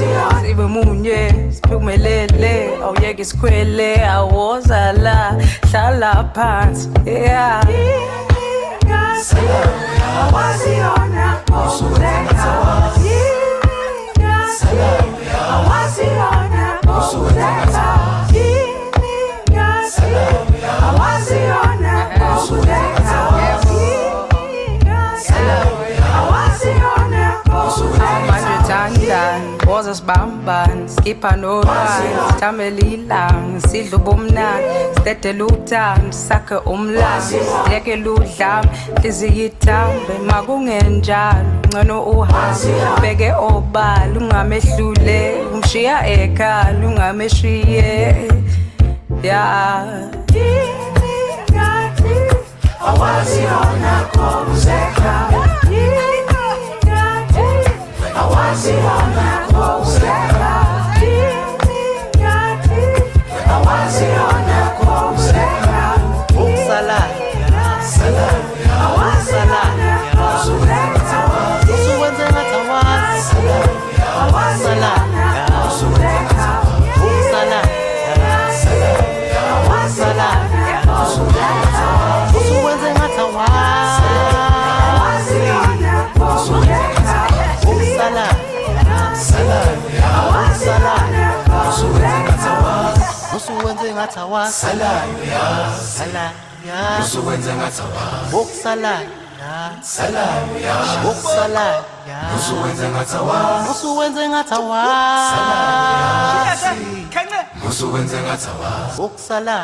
sibe munye siphumelele awuyeke isikhwele awoza la hlala phansi yeah awaziyona Woza sibambani, skipha nolwani, sithamela ilanga, sidla ubumnandi, sidedela uthando, sakhe umlando, yekela udlame, inhliziyo ithambe, makungenjalo, ngcono uhambe, beke obala, ungamehlule, umshiya ekhaya, ungameshiye, yeah. Awaziona kozeka Awaziona kozeka Awaziona kozeka Sala Sala Sala Usuwenze ngatawazi Sala Sala Usuwenze ngatawa sala sala ya usuwenze ngatawa boksala sala ya boksala ya usuwenze ngatawa sala ya usuwenze ngatawa boksala